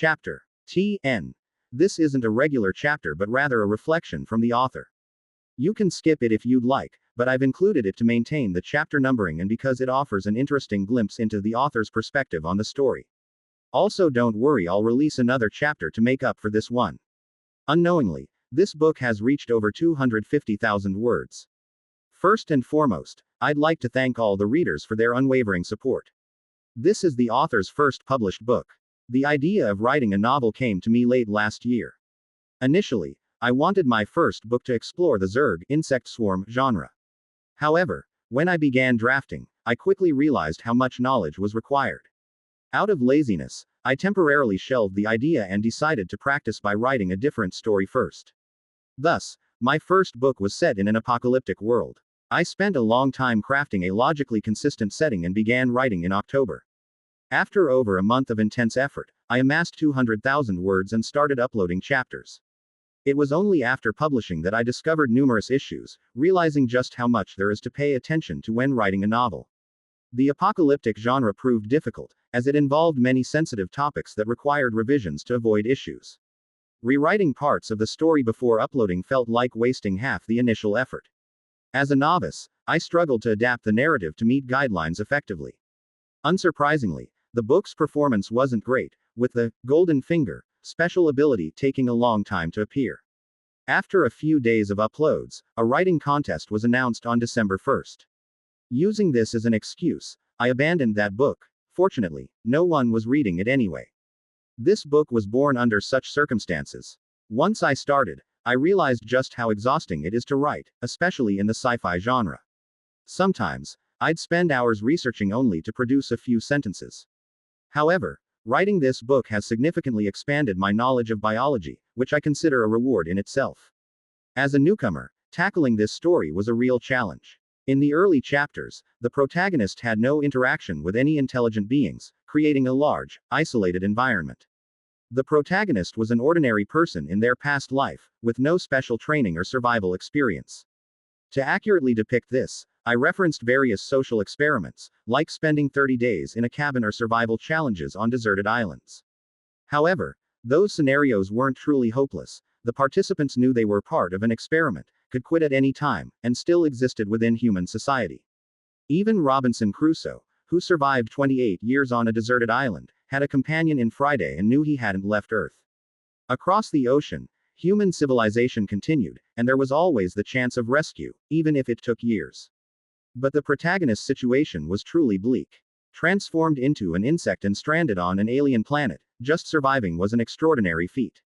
Chapter TN. This isn't a regular chapter but rather a reflection from the author. You can skip it if you'd like, but I've included it to maintain the chapter numbering and because it offers an interesting glimpse into the author's perspective on the story. Also, don't worry, I'll release another chapter to make up for this one. Unknowingly, this book has reached over 250,000 words. First and foremost, I'd like to thank all the readers for their unwavering support. This is the author's first published book. The idea of writing a novel came to me late last year. Initially, I wanted my first book to explore the Zerg insect swarm genre. However, when I began drafting, I quickly realized how much knowledge was required. Out of laziness, I temporarily shelved the idea and decided to practice by writing a different story first. Thus, my first book was set in an apocalyptic world. I spent a long time crafting a logically consistent setting and began writing in October. After over a month of intense effort, I amassed 200,000 words and started uploading chapters. It was only after publishing that I discovered numerous issues, realizing just how much there is to pay attention to when writing a novel. The apocalyptic genre proved difficult, as it involved many sensitive topics that required revisions to avoid issues. Rewriting parts of the story before uploading felt like wasting half the initial effort. As a novice, I struggled to adapt the narrative to meet guidelines effectively. Unsurprisingly, the book's performance wasn't great, with the Golden Finger special ability taking a long time to appear. After a few days of uploads, a writing contest was announced on December 1st. Using this as an excuse, I abandoned that book. Fortunately, no one was reading it anyway. This book was born under such circumstances. Once I started, I realized just how exhausting it is to write, especially in the sci-fi genre. Sometimes, I'd spend hours researching only to produce a few sentences. However, writing this book has significantly expanded my knowledge of biology, which I consider a reward in itself. As a newcomer, tackling this story was a real challenge. In the early chapters, the protagonist had no interaction with any intelligent beings, creating a large, isolated environment. The protagonist was an ordinary person in their past life, with no special training or survival experience. To accurately depict this, I referenced various social experiments, like spending 30 days in a cabin or survival challenges on deserted islands. However, those scenarios weren't truly hopeless. The participants knew they were part of an experiment, could quit at any time, and still existed within human society. Even Robinson Crusoe, who survived 28 years on a deserted island, had a companion in Friday and knew he hadn't left Earth. Across the ocean, human civilization continued, and there was always the chance of rescue, even if it took years. But the protagonist's situation was truly bleak. Transformed into an insect and stranded on an alien planet, just surviving was an extraordinary feat.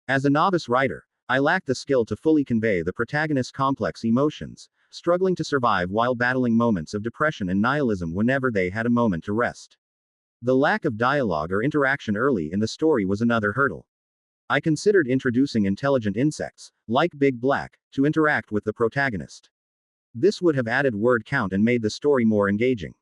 As a novice writer, I lacked the skill to fully convey the protagonist's complex emotions, struggling to survive while battling moments of depression and nihilism whenever they had a moment to rest. The lack of dialogue or interaction early in the story was another hurdle. I considered introducing intelligent insects, like Big Black, to interact with the protagonist. This would have added word count and made the story more engaging.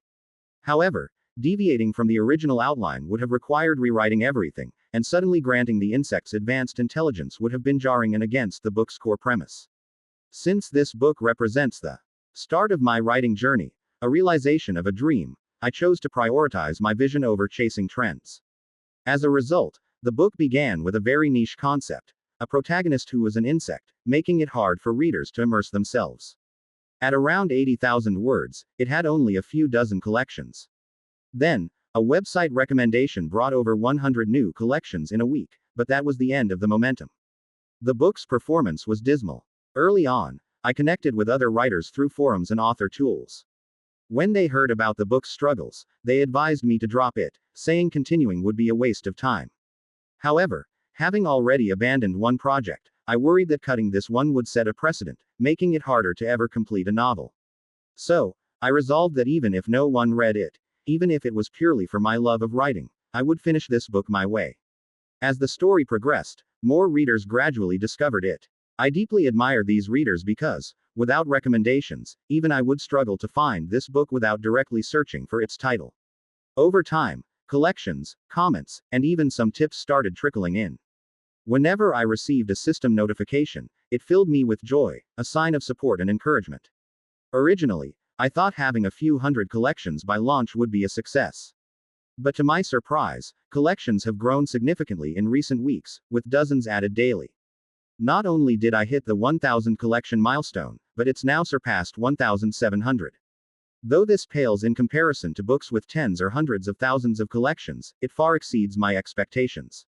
However, deviating from the original outline would have required rewriting everything, and suddenly granting the insects advanced intelligence would have been jarring and against the book's core premise. Since this book represents the start of my writing journey, a realization of a dream, I chose to prioritize my vision over chasing trends. As a result, the book began with a very niche concept, a protagonist who was an insect, making it hard for readers to immerse themselves. At around 80,000 words, it had only a few dozen collections. Then, a website recommendation brought over 100 new collections in a week, but that was the end of the momentum. The book's performance was dismal. Early on, I connected with other writers through forums and author tools. When they heard about the book's struggles, they advised me to drop it, saying continuing would be a waste of time. However, having already abandoned one project, I worried that cutting this one would set a precedent, making it harder to ever complete a novel. So, I resolved that even if no one read it, even if it was purely for my love of writing, I would finish this book my way. As the story progressed, more readers gradually discovered it. I deeply admire these readers because, without recommendations, even I would struggle to find this book without directly searching for its title. Over time, collections, comments, and even some tips started trickling in. Whenever I received a system notification, it filled me with joy, a sign of support and encouragement. Originally, I thought having a few hundred collections by launch would be a success. But to my surprise, collections have grown significantly in recent weeks, with dozens added daily. Not only did I hit the 1000 collection milestone, but it's now surpassed 1700. Though this pales in comparison to books with tens or hundreds of thousands of collections, it far exceeds my expectations.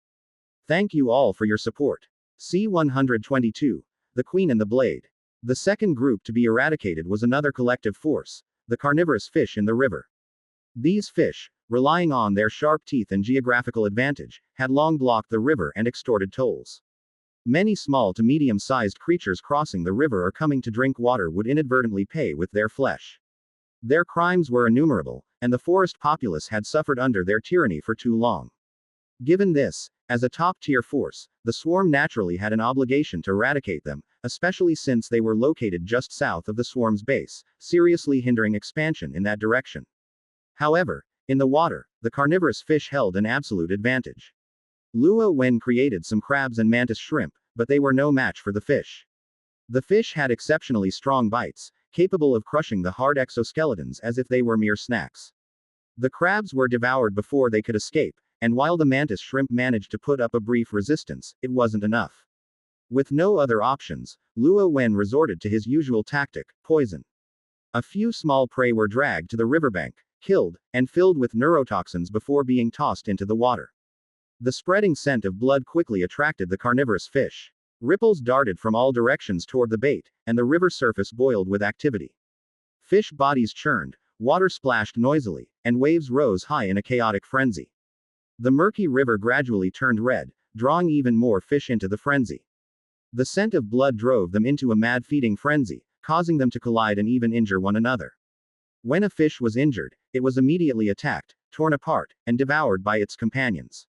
Thank you all for your support. C-122. The Queen and the Blade. The second group to be eradicated was another collective force, the carnivorous fish in the river. These fish, relying on their sharp teeth and geographical advantage, had long blocked the river and extorted tolls. Many small to medium-sized creatures crossing the river or coming to drink water would inadvertently pay with their flesh. Their crimes were innumerable, and the forest populace had suffered under their tyranny for too long. Given this, as a top-tier force, the swarm naturally had an obligation to eradicate them, especially since they were located just south of the swarm's base, seriously hindering expansion in that direction. However, in the water, the carnivorous fish held an absolute advantage. Luo Wen created some crabs and mantis shrimp, but they were no match for the fish. The fish had exceptionally strong bites, capable of crushing the hard exoskeletons as if they were mere snacks. The crabs were devoured before they could escape, and while the mantis shrimp managed to put up a brief resistance, it wasn't enough. With no other options, Luo Wen resorted to his usual tactic, poison. A few small prey were dragged to the riverbank, killed, and filled with neurotoxins before being tossed into the water. The spreading scent of blood quickly attracted the carnivorous fish. Ripples darted from all directions toward the bait, and the river surface boiled with activity. Fish bodies churned, water splashed noisily, and waves rose high in a chaotic frenzy. The murky river gradually turned red, drawing even more fish into the frenzy. The scent of blood drove them into a mad feeding frenzy, causing them to collide and even injure one another. When a fish was injured, it was immediately attacked, torn apart, and devoured by its companions.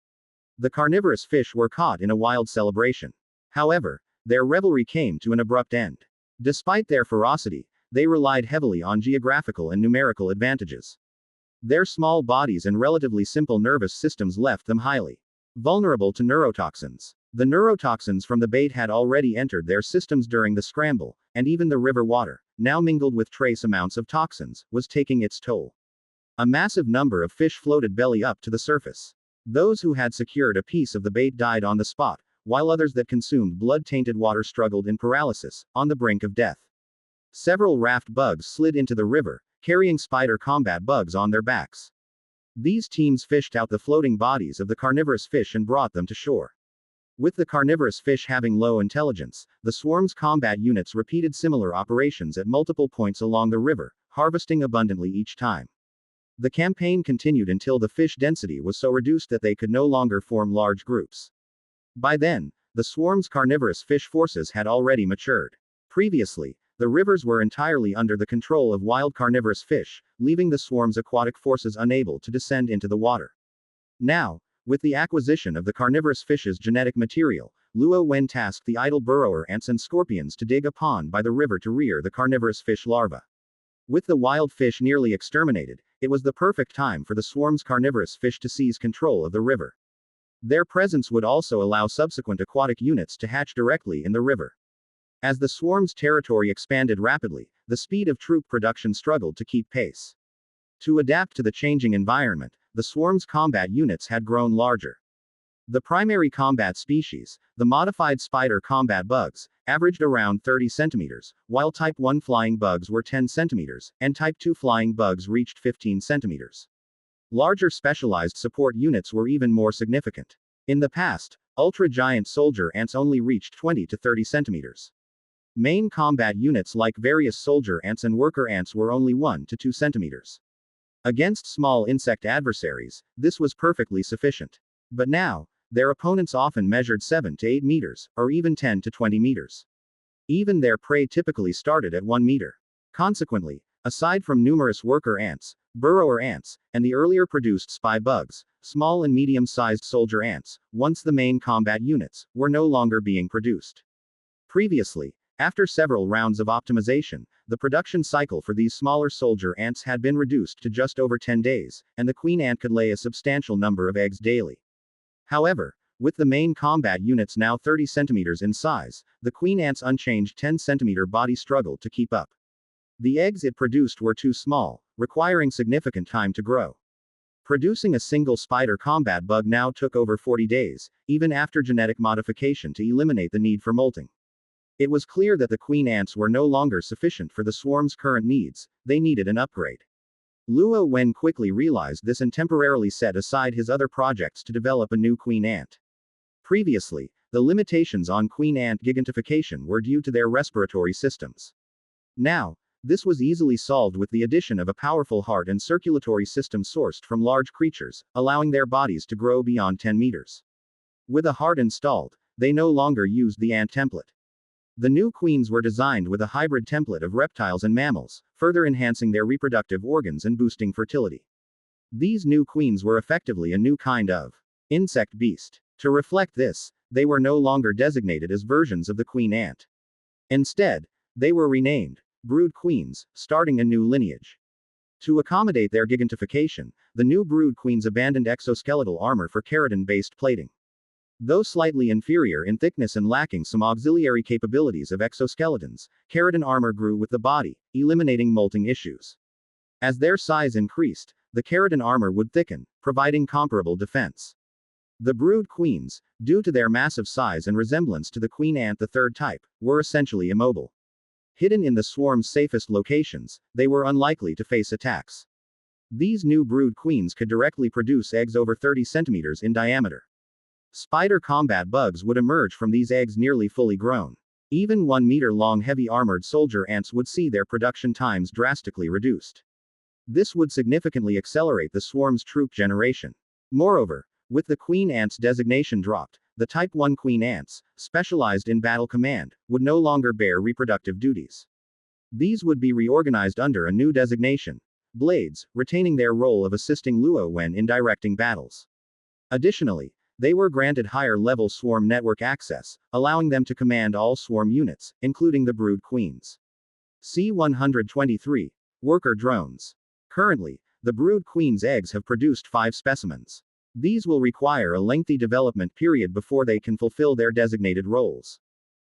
The carnivorous fish were caught in a wild celebration. However, their revelry came to an abrupt end. Despite their ferocity, they relied heavily on geographical and numerical advantages. Their small bodies and relatively simple nervous systems left them highly vulnerable to neurotoxins. The neurotoxins from the bait had already entered their systems during the scramble, and even the river water, now mingled with trace amounts of toxins, was taking its toll. A massive number of fish floated belly up to the surface. Those who had secured a piece of the bait died on the spot, while others that consumed blood-tainted water struggled in paralysis, on the brink of death. Several raft bugs slid into the river, carrying spider combat bugs on their backs. These teams fished out the floating bodies of the carnivorous fish and brought them to shore. With the carnivorous fish having low intelligence, the swarm's combat units repeated similar operations at multiple points along the river, harvesting abundantly each time. The campaign continued until the fish density was so reduced that they could no longer form large groups. By then, the swarm's carnivorous fish forces had already matured. Previously, the rivers were entirely under the control of wild carnivorous fish, leaving the swarm's aquatic forces unable to descend into the water. Now, with the acquisition of the carnivorous fish's genetic material, Luo Wen tasked the idle burrower ants and scorpions to dig a pond by the river to rear the carnivorous fish larva. With the wild fish nearly exterminated, it was the perfect time for the swarm's carnivorous fish to seize control of the river. Their presence would also allow subsequent aquatic units to hatch directly in the river. As the swarm's territory expanded rapidly, the speed of troop production struggled to keep pace. To adapt to the changing environment, the swarm's combat units had grown larger. The primary combat species, the modified spider combat bugs, averaged around 30 centimeters, while Type 1 flying bugs were 10 centimeters, and Type 2 flying bugs reached 15 centimeters. Larger specialized support units were even more significant. In the past, ultra-giant soldier ants only reached 20 to 30 centimeters. Main combat units like various soldier ants and worker ants were only 1 to 2 centimeters. Against small insect adversaries, this was perfectly sufficient. But now, their opponents often measured 7 to 8 meters, or even 10 to 20 meters. Even their prey typically started at 1 meter. Consequently, aside from numerous worker ants, burrower ants, and the earlier produced spy bugs, small and medium-sized soldier ants, once the main combat units, were no longer being produced. Previously, after several rounds of optimization, the production cycle for these smaller soldier ants had been reduced to just over 10 days, and the queen ant could lay a substantial number of eggs daily. However, with the main combat units now 30 centimeters in size, the queen ant's unchanged 10-centimeter body struggled to keep up. The eggs it produced were too small, requiring significant time to grow. Producing a single spider combat bug now took over 40 days, even after genetic modification to eliminate the need for molting. It was clear that the queen ants were no longer sufficient for the swarm's current needs, they needed an upgrade. Luo Wen quickly realized this and temporarily set aside his other projects to develop a new queen ant. Previously, the limitations on queen ant gigantification were due to their respiratory systems. Now, this was easily solved with the addition of a powerful heart and circulatory system sourced from large creatures, allowing their bodies to grow beyond 10 meters. With a heart installed, they no longer used the ant template. The new queens were designed with a hybrid template of reptiles and mammals, further enhancing their reproductive organs and boosting fertility. These new queens were effectively a new kind of insect beast. To reflect this, they were no longer designated as versions of the queen ant. Instead, they were renamed brood queens, starting a new lineage. To accommodate their gigantification, the new brood queens abandoned exoskeletal armor for keratin-based plating. Though slightly inferior in thickness and lacking some auxiliary capabilities of exoskeletons, keratin armor grew with the body, eliminating molting issues. As their size increased, the keratin armor would thicken, providing comparable defense. The brood queens, due to their massive size and resemblance to the queen ant the third type, were essentially immobile. Hidden in the swarm's safest locations, they were unlikely to face attacks. These new brood queens could directly produce eggs over 30 centimeters in diameter. Spider combat bugs would emerge from these eggs nearly fully grown. Even 1 meter long heavy armored soldier ants would see their production times drastically reduced. This would significantly accelerate the swarm's troop generation. Moreover, with the queen ants designation dropped, the Type 1 queen ants, specialized in battle command, would no longer bear reproductive duties. These would be reorganized under a new designation, blades, retaining their role of assisting Luo Wen in directing battles. Additionally, they were granted higher-level swarm network access, allowing them to command all swarm units, including the brood queens. C-123. Worker drones. Currently, the brood queen's eggs have produced 5 specimens. These will require a lengthy development period before they can fulfill their designated roles.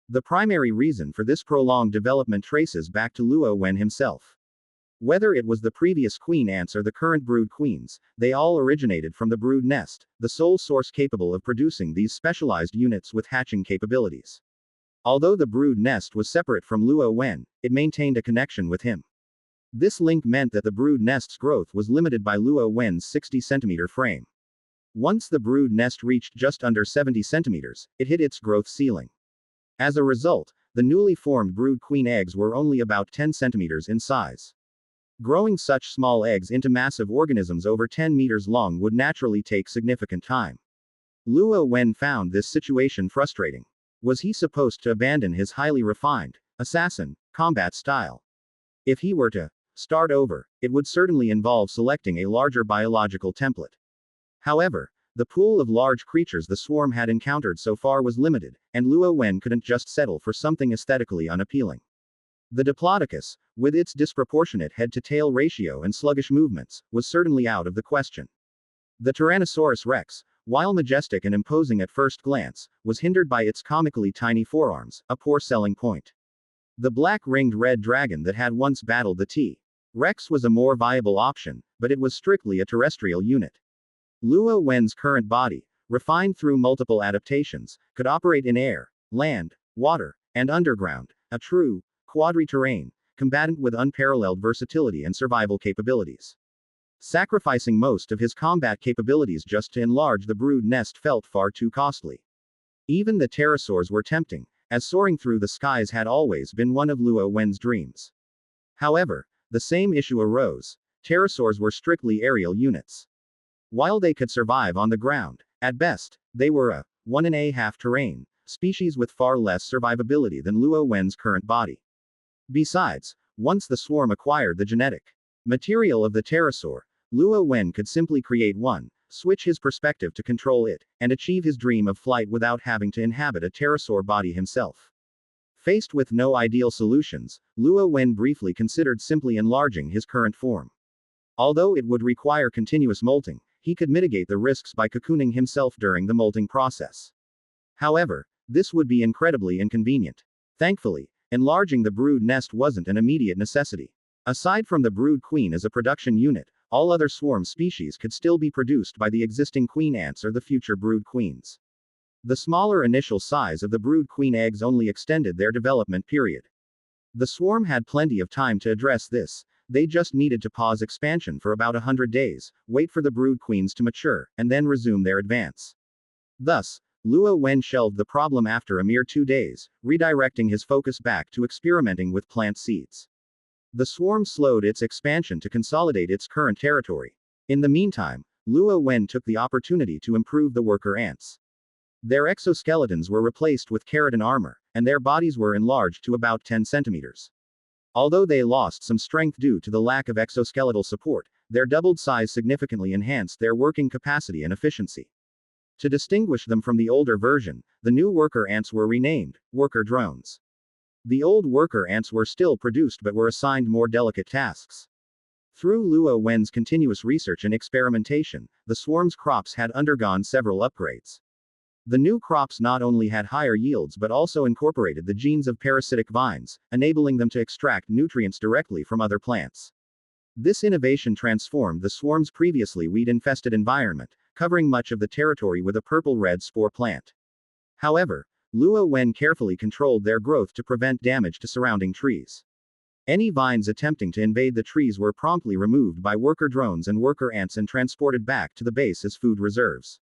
The primary reason for this prolonged development traces back to Luo Wen himself. Whether it was the previous queen ants or the current brood queens, they all originated from the brood nest, the sole source capable of producing these specialized units with hatching capabilities. Although the brood nest was separate from Luo Wen, it maintained a connection with him. This link meant that the brood nest's growth was limited by Luo Wen's 60-centimeter frame. Once the brood nest reached just under 70 centimeters, it hit its growth ceiling. As a result, the newly formed brood queen eggs were only about 10 centimeters in size. Growing such small eggs into massive organisms over 10 meters long would naturally take significant time. Luo Wen found this situation frustrating. Was he supposed to abandon his highly refined, assassin, combat style? If he were to start over, it would certainly involve selecting a larger biological template. However, the pool of large creatures the swarm had encountered so far was limited, and Luo Wen couldn't just settle for something aesthetically unappealing. The Diplodocus, with its disproportionate head-to-tail ratio and sluggish movements, was certainly out of the question. The Tyrannosaurus rex, while majestic and imposing at first glance, was hindered by its comically tiny forearms, a poor selling point. The black-ringed red dragon that had once battled the T-Rex was a more viable option, but it was strictly a terrestrial unit. Luo Wen's current body, refined through multiple adaptations, could operate in air, land, water, and underground, a true, quadri-terrain, combatant with unparalleled versatility and survival capabilities. Sacrificing most of his combat capabilities just to enlarge the brood nest felt far too costly. Even the pterosaurs were tempting, as soaring through the skies had always been one of Luo Wen's dreams. However, the same issue arose. Pterosaurs were strictly aerial units. While they could survive on the ground, at best, they were a 1.5 terrain species with far less survivability than Luo Wen's current body. Besides, once the swarm acquired the genetic material of the pterosaur, Luo Wen could simply create one, switch his perspective to control it, and achieve his dream of flight without having to inhabit a pterosaur body himself. Faced with no ideal solutions, Luo Wen briefly considered simply enlarging his current form. Although it would require continuous molting, he could mitigate the risks by cocooning himself during the molting process. However, this would be incredibly inconvenient. Thankfully, enlarging the brood nest wasn't an immediate necessity. Aside from the brood queen as a production unit, all other swarm species could still be produced by the existing queen ants or the future brood queens. The smaller initial size of the brood queen eggs only extended their development period. The swarm had plenty of time to address this. They just needed to pause expansion for about 100 days, wait for the brood queens to mature, and then resume their advance. Thus, Luo Wen shelved the problem after a mere 2 days, redirecting his focus back to experimenting with plant seeds. The swarm slowed its expansion to consolidate its current territory. In the meantime, Luo Wen took the opportunity to improve the worker ants. Their exoskeletons were replaced with keratin armor, and their bodies were enlarged to about 10 centimeters. Although they lost some strength due to the lack of exoskeletal support, their doubled size significantly enhanced their working capacity and efficiency. To distinguish them from the older version, the new worker ants were renamed worker drones. The old worker ants were still produced but were assigned more delicate tasks. Through Luo Wen's continuous research and experimentation, the swarm's crops had undergone several upgrades. The new crops not only had higher yields but also incorporated the genes of parasitic vines, enabling them to extract nutrients directly from other plants. This innovation transformed the swarm's previously weed-infested environment, covering much of the territory with a purple-red spore plant. However, Luo Wen carefully controlled their growth to prevent damage to surrounding trees. Any vines attempting to invade the trees were promptly removed by worker drones and worker ants and transported back to the base as food reserves.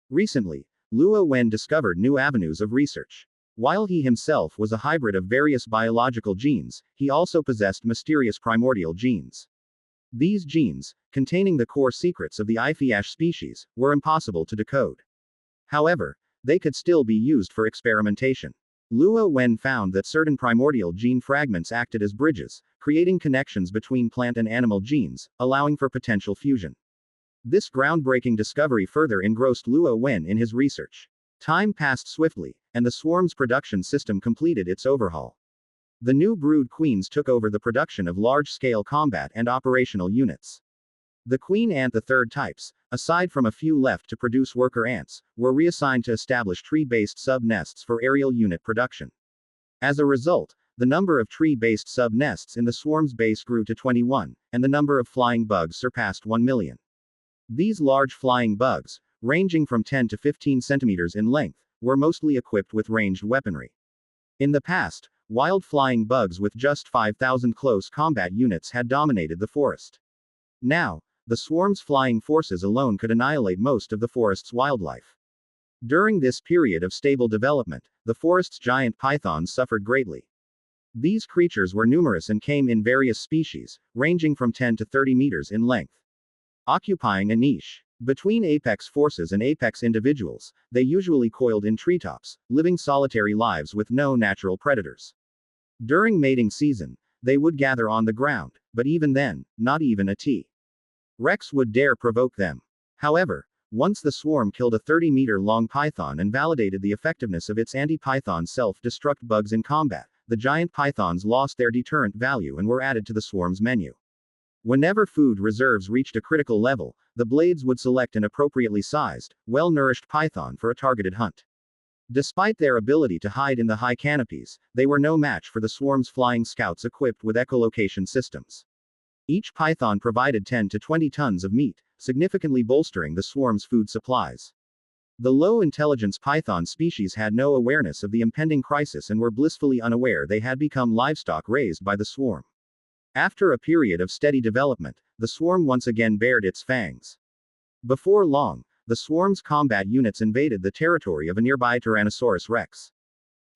Recently, Luo Wen discovered new avenues of research. While he himself was a hybrid of various biological genes, he also possessed mysterious primordial genes. These genes, containing the core secrets of the Iphiash species, were impossible to decode. However, they could still be used for experimentation. Luo Wen found that certain primordial gene fragments acted as bridges, creating connections between plant and animal genes, allowing for potential fusion. This groundbreaking discovery further engrossed Luo Wen in his research. Time passed swiftly, and the swarm's production system completed its overhaul. The new brood queens took over the production of large-scale combat and operational units. The queen ant, the third types, aside from a few left to produce worker ants, were reassigned to establish tree-based sub-nests for aerial unit production. As a result, the number of tree-based sub-nests in the swarm's base grew to 21, and the number of flying bugs surpassed 1 million. These large flying bugs, ranging from 10 to 15 centimeters in length, were mostly equipped with ranged weaponry. In the past, wild flying bugs with just 5,000 close combat units had dominated the forest. Now, the swarm's flying forces alone could annihilate most of the forest's wildlife. During this period of stable development, the forest's giant pythons suffered greatly. These creatures were numerous and came in various species, ranging from 10 to 30 meters in length. Occupying a niche between apex forces and apex individuals, they usually coiled in treetops, living solitary lives with no natural predators. During mating season, they would gather on the ground, but even then, not even a T-Rex would dare provoke them. However, once the swarm killed a 30-meter-long python and validated the effectiveness of its anti-python self-destruct bugs in combat, the giant pythons lost their deterrent value and were added to the swarm's menu. Whenever food reserves reached a critical level, the blades would select an appropriately sized, well-nourished python for a targeted hunt. Despite their ability to hide in the high canopies, they were no match for the swarm's flying scouts equipped with echolocation systems. Each python provided 10 to 20 tons of meat, significantly bolstering the swarm's food supplies. The low-intelligence python species had no awareness of the impending crisis and were blissfully unaware they had become livestock raised by the swarm. After a period of steady development, the swarm once again bared its fangs. Before long, the swarm's combat units invaded the territory of a nearby Tyrannosaurus rex.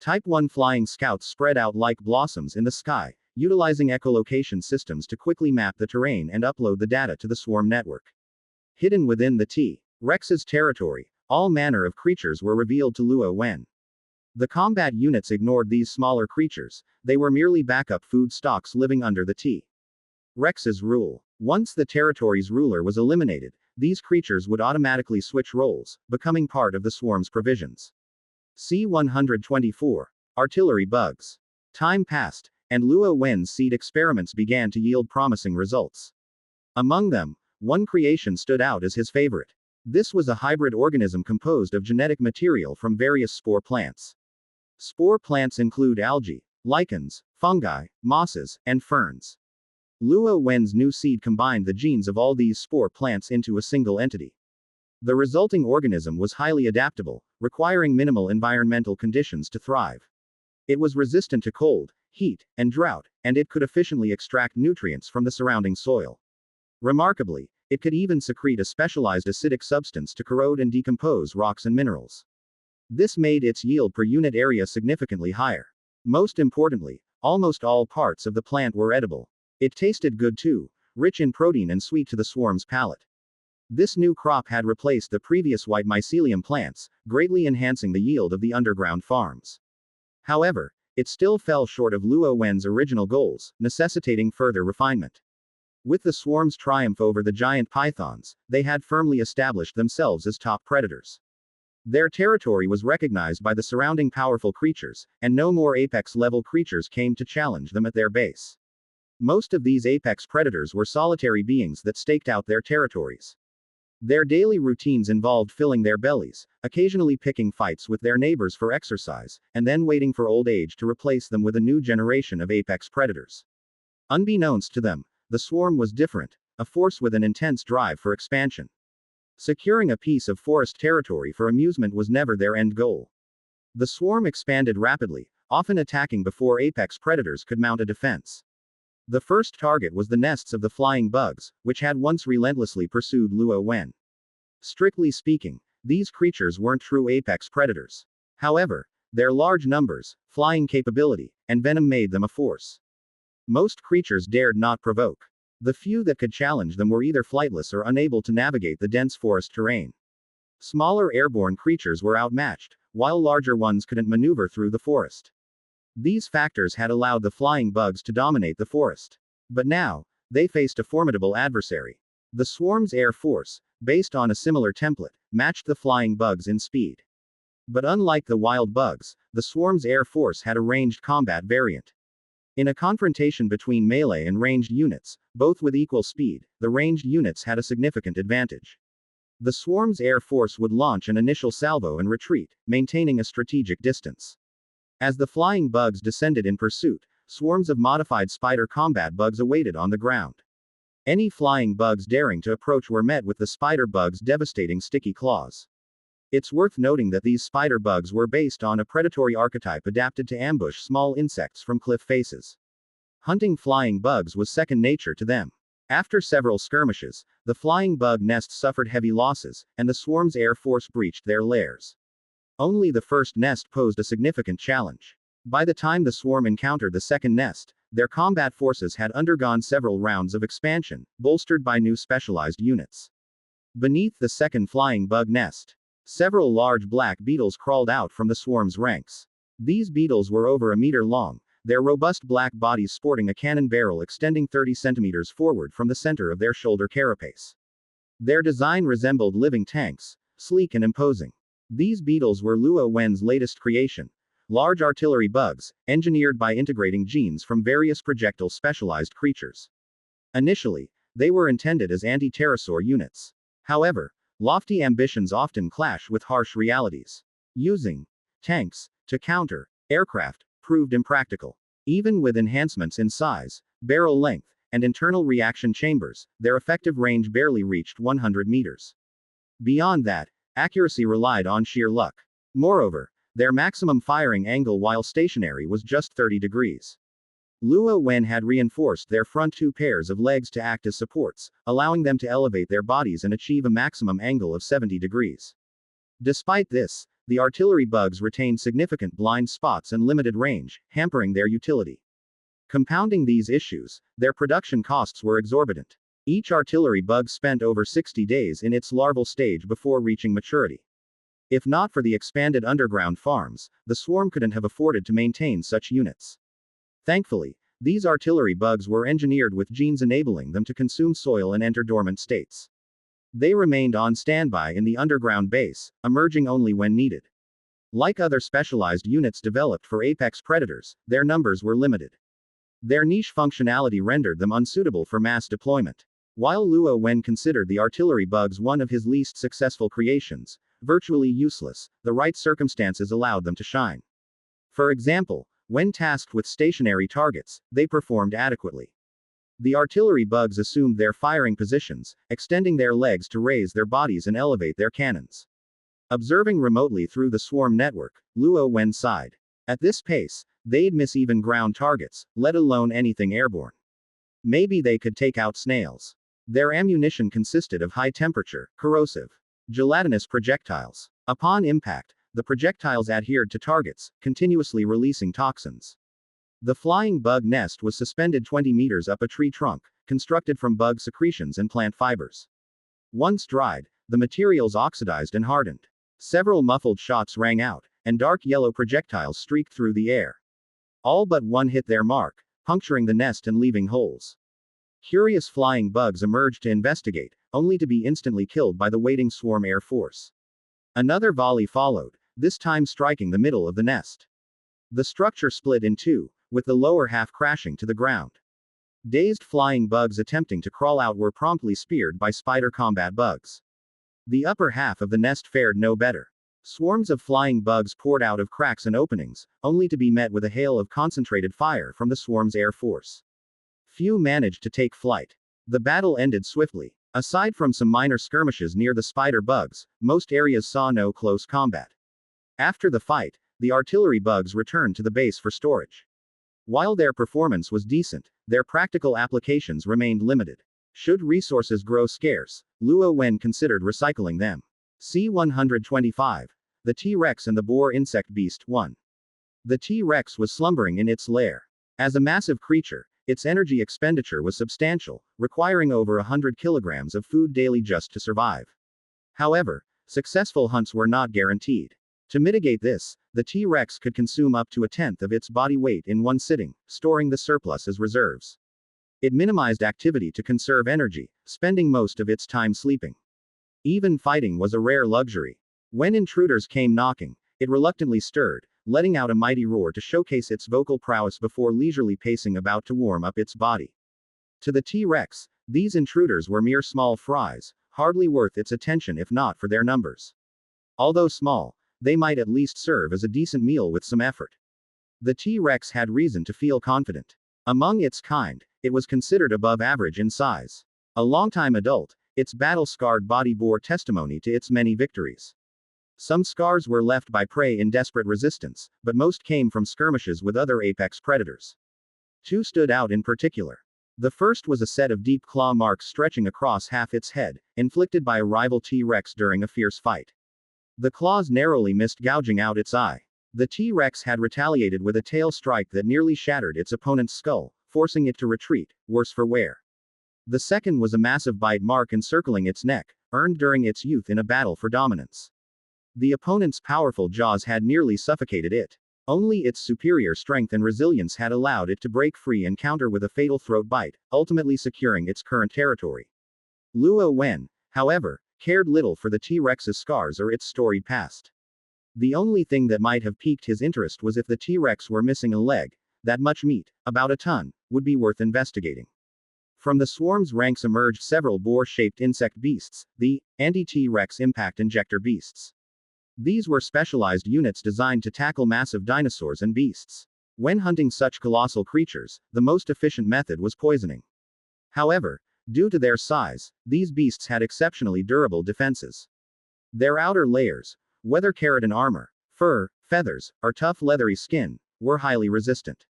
Type 1 flying scouts spread out like blossoms in the sky, utilizing echolocation systems to quickly map the terrain and upload the data to the swarm network. Hidden within the T-Rex's territory, all manner of creatures were revealed to Luo Wen. The combat units ignored these smaller creatures, they were merely backup food stocks living under the T-Rex's rule. Once the territory's ruler was eliminated, these creatures would automatically switch roles, becoming part of the swarm's provisions. C-124. Artillery bugs. Time passed, and Luo Wen's seed experiments began to yield promising results. Among them, one creation stood out as his favorite. This was a hybrid organism composed of genetic material from various spore plants. Spore plants include algae, lichens, fungi, mosses, and ferns. Luo Wen's new seed combined the genes of all these spore plants into a single entity. The resulting organism was highly adaptable, requiring minimal environmental conditions to thrive. It was resistant to cold, heat, and drought, and it could efficiently extract nutrients from the surrounding soil. Remarkably, it could even secrete a specialized acidic substance to corrode and decompose rocks and minerals. This made its yield per unit area significantly higher. Most importantly, almost all parts of the plant were edible. It tasted good too, rich in protein and sweet to the swarm's palate. This new crop had replaced the previous white mycelium plants, greatly enhancing the yield of the underground farms. However, it still fell short of Luo Wen's original goals, necessitating further refinement. With the swarm's triumph over the giant pythons, they had firmly established themselves as top predators. Their territory was recognized by the surrounding powerful creatures, and no more apex-level creatures came to challenge them at their base. Most of these apex predators were solitary beings that staked out their territories. Their daily routines involved filling their bellies, occasionally picking fights with their neighbors for exercise, and then waiting for old age to replace them with a new generation of apex predators. Unbeknownst to them, the swarm was different, a force with an intense drive for expansion. Securing a piece of forest territory for amusement was never their end goal. The swarm expanded rapidly, often attacking before apex predators could mount a defense. The first target was the nests of the flying bugs, which had once relentlessly pursued Luo Wen. Strictly speaking, these creatures weren't true apex predators. However, their large numbers, flying capability, and venom made them a force. Most creatures dared not provoke. The few that could challenge them were either flightless or unable to navigate the dense forest terrain. Smaller airborne creatures were outmatched, while larger ones couldn't maneuver through the forest. These factors had allowed the flying bugs to dominate the forest. But now, they faced a formidable adversary. The swarm's air force, based on a similar template, matched the flying bugs in speed. But unlike the wild bugs, the swarm's air force had a ranged combat variant. In a confrontation between melee and ranged units, both with equal speed, the ranged units had a significant advantage. The swarm's air force would launch an initial salvo and retreat, maintaining a strategic distance. As the flying bugs descended in pursuit, swarms of modified spider combat bugs awaited on the ground. Any flying bugs daring to approach were met with the spider bugs' devastating sticky claws. It's worth noting that these spider bugs were based on a predatory archetype adapted to ambush small insects from cliff faces. Hunting flying bugs was second nature to them. After several skirmishes, the flying bug nest suffered heavy losses, and the swarm's air force breached their lairs. Only the first nest posed a significant challenge. By the time the swarm encountered the second nest, their combat forces had undergone several rounds of expansion, bolstered by new specialized units. Beneath the second flying bug nest, several large black beetles crawled out from the swarm's ranks. These beetles were over a meter long, their robust black bodies sporting a cannon barrel extending 30 centimeters forward from the center of their shoulder carapace. Their design resembled living tanks, sleek and imposing. These beetles were Luo Wen's latest creation, large artillery bugs, engineered by integrating genes from various projectile specialized creatures. Initially, they were intended as anti-pterosaur units. However, lofty ambitions often clash with harsh realities. Using tanks to counter aircraft proved impractical. Even with enhancements in size, barrel length, and internal reaction chambers, their effective range barely reached 100 meters. Beyond that, accuracy relied on sheer luck. Moreover, their maximum firing angle while stationary was just 30 degrees. Luo Wen had reinforced their front two pairs of legs to act as supports, allowing them to elevate their bodies and achieve a maximum angle of 70 degrees. Despite this, the artillery bugs retained significant blind spots and limited range, hampering their utility. Compounding these issues, their production costs were exorbitant. Each artillery bug spent over 60 days in its larval stage before reaching maturity. If not for the expanded underground farms, the swarm couldn't have afforded to maintain such units. Thankfully, these artillery bugs were engineered with genes enabling them to consume soil and enter dormant states. They remained on standby in the underground base, emerging only when needed. Like other specialized units developed for apex predators, their numbers were limited. Their niche functionality rendered them unsuitable for mass deployment. While Luo Wen considered the artillery bugs one of his least successful creations, virtually useless, the right circumstances allowed them to shine. For example, when tasked with stationary targets, they performed adequately. The artillery bugs assumed their firing positions, extending their legs to raise their bodies and elevate their cannons. Observing remotely through the swarm network, Luo Wen sighed. At this pace, they'd miss even ground targets, let alone anything airborne. Maybe they could take out snails. Their ammunition consisted of high-temperature, corrosive, gelatinous projectiles. Upon impact, the projectiles adhered to targets, continuously releasing toxins. The flying bug nest was suspended 20 meters up a tree trunk, constructed from bug secretions and plant fibers. Once dried, the materials oxidized and hardened. Several muffled shots rang out, and dark yellow projectiles streaked through the air. All but one hit their mark, puncturing the nest and leaving holes. Curious flying bugs emerged to investigate, only to be instantly killed by the waiting swarm air force. Another volley followed, this time striking the middle of the nest. The structure split in two, with the lower half crashing to the ground. Dazed flying bugs attempting to crawl out were promptly speared by spider combat bugs. The upper half of the nest fared no better. Swarms of flying bugs poured out of cracks and openings, only to be met with a hail of concentrated fire from the swarm's air force. Few managed to take flight. The battle ended swiftly. Aside from some minor skirmishes near the spider bugs, most areas saw no close combat. After the fight, the artillery bugs returned to the base for storage. While their performance was decent, their practical applications remained limited. Should resources grow scarce, Luo Wen considered recycling them. C-125. The T-Rex and the Boar Insect Beast 1. The T-Rex was slumbering in its lair. As a massive creature, its energy expenditure was substantial, requiring over 100 kilograms of food daily just to survive. However, successful hunts were not guaranteed. To mitigate this, the T-Rex could consume up to a tenth of its body weight in one sitting, storing the surplus as reserves. It minimized activity to conserve energy, spending most of its time sleeping. Even fighting was a rare luxury. When intruders came knocking, it reluctantly stirred, letting out a mighty roar to showcase its vocal prowess before leisurely pacing about to warm up its body. To the T-Rex, these intruders were mere small fries, hardly worth its attention if not for their numbers. Although small, they might at least serve as a decent meal with some effort. The T-Rex had reason to feel confident. Among its kind, it was considered above average in size. A longtime adult, its battle-scarred body bore testimony to its many victories. Some scars were left by prey in desperate resistance, but most came from skirmishes with other apex predators. Two stood out in particular. The first was a set of deep claw marks stretching across half its head, inflicted by a rival T-Rex during a fierce fight. The claws narrowly missed gouging out its eye. The T-Rex had retaliated with a tail strike that nearly shattered its opponent's skull, forcing it to retreat, worse for wear. The second was a massive bite mark encircling its neck, earned during its youth in a battle for dominance. The opponent's powerful jaws had nearly suffocated it. Only its superior strength and resilience had allowed it to break free and counter with a fatal throat bite, ultimately securing its current territory. Luo Wen, however, cared little for the T-Rex's scars or its storied past. The only thing that might have piqued his interest was if the T-Rex were missing a leg. That much meat, about a ton, would be worth investigating. From the swarm's ranks emerged several boar-shaped insect beasts, the anti-T-Rex impact injector beasts. These were specialized units designed to tackle massive dinosaurs and beasts. When hunting such colossal creatures, the most efficient method was poisoning. However, due to their size, these beasts had exceptionally durable defenses. Their outer layers, whether keratin armor, fur, feathers, or tough leathery skin, were highly resistant.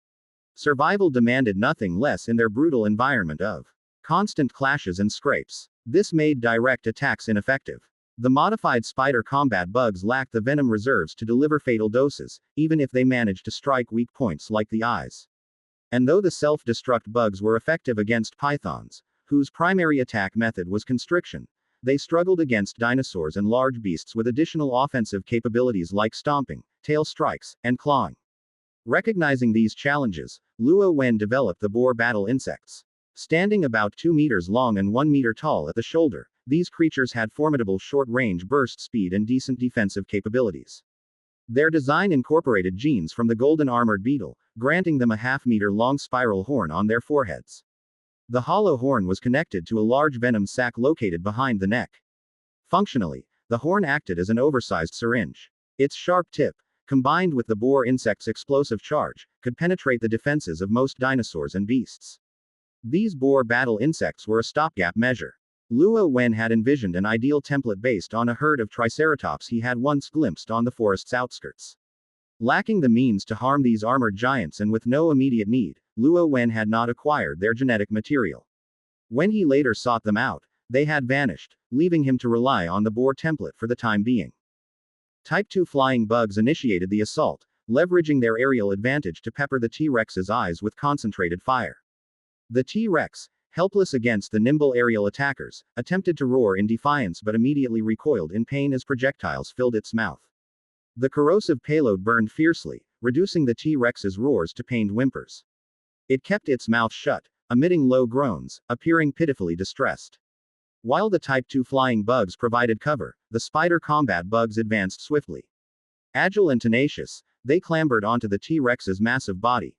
Survival demanded nothing less in their brutal environment of constant clashes and scrapes. This made direct attacks ineffective. The modified spider combat bugs lacked the venom reserves to deliver fatal doses, even if they managed to strike weak points like the eyes. And though the self-destruct bugs were effective against pythons, whose primary attack method was constriction, they struggled against dinosaurs and large beasts with additional offensive capabilities like stomping, tail strikes, and clawing. Recognizing these challenges, Luo Wen developed the boar battle insects. Standing about 2 meters long and 1 meter tall at the shoulder, these creatures had formidable short-range burst speed and decent defensive capabilities. Their design incorporated genes from the golden armored beetle, granting them a half-meter-long spiral horn on their foreheads. The hollow horn was connected to a large venom sac located behind the neck. Functionally, the horn acted as an oversized syringe. Its sharp tip, combined with the boar insect's explosive charge, could penetrate the defenses of most dinosaurs and beasts. These boar battle insects were a stopgap measure. Luo Wen had envisioned an ideal template based on a herd of triceratops he had once glimpsed on the forest's outskirts. Lacking the means to harm these armored giants and with no immediate need, Luo Wen had not acquired their genetic material. When he later sought them out, they had vanished, leaving him to rely on the boar template for the time being. Type 2 flying bugs initiated the assault, leveraging their aerial advantage to pepper the T-Rex's eyes with concentrated fire. The T-Rex, helpless against the nimble aerial attackers, attempted to roar in defiance but immediately recoiled in pain as projectiles filled its mouth. The corrosive payload burned fiercely, reducing the T-Rex's roars to pained whimpers. It kept its mouth shut, emitting low groans, appearing pitifully distressed. While the Type 2 flying bugs provided cover, the spider combat bugs advanced swiftly. Agile and tenacious, they clambered onto the T-Rex's massive body.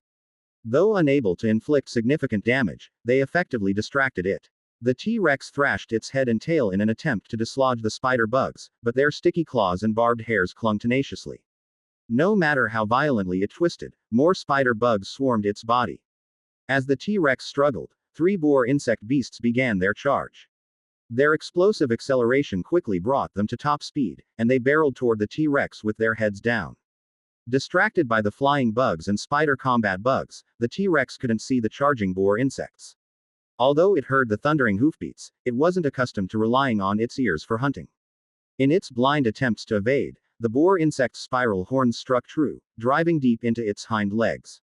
Though unable to inflict significant damage, they effectively distracted it. The T-Rex thrashed its head and tail in an attempt to dislodge the spider bugs, but their sticky claws and barbed hairs clung tenaciously. No matter how violently it twisted, more spider bugs swarmed its body. As the T-Rex struggled, 3 boar insect beasts began their charge. Their explosive acceleration quickly brought them to top speed, and they barreled toward the T-Rex with their heads down. Distracted by the flying bugs and spider combat bugs, the T-Rex couldn't see the charging boar insects. Although it heard the thundering hoofbeats, it wasn't accustomed to relying on its ears for hunting. In its blind attempts to evade, the boar insect's spiral horns struck true, driving deep into its hind legs.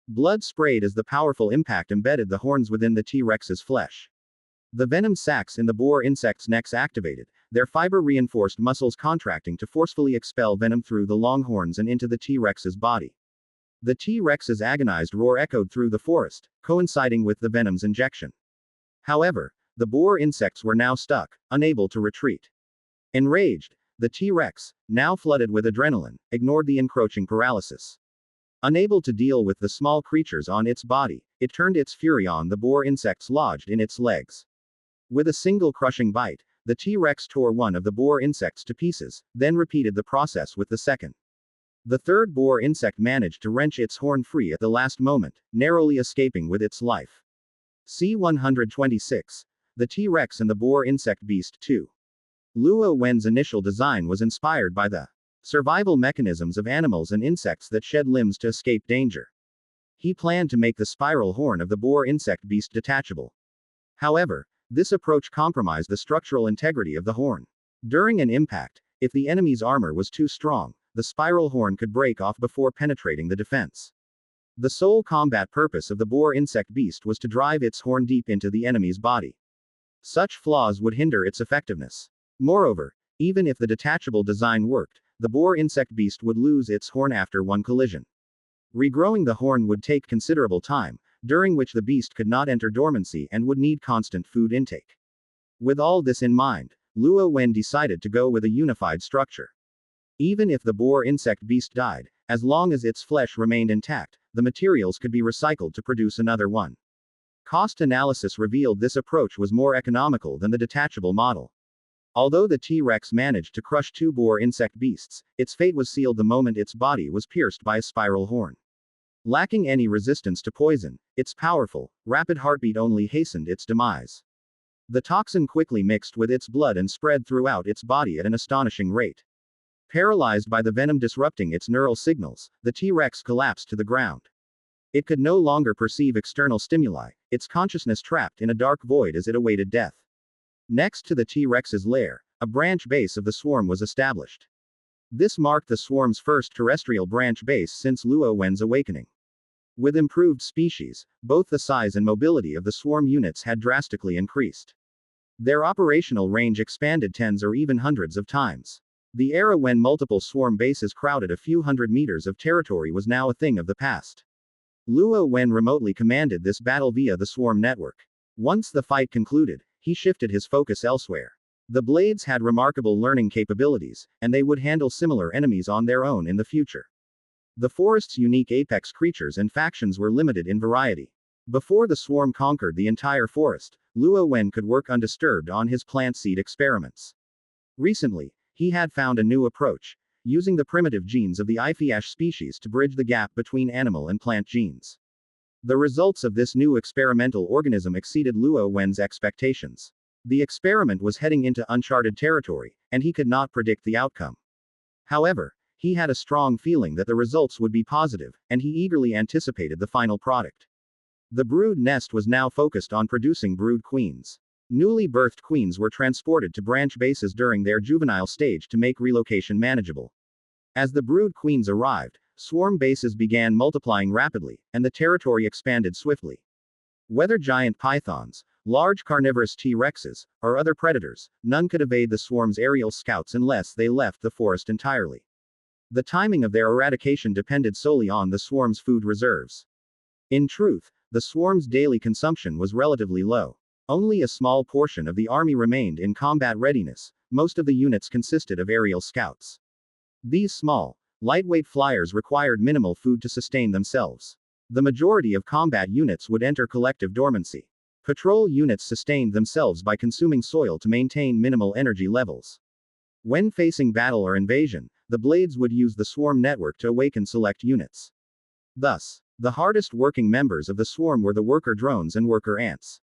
Blood sprayed as the powerful impact embedded the horns within the T-Rex's flesh. The venom sacs in the boar insect's necks activated, their fiber-reinforced muscles contracting to forcefully expel venom through the long horns and into the T-Rex's body. The T-Rex's agonized roar echoed through the forest, coinciding with the venom's injection. However, the boar insects were now stuck, unable to retreat. Enraged, the T-Rex, now flooded with adrenaline, ignored the encroaching paralysis. Unable to deal with the small creatures on its body, it turned its fury on the boar insects lodged in its legs. With a single crushing bite, the T-Rex tore one of the boar insects to pieces, then repeated the process with the second. The third boar insect managed to wrench its horn free at the last moment, narrowly escaping with its life. C-126. The T-Rex and the boar insect beast 2. Luo Wen's initial design was inspired by the survival mechanisms of animals and insects that shed limbs to escape danger. He planned to make the spiral horn of the boar insect beast detachable. However, this approach compromised the structural integrity of the horn. During an impact, if the enemy's armor was too strong, the spiral horn could break off before penetrating the defense. The sole combat purpose of the boar insect beast was to drive its horn deep into the enemy's body. Such flaws would hinder its effectiveness. Moreover, even if the detachable design worked, the boar insect beast would lose its horn after one collision. Regrowing the horn would take considerable time, during which the beast could not enter dormancy and would need constant food intake. With all this in mind, Luo Wen decided to go with a unified structure. Even if the boar insect beast died, as long as its flesh remained intact, the materials could be recycled to produce another one. Cost analysis revealed this approach was more economical than the detachable model. Although the T-Rex managed to crush 2 boar insect beasts, its fate was sealed the moment its body was pierced by a spiral horn. Lacking any resistance to poison, its powerful, rapid heartbeat only hastened its demise. The toxin quickly mixed with its blood and spread throughout its body at an astonishing rate. Paralyzed by the venom disrupting its neural signals, the T-Rex collapsed to the ground. It could no longer perceive external stimuli, its consciousness trapped in a dark void as it awaited death. Next to the T-Rex's lair, a branch base of the swarm was established. This marked the swarm's first terrestrial branch base since Luo Wen's awakening. With improved species, both the size and mobility of the swarm units had drastically increased. Their operational range expanded tens or even hundreds of times. The era when multiple swarm bases crowded a few hundred meters of territory was now a thing of the past. Luo Wen remotely commanded this battle via the swarm network. Once the fight concluded, he shifted his focus elsewhere. The blades had remarkable learning capabilities, and they would handle similar enemies on their own in the future. The forest's unique apex creatures and factions were limited in variety. Before the swarm conquered the entire forest, Luo Wen could work undisturbed on his plant seed experiments. Recently, he had found a new approach, using the primitive genes of the Iphiash species to bridge the gap between animal and plant genes. The results of this new experimental organism exceeded Luo Wen's expectations. The experiment was heading into uncharted territory, and he could not predict the outcome. However, he had a strong feeling that the results would be positive, and he eagerly anticipated the final product. The brood nest was now focused on producing brood queens. Newly birthed queens were transported to branch bases during their juvenile stage to make relocation manageable. As the brood queens arrived, swarm bases began multiplying rapidly, and the territory expanded swiftly. Whether giant pythons, large carnivorous T-Rexes, or other predators, none could evade the swarm's aerial scouts unless they left the forest entirely. The timing of their eradication depended solely on the swarm's food reserves. In truth, the swarm's daily consumption was relatively low. Only a small portion of the army remained in combat readiness. Most of the units consisted of aerial scouts. These small, lightweight flyers required minimal food to sustain themselves. The majority of combat units would enter collective dormancy. Patrol units sustained themselves by consuming soil to maintain minimal energy levels. When facing battle or invasion, the blades would use the swarm network to awaken select units. Thus, the hardest working members of the swarm were the worker drones and worker ants.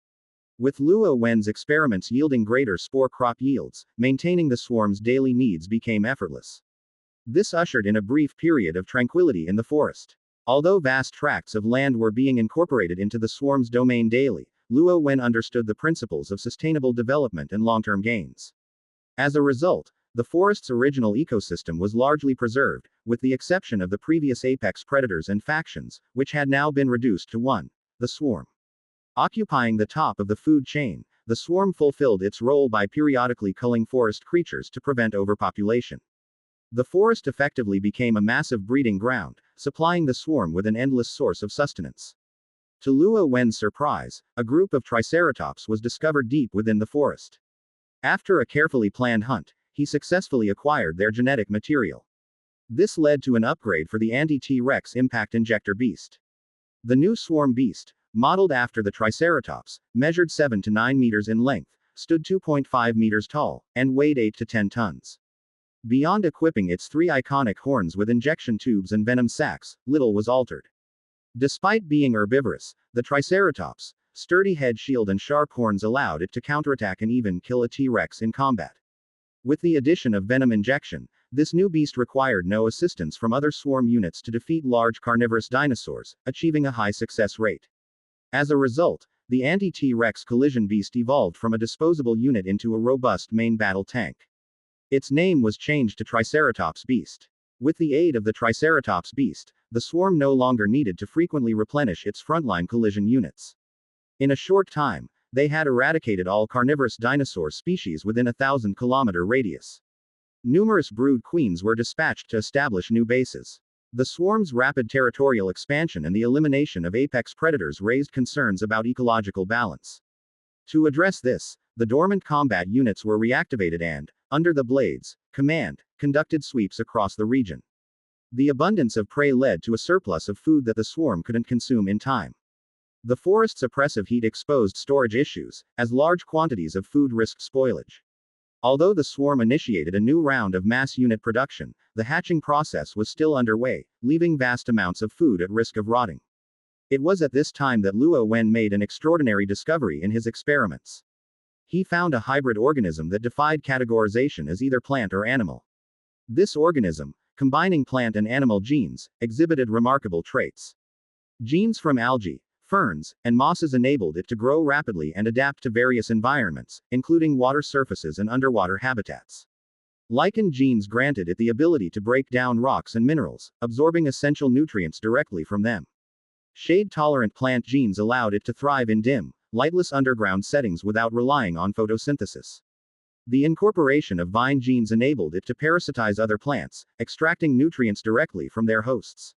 With Luo Wen's experiments yielding greater spore crop yields, maintaining the swarm's daily needs became effortless. This ushered in a brief period of tranquility in the forest. Although vast tracts of land were being incorporated into the swarm's domain daily, Luo Wen understood the principles of sustainable development and long-term gains. As a result, the forest's original ecosystem was largely preserved, with the exception of the previous apex predators and factions, which had now been reduced to one: the swarm. Occupying the top of the food chain, the swarm fulfilled its role by periodically culling forest creatures to prevent overpopulation. The forest effectively became a massive breeding ground, supplying the swarm with an endless source of sustenance. To Luo Wen's surprise, a group of Triceratops was discovered deep within the forest. After a carefully planned hunt, he successfully acquired their genetic material. This led to an upgrade for the anti-T-Rex impact injector beast. The new swarm beast, modeled after the Triceratops, measured 7 to 9 meters in length, stood 2.5 meters tall, and weighed 8 to 10 tons. Beyond equipping its 3 iconic horns with injection tubes and venom sacs, little was altered. Despite being herbivorous, the Triceratops' sturdy head shield and sharp horns allowed it to counterattack and even kill a T-Rex in combat. With the addition of venom injection, this new beast required no assistance from other swarm units to defeat large carnivorous dinosaurs, achieving a high success rate. As a result, the anti-T-Rex collision beast evolved from a disposable unit into a robust main battle tank. Its name was changed to Triceratops Beast. With the aid of the Triceratops Beast, the swarm no longer needed to frequently replenish its frontline collision units. In a short time, they had eradicated all carnivorous dinosaur species within a 1,000-kilometer radius. Numerous brood queens were dispatched to establish new bases. The swarm's rapid territorial expansion and the elimination of apex predators raised concerns about ecological balance. To address this, the dormant combat units were reactivated and, under the Blades' command, conducted sweeps across the region. The abundance of prey led to a surplus of food that the swarm couldn't consume in time. The forest's oppressive heat exposed storage issues, as large quantities of food risked spoilage. Although the swarm initiated a new round of mass unit production, the hatching process was still underway, leaving vast amounts of food at risk of rotting. It was at this time that Luo Wen made an extraordinary discovery in his experiments. He found a hybrid organism that defied categorization as either plant or animal. This organism, combining plant and animal genes, exhibited remarkable traits. Genes from algae, ferns, and mosses enabled it to grow rapidly and adapt to various environments, including water surfaces and underwater habitats. Lichen genes granted it the ability to break down rocks and minerals, absorbing essential nutrients directly from them. Shade-tolerant plant genes allowed it to thrive in dim, lightless underground settings without relying on photosynthesis. The incorporation of vine genes enabled it to parasitize other plants, extracting nutrients directly from their hosts.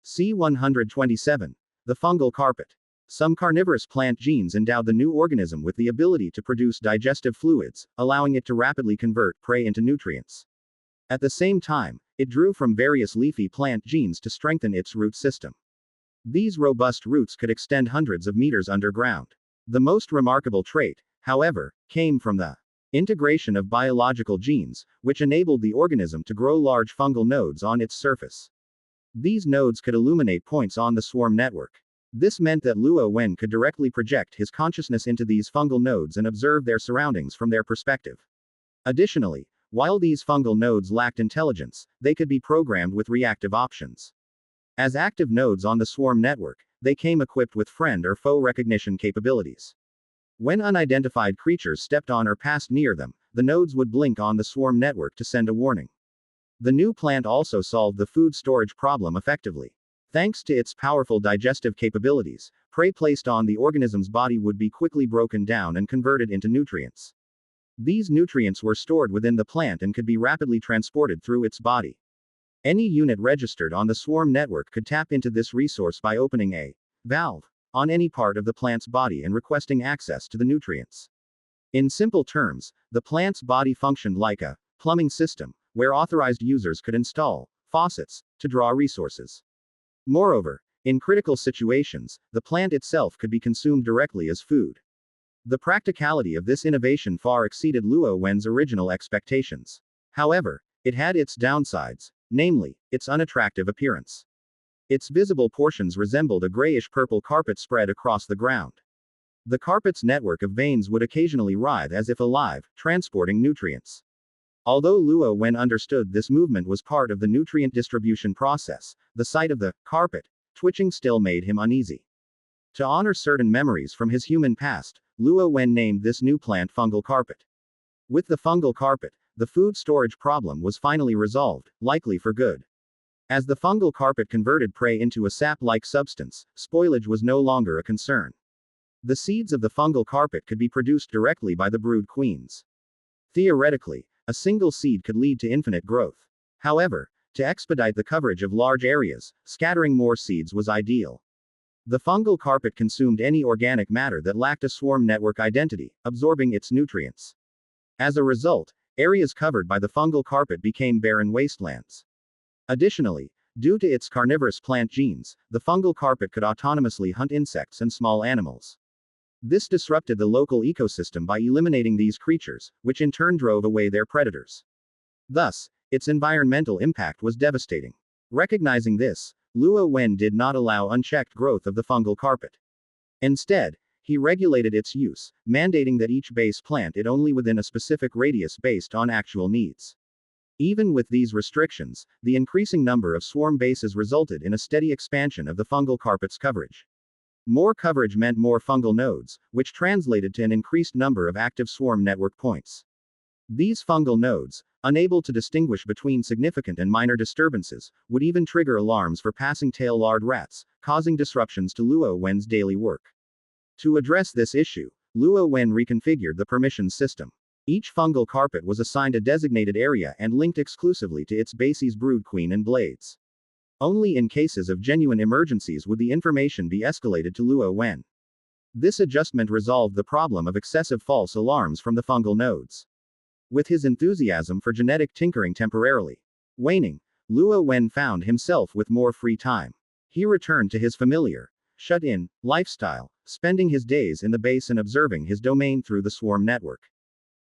C127. The fungal carpet. Some carnivorous plant genes endowed the new organism with the ability to produce digestive fluids, allowing it to rapidly convert prey into nutrients. At the same time, it drew from various leafy plant genes to strengthen its root system. These robust roots could extend hundreds of meters underground. The most remarkable trait, however, came from the integration of biological genes, which enabled the organism to grow large fungal nodes on its surface. These nodes could illuminate points on the swarm network. This meant that Luo Wen could directly project his consciousness into these fungal nodes and observe their surroundings from their perspective. Additionally, while these fungal nodes lacked intelligence, they could be programmed with reactive options. As active nodes on the swarm network, they came equipped with friend or foe recognition capabilities. When unidentified creatures stepped on or passed near them, the nodes would blink on the swarm network to send a warning. The new plant also solved the food storage problem effectively. Thanks to its powerful digestive capabilities, prey placed on the organism's body would be quickly broken down and converted into nutrients. These nutrients were stored within the plant and could be rapidly transported through its body. Any unit registered on the swarm network could tap into this resource by opening a valve on any part of the plant's body and requesting access to the nutrients. In simple terms, the plant's body functioned like a plumbing system, where authorized users could install faucets to draw resources. Moreover, in critical situations, the plant itself could be consumed directly as food. The practicality of this innovation far exceeded Luo Wen's original expectations. However, it had its downsides, namely, its unattractive appearance. Its visible portions resembled a grayish-purple carpet spread across the ground. The carpet's network of veins would occasionally writhe as if alive, transporting nutrients. Although Luo Wen understood this movement was part of the nutrient distribution process, the sight of the carpet twitching still made him uneasy. To honor certain memories from his human past, Luo Wen named this new plant fungal carpet. With the fungal carpet, the food storage problem was finally resolved, likely for good. As the fungal carpet converted prey into a sap-like substance, spoilage was no longer a concern. The seeds of the fungal carpet could be produced directly by the brood queens. Theoretically, a single seed could lead to infinite growth. However, to expedite the coverage of large areas, scattering more seeds was ideal. The fungal carpet consumed any organic matter that lacked a swarm network identity, absorbing its nutrients. As a result, areas covered by the fungal carpet became barren wastelands. Additionally, due to its carnivorous plant genes, the fungal carpet could autonomously hunt insects and small animals. This disrupted the local ecosystem by eliminating these creatures, which in turn drove away their predators. Thus, its environmental impact was devastating. Recognizing this, Luo Wen did not allow unchecked growth of the fungal carpet. Instead, he regulated its use, mandating that each base plant it only within a specific radius based on actual needs. Even with these restrictions, the increasing number of swarm bases resulted in a steady expansion of the fungal carpet's coverage. More coverage meant more fungal nodes, which translated to an increased number of active swarm network points. These fungal nodes, unable to distinguish between significant and minor disturbances, would even trigger alarms for passing tail-lard rats, causing disruptions to Luo Wen's daily work. To address this issue, Luo Wen reconfigured the permissions system. Each fungal carpet was assigned a designated area and linked exclusively to its base's brood queen and blades. Only in cases of genuine emergencies would the information be escalated to Luo Wen. This adjustment resolved the problem of excessive false alarms from the fungal nodes. With his enthusiasm for genetic tinkering temporarily waning, Luo Wen found himself with more free time. He returned to his familiar, shut-in lifestyle, spending his days in the base and observing his domain through the swarm network.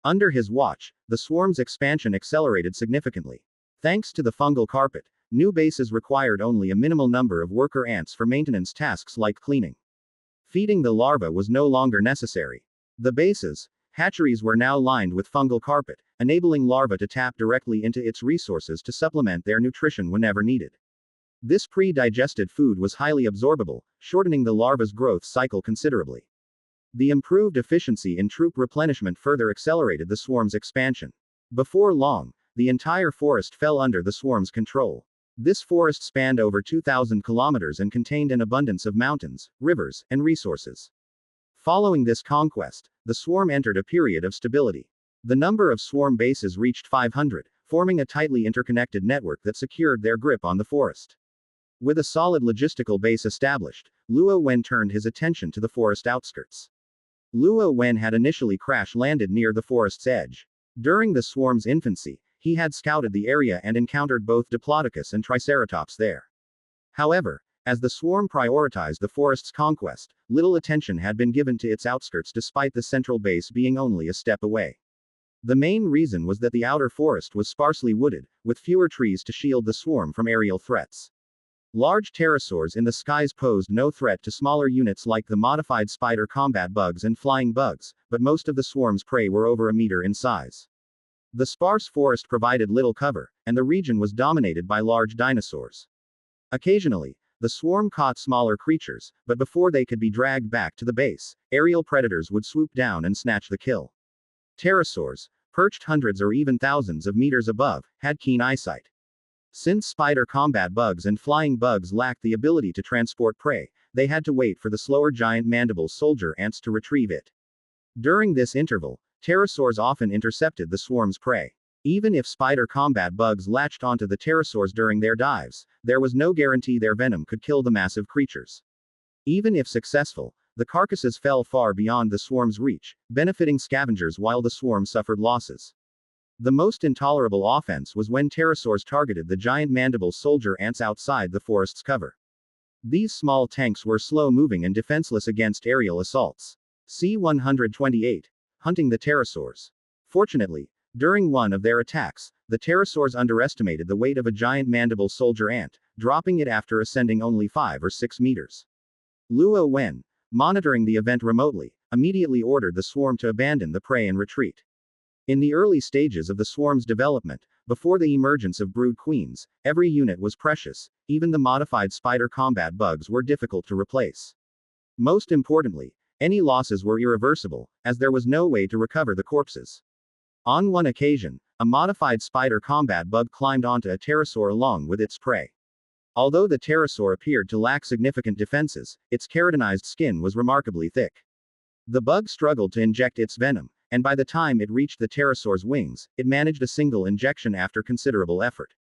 Under his watch, the swarm's expansion accelerated significantly. Thanks to the fungal carpet, new bases required only a minimal number of worker ants for maintenance tasks like cleaning. Feeding the larva was no longer necessary. The bases, hatcheries were now lined with fungal carpet, enabling larvae to tap directly into its resources to supplement their nutrition whenever needed. This pre-digested food was highly absorbable, shortening the larva's growth cycle considerably. The improved efficiency in troop replenishment further accelerated the swarm's expansion. Before long, the entire forest fell under the swarm's control. This forest spanned over 2,000 kilometers and contained an abundance of mountains, rivers, and resources. Following this conquest, the swarm entered a period of stability. The number of swarm bases reached 500, forming a tightly interconnected network that secured their grip on the forest. With a solid logistical base established, Luo Wen turned his attention to the forest outskirts. Luo Wen had initially crash-landed near the forest's edge. During the swarm's infancy, he had scouted the area and encountered both Diplodocus and Triceratops there. However, as the swarm prioritized the forest's conquest, little attention had been given to its outskirts despite the central base being only a step away. The main reason was that the outer forest was sparsely wooded, with fewer trees to shield the swarm from aerial threats. Large pterosaurs in the skies posed no threat to smaller units like the modified spider combat bugs and flying bugs, but most of the swarm's prey were over a meter in size. The sparse forest provided little cover, and the region was dominated by large dinosaurs. Occasionally, the swarm caught smaller creatures, but before they could be dragged back to the base, aerial predators would swoop down and snatch the kill. Pterosaurs, perched hundreds or even thousands of meters above, had keen eyesight. Since spider combat bugs and flying bugs lacked the ability to transport prey, they had to wait for the slower giant mandible soldier ants to retrieve it. During this interval, pterosaurs often intercepted the swarm's prey. Even if spider combat bugs latched onto the pterosaurs during their dives, there was no guarantee their venom could kill the massive creatures. Even if successful, the carcasses fell far beyond the swarm's reach, benefiting scavengers while the swarm suffered losses. The most intolerable offense was when pterosaurs targeted the giant mandible soldier ants outside the forest's cover. These small tanks were slow-moving and defenseless against aerial assaults. C-128. Hunting the pterosaurs. Fortunately, during one of their attacks, the pterosaurs underestimated the weight of a giant mandible soldier ant, dropping it after ascending only 5 or 6 meters. Luo Wen, monitoring the event remotely, immediately ordered the swarm to abandon the prey and retreat. In the early stages of the swarm's development, before the emergence of brood queens, every unit was precious, even the modified spider combat bugs were difficult to replace. Most importantly, any losses were irreversible, as there was no way to recover the corpses. On one occasion, a modified spider combat bug climbed onto a pterosaur along with its prey. Although the pterosaur appeared to lack significant defenses, its keratinized skin was remarkably thick. The bug struggled to inject its venom, and by the time it reached the pterosaur's wings, it managed a single injection after considerable effort.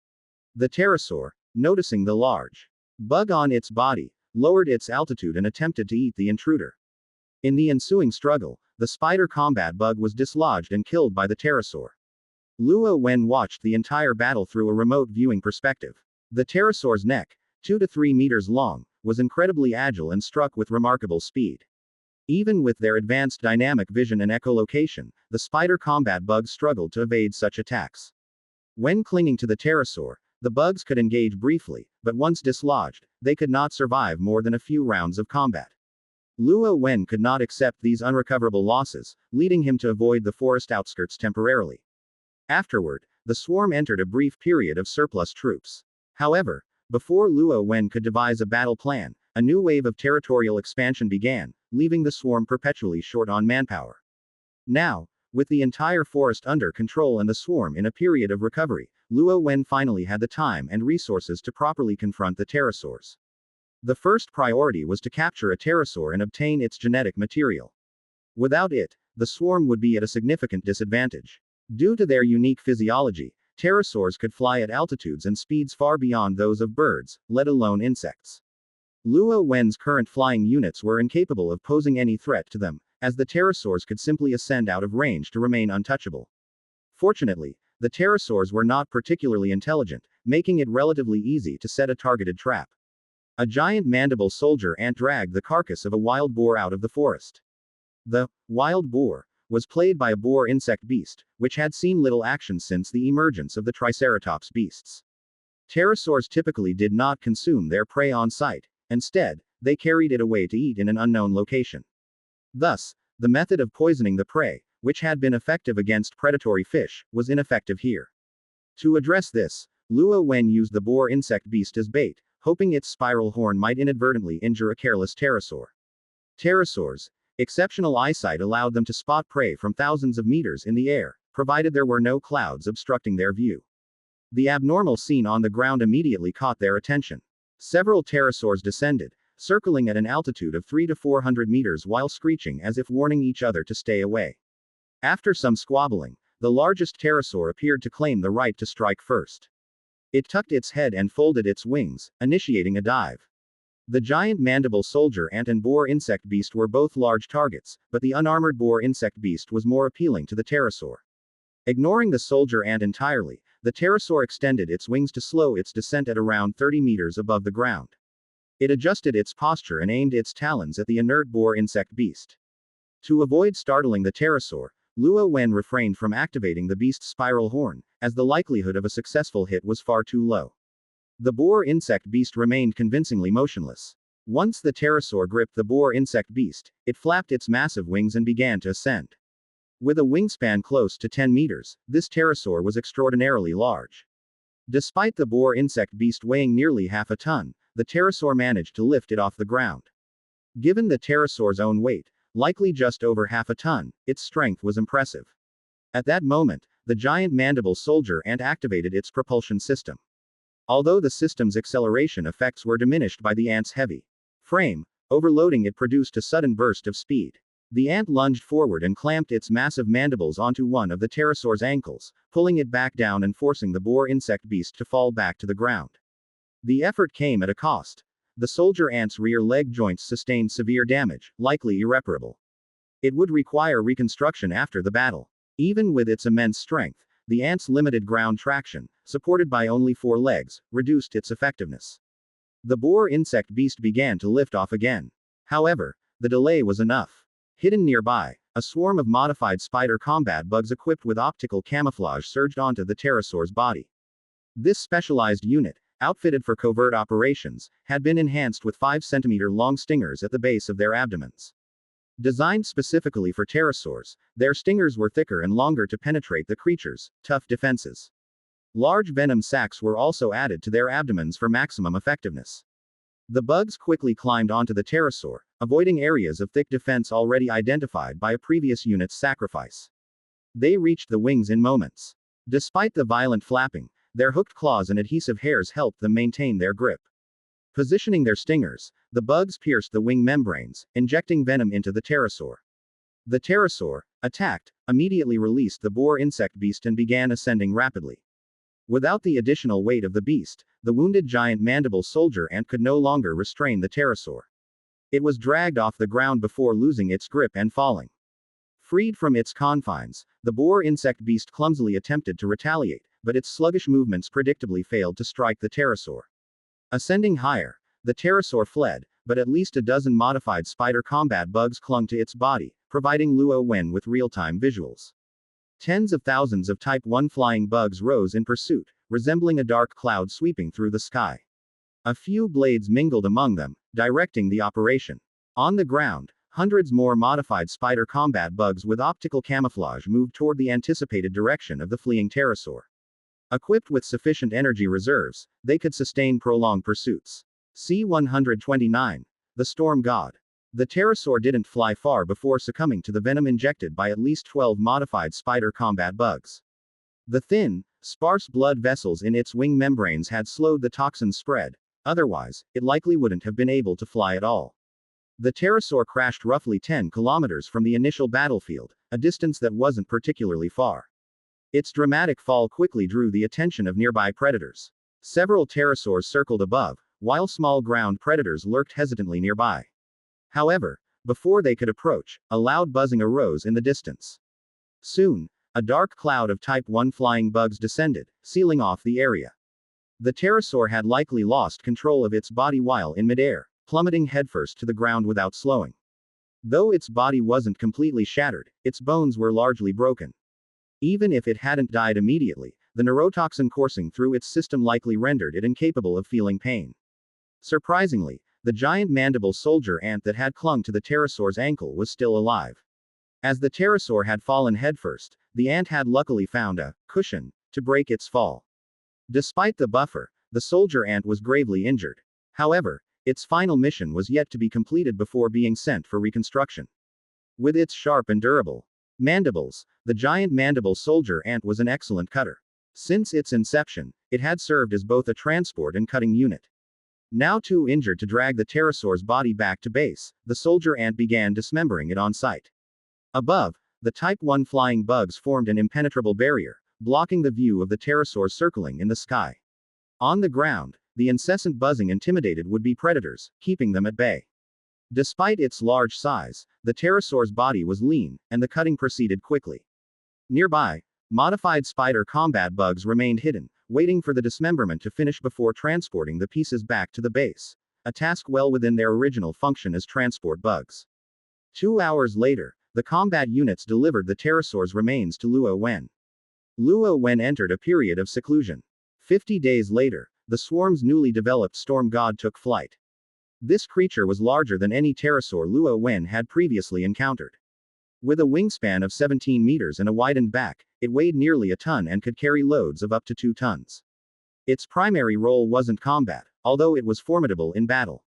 The pterosaur, noticing the large bug on its body, lowered its altitude and attempted to eat the intruder. In the ensuing struggle, the spider combat bug was dislodged and killed by the pterosaur. Luo Wen watched the entire battle through a remote viewing perspective. The pterosaur's neck, 2 to 3 meters long, was incredibly agile and struck with remarkable speed. Even with their advanced dynamic vision and echolocation, the spider combat bugs struggled to evade such attacks. When clinging to the pterosaur, the bugs could engage briefly, but once dislodged, they could not survive more than a few rounds of combat. Luo Wen could not accept these unrecoverable losses, leading him to avoid the forest outskirts temporarily. Afterward, the swarm entered a brief period of surplus troops. However, before Luo Wen could devise a battle plan, a new wave of territorial expansion began, leaving the swarm perpetually short on manpower. Now, with the entire forest under control and the swarm in a period of recovery, Luo Wen finally had the time and resources to properly confront the pterosaurs. The first priority was to capture a pterosaur and obtain its genetic material. Without it, the swarm would be at a significant disadvantage. Due to their unique physiology, pterosaurs could fly at altitudes and speeds far beyond those of birds, let alone insects. Luo Wen's current flying units were incapable of posing any threat to them, as the pterosaurs could simply ascend out of range to remain untouchable. Fortunately, the pterosaurs were not particularly intelligent, making it relatively easy to set a targeted trap. A giant mandible soldier ant dragged the carcass of a wild boar out of the forest. The wild boar was played by a boar insect beast, which had seen little action since the emergence of the Triceratops beasts. Pterosaurs typically did not consume their prey on sight. Instead, they carried it away to eat in an unknown location. Thus, the method of poisoning the prey, which had been effective against predatory fish, was ineffective here. To address this, Luo Wen used the boar insect beast as bait, hoping its spiral horn might inadvertently injure a careless pterosaur. Pterosaurs' exceptional eyesight allowed them to spot prey from thousands of meters in the air, provided there were no clouds obstructing their view. The abnormal scene on the ground immediately caught their attention. Several pterosaurs descended, circling at an altitude of 300 to 400 meters while screeching as if warning each other to stay away. After some squabbling, the largest pterosaur appeared to claim the right to strike first. It tucked its head and folded its wings, initiating a dive. The giant mandible soldier ant and boar insect beast were both large targets, but the unarmored boar insect beast was more appealing to the pterosaur. Ignoring the soldier ant entirely, the pterosaur extended its wings to slow its descent at around 30 meters above the ground. It adjusted its posture and aimed its talons at the inert boar insect beast. To avoid startling the pterosaur, Luo Wen refrained from activating the beast's spiral horn, as the likelihood of a successful hit was far too low. The boar insect beast remained convincingly motionless. Once the pterosaur gripped the boar insect beast, it flapped its massive wings and began to ascend. With a wingspan close to 10 meters, this pterosaur was extraordinarily large. Despite the boar insect beast weighing nearly half a ton, the pterosaur managed to lift it off the ground. Given the pterosaur's own weight, likely just over half a ton, its strength was impressive. At that moment, the giant mandible soldier ant activated its propulsion system. Although the system's acceleration effects were diminished by the ant's heavy frame, overloading it produced a sudden burst of speed. The ant lunged forward and clamped its massive mandibles onto one of the pterosaur's ankles, pulling it back down and forcing the boar insect beast to fall back to the ground. The effort came at a cost. The soldier ant's rear leg joints sustained severe damage, likely irreparable. It would require reconstruction after the battle. Even with its immense strength, the ant's limited ground traction, supported by only 4 legs, reduced its effectiveness. The boar insect beast began to lift off again. However, the delay was enough. Hidden nearby, a swarm of modified spider combat bugs equipped with optical camouflage surged onto the pterosaur's body. This specialized unit, outfitted for covert operations, had been enhanced with 5-centimeter long stingers at the base of their abdomens. Designed specifically for pterosaurs, their stingers were thicker and longer to penetrate the creature's tough defenses. Large venom sacs were also added to their abdomens for maximum effectiveness. The bugs quickly climbed onto the pterosaur, avoiding areas of thick defense already identified by a previous unit's sacrifice. They reached the wings in moments. Despite the violent flapping, their hooked claws and adhesive hairs helped them maintain their grip. Positioning their stingers, the bugs pierced the wing membranes, injecting venom into the pterosaur. The pterosaur, attacked, immediately released the boar insect beast and began ascending rapidly. Without the additional weight of the beast, the wounded giant mandible soldier ant could no longer restrain the pterosaur. It was dragged off the ground before losing its grip and falling. Freed from its confines, the boar insect beast clumsily attempted to retaliate, but its sluggish movements predictably failed to strike the pterosaur. Ascending higher, the pterosaur fled, but at least a dozen modified spider combat bugs clung to its body, providing Luo Wen with real-time visuals. Tens of thousands of Type 1 flying bugs rose in pursuit, resembling a dark cloud sweeping through the sky. A few blades mingled among them, directing the operation. On the ground, hundreds more modified spider combat bugs with optical camouflage moved toward the anticipated direction of the fleeing pterosaur. Equipped with sufficient energy reserves, they could sustain prolonged pursuits. C-129. The Storm God. The pterosaur didn't fly far before succumbing to the venom injected by at least 12 modified spider combat bugs. The thin, sparse blood vessels in its wing membranes had slowed the toxin's spread, otherwise, it likely wouldn't have been able to fly at all. The pterosaur crashed roughly 10 kilometers from the initial battlefield, a distance that wasn't particularly far. Its dramatic fall quickly drew the attention of nearby predators. Several pterosaurs circled above, while small ground predators lurked hesitantly nearby. However, before they could approach, a loud buzzing arose in the distance. Soon, a dark cloud of Type 1 flying bugs descended, sealing off the area. The pterosaur had likely lost control of its body while in midair, plummeting headfirst to the ground without slowing. Though its body wasn't completely shattered, its bones were largely broken. Even if it hadn't died immediately, the neurotoxin coursing through its system likely rendered it incapable of feeling pain. Surprisingly, the giant mandible soldier ant that had clung to the pterosaur's ankle was still alive. As the pterosaur had fallen headfirst, the ant had luckily found a cushion to break its fall. Despite the buffer, the soldier ant was gravely injured. However, its final mission was yet to be completed before being sent for reconstruction. With its sharp and durable mandibles, the giant mandible soldier ant was an excellent cutter. Since its inception, it had served as both a transport and cutting unit. Now too injured to drag the pterosaur's body back to base, the soldier ant began dismembering it on sight. Above, the Type 1 flying bugs formed an impenetrable barrier, blocking the view of the pterosaur circling in the sky. On the ground, the incessant buzzing intimidated would-be predators, keeping them at bay. Despite its large size, the pterosaur's body was lean, and the cutting proceeded quickly. Nearby, modified spider combat bugs remained hidden, waiting for the dismemberment to finish before transporting the pieces back to the base, a task well within their original function as transport bugs. 2 hours later, the combat units delivered the pterosaur's remains to Luo Wen. Luo Wen entered a period of seclusion. 50 days later, the swarm's newly developed storm god took flight. This creature was larger than any pterosaur Luo Wen had previously encountered. With a wingspan of 17 meters and a widened back, it weighed nearly a ton and could carry loads of up to 2 tons. Its primary role wasn't combat, although it was formidable in battle.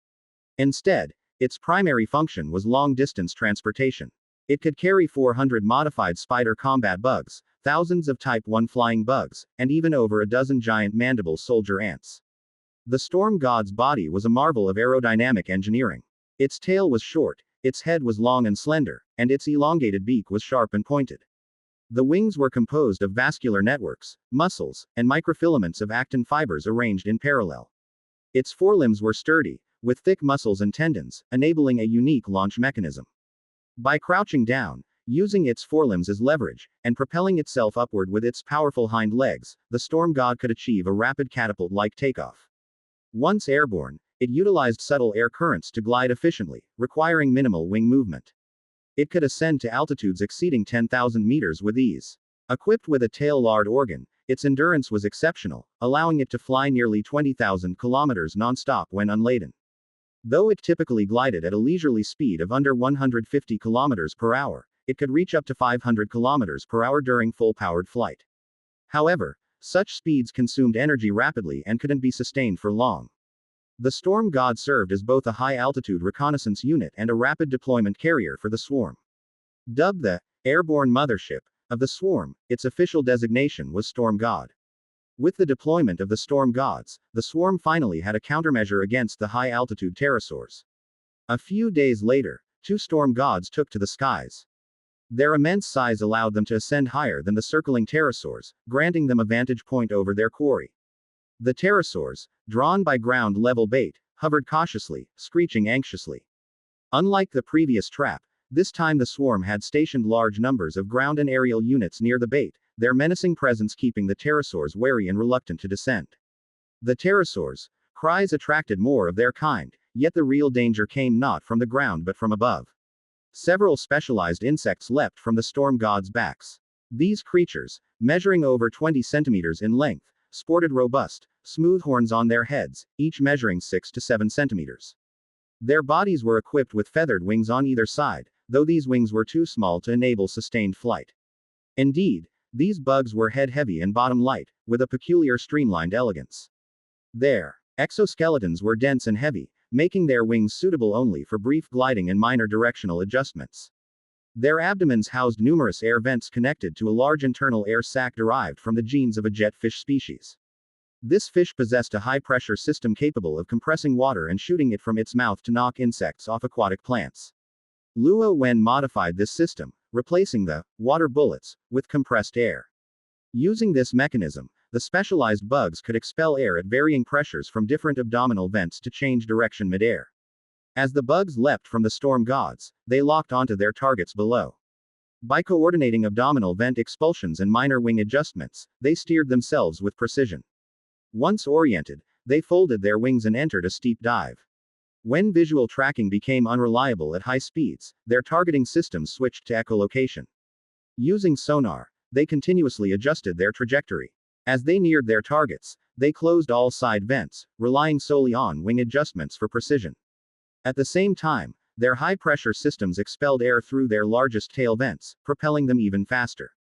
Instead, its primary function was long-distance transportation. It could carry 400 modified spider combat bugs, thousands of Type 1 flying bugs, and even over a dozen giant mandible soldier ants. The storm god's body was a marvel of aerodynamic engineering. Its tail was short, its head was long and slender, and its elongated beak was sharp and pointed. The wings were composed of vascular networks, muscles, and microfilaments of actin fibers arranged in parallel. Its forelimbs were sturdy, with thick muscles and tendons, enabling a unique launch mechanism. By crouching down, using its forelimbs as leverage, and propelling itself upward with its powerful hind legs, the storm god could achieve a rapid catapult-like takeoff. Once airborne, it utilized subtle air currents to glide efficiently, requiring minimal wing movement. It could ascend to altitudes exceeding 10,000 meters with ease. Equipped with a tail-lard organ, its endurance was exceptional, allowing it to fly nearly 20,000 kilometers non-stop when unladen. Though it typically glided at a leisurely speed of under 150 kilometers per hour, it could reach up to 500 kilometers per hour during full-powered flight. However, such speeds consumed energy rapidly and couldn't be sustained for long. The storm god served as both a high-altitude reconnaissance unit and a rapid deployment carrier for the swarm. Dubbed the airborne mothership of the swarm, its official designation was storm god. With the deployment of the storm gods, the swarm finally had a countermeasure against the high-altitude pterosaurs. A few days later, 2 storm gods took to the skies. Their immense size allowed them to ascend higher than the circling pterosaurs, granting them a vantage point over their quarry. The pterosaurs, drawn by ground-level bait, hovered cautiously, screeching anxiously. Unlike the previous trap, this time the swarm had stationed large numbers of ground and aerial units near the bait, their menacing presence keeping the pterosaurs wary and reluctant to descend. The pterosaurs' cries attracted more of their kind, yet the real danger came not from the ground but from above. Several specialized insects leapt from the storm gods' backs. These creatures, measuring over 20 centimeters in length, sported robust, smooth horns on their heads, each measuring 6 to 7 centimeters. Their bodies were equipped with feathered wings on either side, though these wings were too small to enable sustained flight. Indeed, these bugs were head-heavy and bottom-light, with a peculiar streamlined elegance. Their exoskeletons were dense and heavy, making their wings suitable only for brief gliding and minor directional adjustments. Their abdomens housed numerous air vents connected to a large internal air sac derived from the genes of a jet fish species. This fish possessed a high-pressure system capable of compressing water and shooting it from its mouth to knock insects off aquatic plants. Luo Wen modified this system, replacing the water bullets with compressed air. Using this mechanism, the specialized bugs could expel air at varying pressures from different abdominal vents to change direction mid-air. As the bugs leapt from the storm gods, they locked onto their targets below. By coordinating abdominal vent expulsions and minor wing adjustments, they steered themselves with precision. Once oriented, they folded their wings and entered a steep dive. When visual tracking became unreliable at high speeds, their targeting systems switched to echolocation. Using sonar, they continuously adjusted their trajectory. As they neared their targets, they closed all side vents, relying solely on wing adjustments for precision. At the same time, their high-pressure systems expelled air through their largest tail vents, propelling them even faster.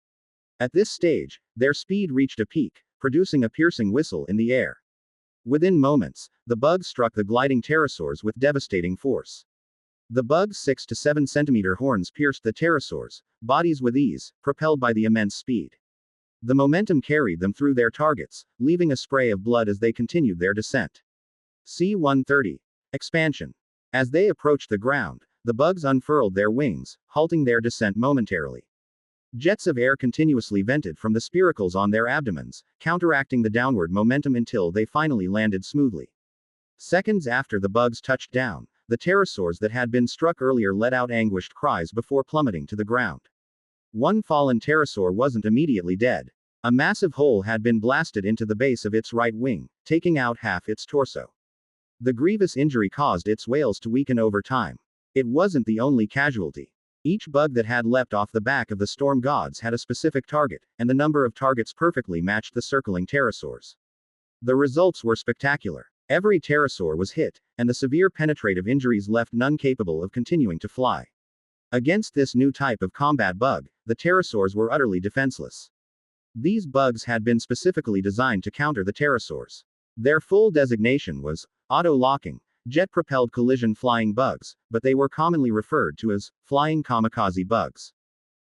At this stage, their speed reached a peak, producing a piercing whistle in the air. Within moments, the bugs struck the gliding pterosaurs with devastating force. The bugs' 6 to 7 centimeter horns pierced the pterosaurs' bodies with ease, propelled by the immense speed. The momentum carried them through their targets, leaving a spray of blood as they continued their descent. C-130. Expansion. As they approached the ground, the bugs unfurled their wings, halting their descent momentarily. Jets of air continuously vented from the spiracles on their abdomens, counteracting the downward momentum until they finally landed smoothly. Seconds after the bugs touched down, the pterosaurs that had been struck earlier let out anguished cries before plummeting to the ground. One fallen pterosaur wasn't immediately dead. A massive hole had been blasted into the base of its right wing, taking out half its torso. The grievous injury caused its whales to weaken over time. It wasn't the only casualty. Each bug that had leapt off the back of the storm gods had a specific target, and the number of targets perfectly matched the circling pterosaurs. The results were spectacular. Every pterosaur was hit, and the severe penetrative injuries left none capable of continuing to fly. Against this new type of combat bug, the pterosaurs were utterly defenseless. These bugs had been specifically designed to counter the pterosaurs. Their full designation was auto-locking, jet-propelled collision flying bugs, but they were commonly referred to as flying kamikaze bugs.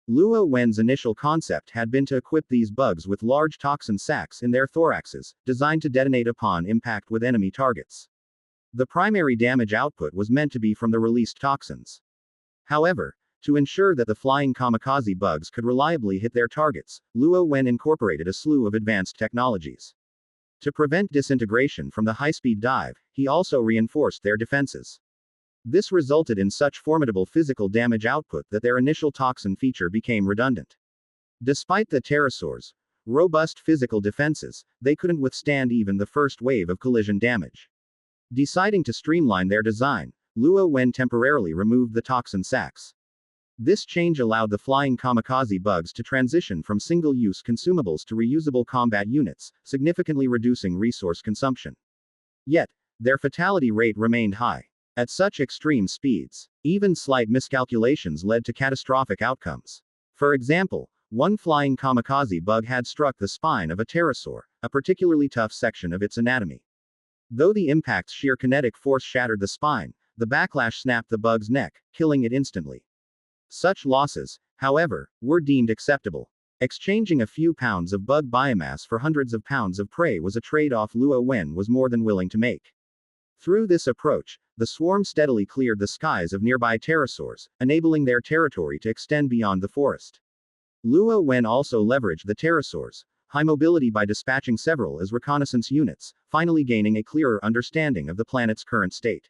Luo Wen's initial concept had been to equip these bugs with large toxin sacs in their thoraxes, designed to detonate upon impact with enemy targets. The primary damage output was meant to be from the released toxins. However, to ensure that the flying kamikaze bugs could reliably hit their targets, Luo Wen incorporated a slew of advanced technologies. To prevent disintegration from the high-speed dive, he also reinforced their defenses. This resulted in such formidable physical damage output that their initial toxin feature became redundant. Despite the pterosaurs' robust physical defenses, they couldn't withstand even the first wave of collision damage. Deciding to streamline their design, Luo Wen temporarily removed the toxin sacs. This change allowed the flying kamikaze bugs to transition from single-use consumables to reusable combat units, significantly reducing resource consumption. Yet, their fatality rate remained high. At such extreme speeds, even slight miscalculations led to catastrophic outcomes. For example, one flying kamikaze bug had struck the spine of a pterosaur, a particularly tough section of its anatomy. Though the impact's sheer kinetic force shattered the spine, the backlash snapped the bug's neck, killing it instantly. Such losses, however, were deemed acceptable. Exchanging a few pounds of bug biomass for hundreds of pounds of prey was a trade-off Luo Wen was more than willing to make. Through this approach, the swarm steadily cleared the skies of nearby pterosaurs, enabling their territory to extend beyond the forest. Luo Wen also leveraged the pterosaurs' high mobility by dispatching several as reconnaissance units, finally gaining a clearer understanding of the planet's current state.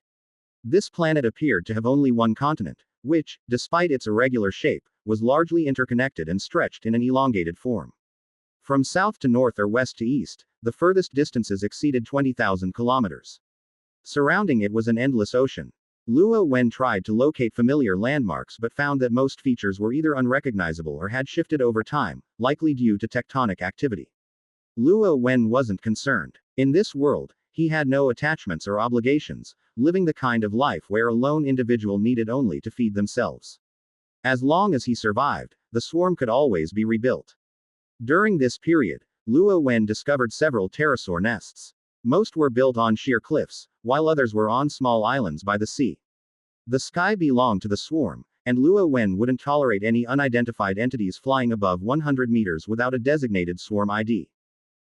This planet appeared to have only one continent, which, despite its irregular shape, was largely interconnected and stretched in an elongated form. From south to north or west to east, the furthest distances exceeded 20,000 kilometers. Surrounding it was an endless ocean. Luo Wen tried to locate familiar landmarks but found that most features were either unrecognizable or had shifted over time, likely due to tectonic activity. Luo Wen wasn't concerned. In this world, he had no attachments or obligations, living the kind of life where a lone individual needed only to feed themselves. As long as he survived, the swarm could always be rebuilt. During this period, Luo Wen discovered several pterosaur nests. Most were built on sheer cliffs, while others were on small islands by the sea. The sky belonged to the swarm, and Luo Wen wouldn't tolerate any unidentified entities flying above 100 meters without a designated swarm ID.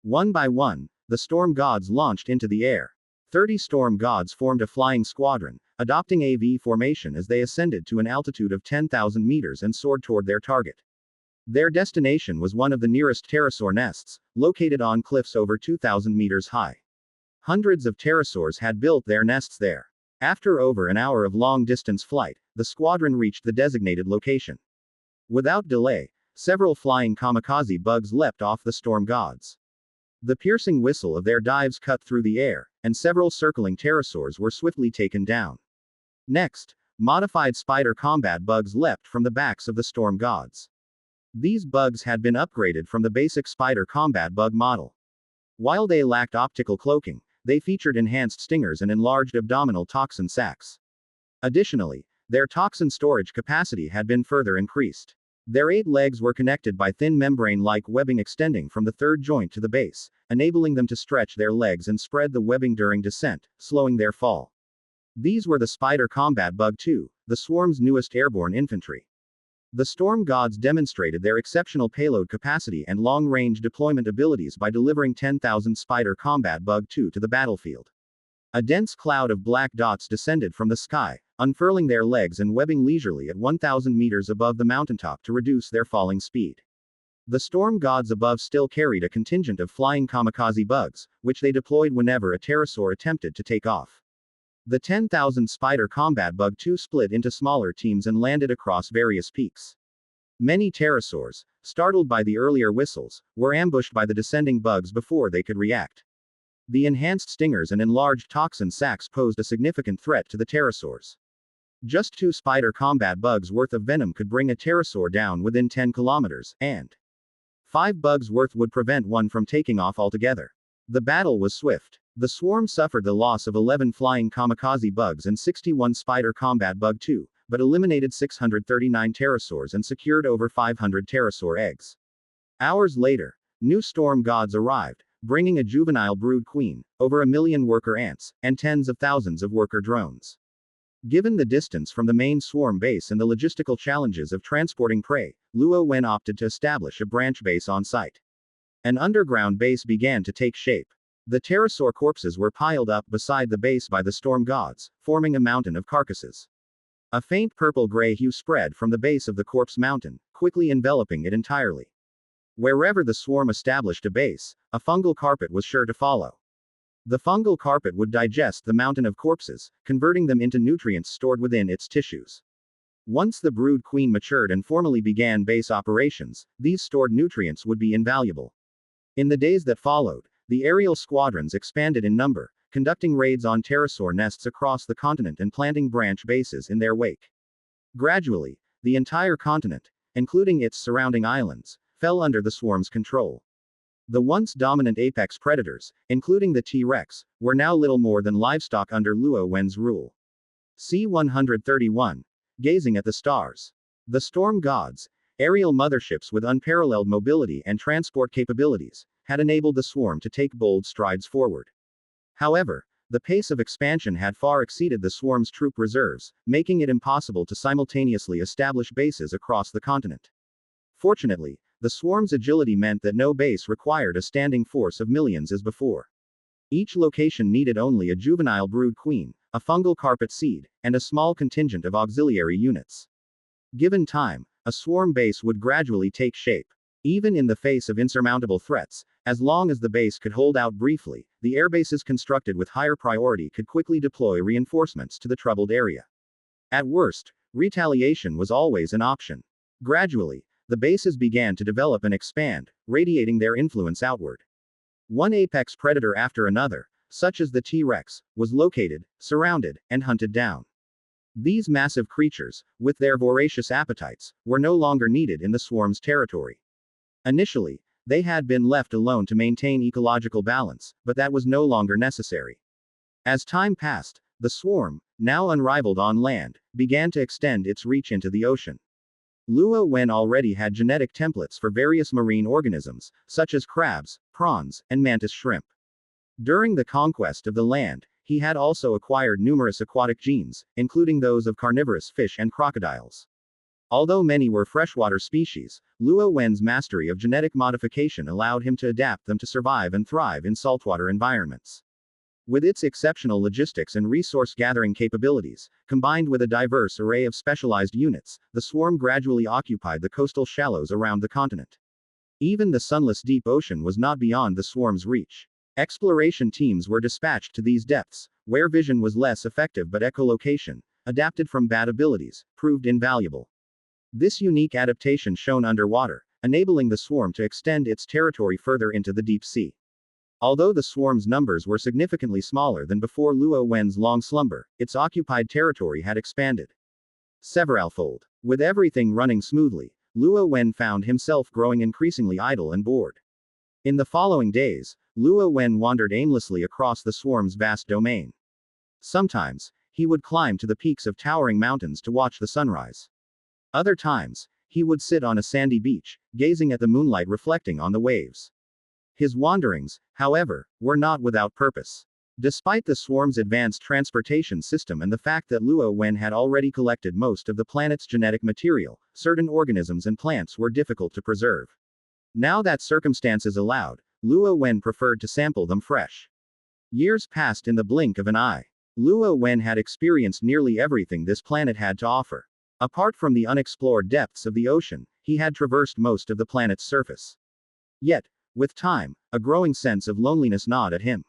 One by one, the storm gods launched into the air. 30 storm gods formed a flying squadron, adopting a V formation as they ascended to an altitude of 10,000 meters and soared toward their target. Their destination was one of the nearest pterosaur nests, located on cliffs over 2,000 meters high. Hundreds of pterosaurs had built their nests there. After over an hour of long-distance flight, the squadron reached the designated location. Without delay, several flying kamikaze bugs leapt off the storm gods. The piercing whistle of their dives cut through the air, and several circling pterosaurs were swiftly taken down. Next, modified spider combat bugs leapt from the backs of the storm gods. These bugs had been upgraded from the basic spider combat bug model. While they lacked optical cloaking, they featured enhanced stingers and enlarged abdominal toxin sacs. Additionally, their toxin storage capacity had been further increased. Their 8 legs were connected by thin membrane-like webbing extending from the third joint to the base, enabling them to stretch their legs and spread the webbing during descent, slowing their fall. These were the Spider Combat Bug 2, the swarm's newest airborne infantry. The storm gods demonstrated their exceptional payload capacity and long-range deployment abilities by delivering 10,000 Spider Combat Bug 2 to the battlefield. A dense cloud of black dots descended from the sky, unfurling their legs and webbing leisurely at 1,000 meters above the mountaintop to reduce their falling speed. The storm gods above still carried a contingent of flying kamikaze bugs, which they deployed whenever a pterosaur attempted to take off. The 10,000 Spider Combat Bug 2 split into smaller teams and landed across various peaks. Many pterosaurs, startled by the earlier whistles, were ambushed by the descending bugs before they could react. The enhanced stingers and enlarged toxin sacs posed a significant threat to the pterosaurs. Just 2 spider combat bugs worth of venom could bring a pterosaur down within 10 kilometers, and 5 bugs worth would prevent one from taking off altogether. The battle was swift. The swarm suffered the loss of 11 flying kamikaze bugs and 61 spider combat bug 2, but eliminated 639 pterosaurs and secured over 500 pterosaur eggs. Hours later, new storm gods arrived, bringing a juvenile brood queen, over 1 million worker ants, and tens of thousands of worker drones. Given the distance from the main swarm base and the logistical challenges of transporting prey, Luo Wen opted to establish a branch base on site. An underground base began to take shape. The pterosaur corpses were piled up beside the base by the storm gods, forming a mountain of carcasses. A faint purple-gray hue spread from the base of the corpse mountain, quickly enveloping it entirely. Wherever the swarm established a base, a fungal carpet was sure to follow. The fungal carpet would digest the mountain of corpses, converting them into nutrients stored within its tissues. Once the brood queen matured and formally began base operations, these stored nutrients would be invaluable. In the days that followed, the aerial squadrons expanded in number, conducting raids on pterosaur nests across the continent and planting branch bases in their wake. Gradually, the entire continent, including its surrounding islands, fell under the swarm's control. The once dominant apex predators, including the T-Rex, were now little more than livestock under Luo Wen's rule. C-131. Gazing at the stars. The storm gods, aerial motherships with unparalleled mobility and transport capabilities, had enabled the swarm to take bold strides forward. However, the pace of expansion had far exceeded the swarm's troop reserves, making it impossible to simultaneously establish bases across the continent. Fortunately, the swarm's agility meant that no base required a standing force of millions as before. Each location needed only a juvenile brood queen, a fungal carpet seed, and a small contingent of auxiliary units. Given time, a swarm base would gradually take shape. Even in the face of insurmountable threats, as long as the base could hold out briefly, the airbases constructed with higher priority could quickly deploy reinforcements to the troubled area. At worst, retaliation was always an option. Gradually, the bases began to develop and expand, radiating their influence outward. One apex predator after another, such as the T-Rex, was located, surrounded, and hunted down. These massive creatures, with their voracious appetites, were no longer needed in the swarm's territory. Initially, they had been left alone to maintain ecological balance, but that was no longer necessary. As time passed, the swarm, now unrivaled on land, began to extend its reach into the ocean. Luo Wen already had genetic templates for various marine organisms, such as crabs, prawns, and mantis shrimp. During the conquest of the land, he had also acquired numerous aquatic genes, including those of carnivorous fish and crocodiles. Although many were freshwater species, Luo Wen's mastery of genetic modification allowed him to adapt them to survive and thrive in saltwater environments. With its exceptional logistics and resource-gathering capabilities, combined with a diverse array of specialized units, the swarm gradually occupied the coastal shallows around the continent. Even the sunless deep ocean was not beyond the swarm's reach. Exploration teams were dispatched to these depths, where vision was less effective but echolocation, adapted from bat abilities, proved invaluable. This unique adaptation shone underwater, enabling the swarm to extend its territory further into the deep sea. Although the swarm's numbers were significantly smaller than before Luo Wen's long slumber, its occupied territory had expanded severalfold. With everything running smoothly, Luo Wen found himself growing increasingly idle and bored. In the following days, Luo Wen wandered aimlessly across the swarm's vast domain. Sometimes, he would climb to the peaks of towering mountains to watch the sunrise. Other times, he would sit on a sandy beach, gazing at the moonlight reflecting on the waves. His wanderings, however, were not without purpose. Despite the swarm's advanced transportation system and the fact that Luo Wen had already collected most of the planet's genetic material, certain organisms and plants were difficult to preserve. Now that circumstances allowed, Luo Wen preferred to sample them fresh. Years passed in the blink of an eye. Luo Wen had experienced nearly everything this planet had to offer. Apart from the unexplored depths of the ocean, he had traversed most of the planet's surface. Yet, with time, a growing sense of loneliness gnawed at him.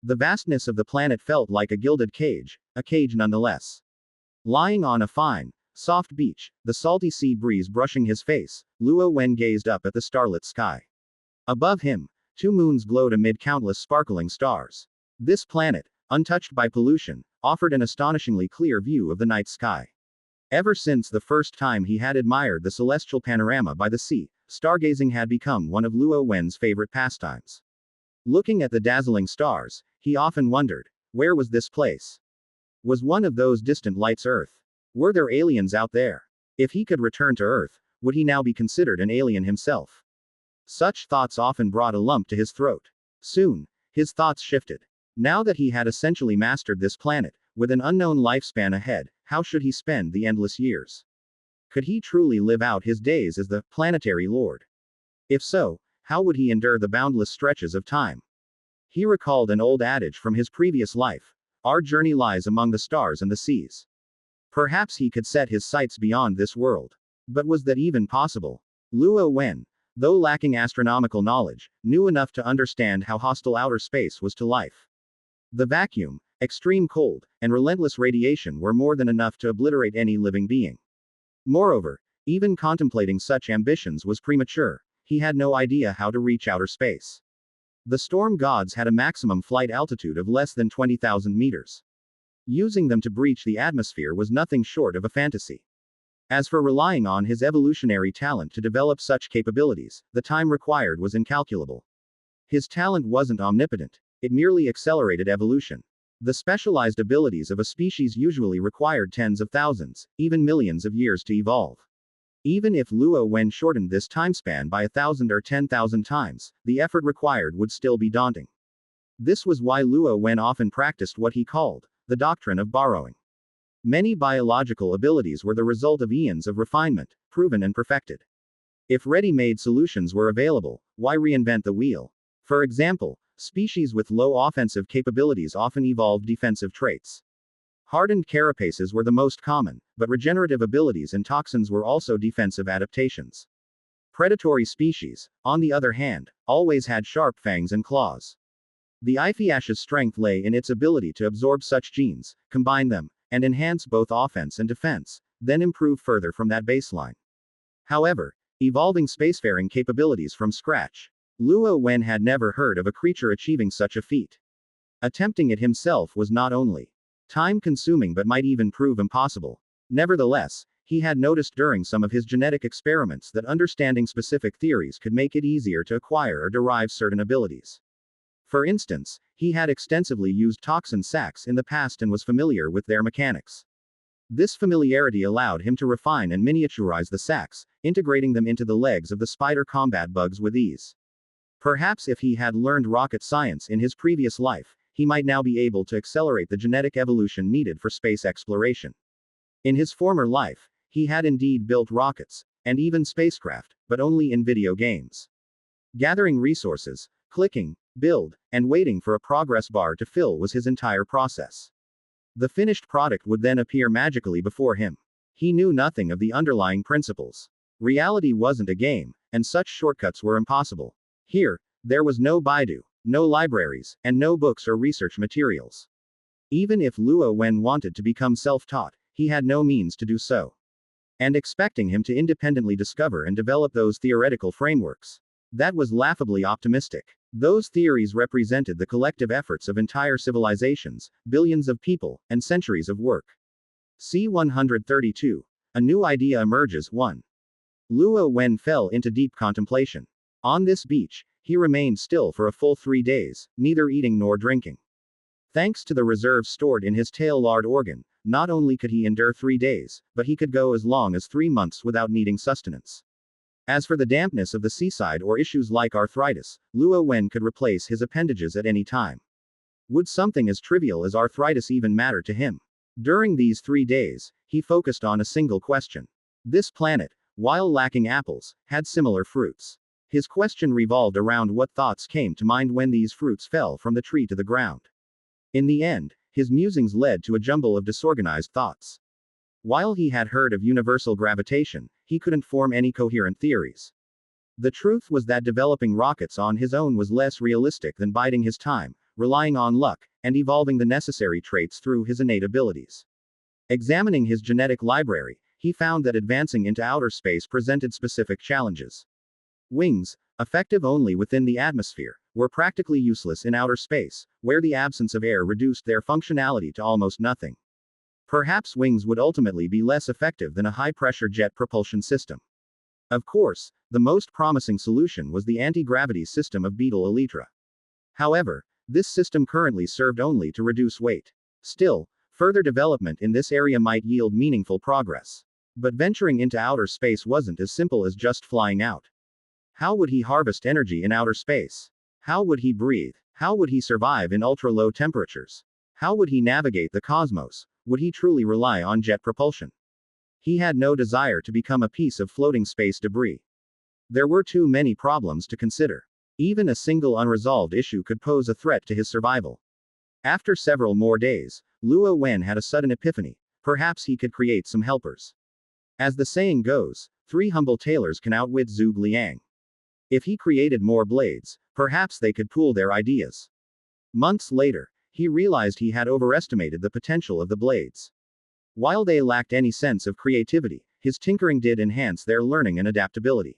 The vastness of the planet felt like a gilded cage, a cage nonetheless. Lying on a fine, soft beach, the salty sea breeze brushing his face, Luo Wen gazed up at the starlit sky. Above him, 2 moons glowed amid countless sparkling stars. This planet, untouched by pollution, offered an astonishingly clear view of the night sky. Ever since the first time he had admired the celestial panorama by the sea, stargazing had become one of Luo Wen's favorite pastimes. Looking at the dazzling stars, he often wondered, where was this place? Was one of those distant lights Earth? Were there aliens out there? If he could return to Earth, would he now be considered an alien himself? Such thoughts often brought a lump to his throat. Soon, his thoughts shifted. Now that he had essentially mastered this planet, with an unknown lifespan ahead, how should he spend the endless years? Could he truly live out his days as the planetary lord? If so, how would he endure the boundless stretches of time? He recalled an old adage from his previous life: our journey lies among the stars and the seas. Perhaps he could set his sights beyond this world. But was that even possible? Luo Wen, though lacking astronomical knowledge, knew enough to understand how hostile outer space was to life. The vacuum, extreme cold, and relentless radiation were more than enough to obliterate any living being. Moreover, even contemplating such ambitions was premature. He had no idea how to reach outer space. The storm gods had a maximum flight altitude of less than 20,000 meters. Using them to breach the atmosphere was nothing short of a fantasy. As for relying on his evolutionary talent to develop such capabilities, the time required was incalculable. His talent wasn't omnipotent, it merely accelerated evolution. The specialized abilities of a species usually required tens of thousands, even millions of years to evolve. Even if Luo Wen shortened this timespan by 1,000 or 10,000 times, the effort required would still be daunting. This was why Luo Wen often practiced what he called the doctrine of borrowing. Many biological abilities were the result of eons of refinement, proven and perfected. If ready-made solutions were available, why reinvent the wheel? For example, species with low offensive capabilities often evolved defensive traits. Hardened carapaces were the most common, but regenerative abilities and toxins were also defensive adaptations. Predatory species, on the other hand, always had sharp fangs and claws. The Iphiash's strength lay in its ability to absorb such genes, combine them, and enhance both offense and defense, then improve further from that baseline. However, evolving spacefaring capabilities from scratch, Luo Wen had never heard of a creature achieving such a feat. Attempting it himself was not only time-consuming but might even prove impossible. Nevertheless, he had noticed during some of his genetic experiments that understanding specific theories could make it easier to acquire or derive certain abilities. For instance, he had extensively used toxin sacs in the past and was familiar with their mechanics. This familiarity allowed him to refine and miniaturize the sacs, integrating them into the legs of the spider combat bugs with ease. Perhaps if he had learned rocket science in his previous life, he might now be able to accelerate the genetic evolution needed for space exploration. In his former life, he had indeed built rockets, and even spacecraft, but only in video games. Gathering resources, clicking, build, and waiting for a progress bar to fill was his entire process. The finished product would then appear magically before him. He knew nothing of the underlying principles. Reality wasn't a game, and such shortcuts were impossible. Here, there was no Baidu, no libraries, and no books or research materials. Even if Luo Wen wanted to become self-taught, he had no means to do so. And expecting him to independently discover and develop those theoretical frameworks, that was laughably optimistic. Those theories represented the collective efforts of entire civilizations, billions of people, and centuries of work. C-132. A new idea emerges. 1. Luo Wen fell into deep contemplation. On this beach, he remained still for a full 3 days, neither eating nor drinking. Thanks to the reserves stored in his tail lard organ, not only could he endure 3 days, but he could go as long as 3 months without needing sustenance. As for the dampness of the seaside or issues like arthritis, Luo Wen could replace his appendages at any time. Would something as trivial as arthritis even matter to him? During these 3 days, he focused on a single question. This planet, while lacking apples, had similar fruits. His question revolved around what thoughts came to mind when these fruits fell from the tree to the ground. In the end, his musings led to a jumble of disorganized thoughts. While he had heard of universal gravitation, he couldn't form any coherent theories. The truth was that developing rockets on his own was less realistic than biding his time, relying on luck, and evolving the necessary traits through his innate abilities. Examining his genetic library, he found that advancing into outer space presented specific challenges. Wings, effective only within the atmosphere, were practically useless in outer space, where the absence of air reduced their functionality to almost nothing. Perhaps wings would ultimately be less effective than a high-pressure jet propulsion system. Of course, the most promising solution was the anti-gravity system of Beetle Elytra. However, this system currently served only to reduce weight. Still, further development in this area might yield meaningful progress. But venturing into outer space wasn't as simple as just flying out. How would he harvest energy in outer space? How would he breathe? How would he survive in ultra-low temperatures? How would he navigate the cosmos? Would he truly rely on jet propulsion? He had no desire to become a piece of floating space debris. There were too many problems to consider. Even a single unresolved issue could pose a threat to his survival. After several more days, Luo Wen had a sudden epiphany. Perhaps he could create some helpers. As the saying goes, 3 humble tailors can outwit Zhuge Liang. If he created more blades, perhaps they could pool their ideas. Months later, he realized he had overestimated the potential of the blades. While they lacked any sense of creativity, his tinkering did enhance their learning and adaptability.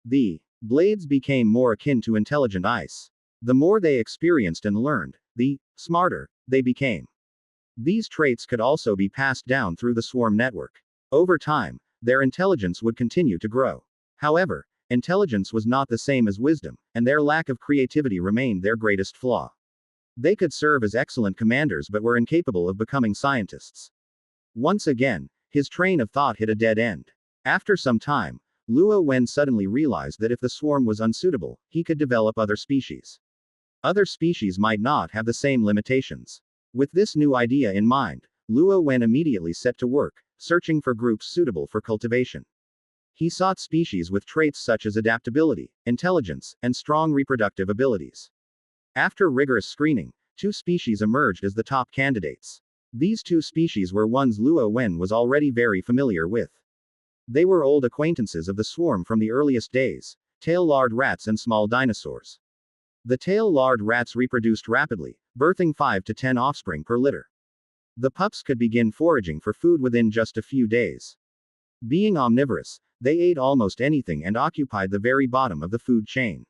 The blades became more akin to intelligent ice. The more they experienced and learned, the smarter they became. These traits could also be passed down through the swarm network. Over time, their intelligence would continue to grow. However, intelligence was not the same as wisdom, and their lack of creativity remained their greatest flaw. They could serve as excellent commanders but were incapable of becoming scientists. Once again, his train of thought hit a dead end. After some time, Luo Wen suddenly realized that if the swarm was unsuitable, he could develop other species. Other species might not have the same limitations. With this new idea in mind, Luo Wen immediately set to work, searching for groups suitable for cultivation. He sought species with traits such as adaptability, intelligence, and strong reproductive abilities. After rigorous screening, 2 species emerged as the top candidates. These 2 species were ones Luo Wen was already very familiar with. They were old acquaintances of the swarm from the earliest days: tail-lard rats and small dinosaurs. The tail-lard rats reproduced rapidly, birthing 5 to 10 offspring per litter. The pups could begin foraging for food within just a few days. Being omnivorous, they ate almost anything and occupied the very bottom of the food chain.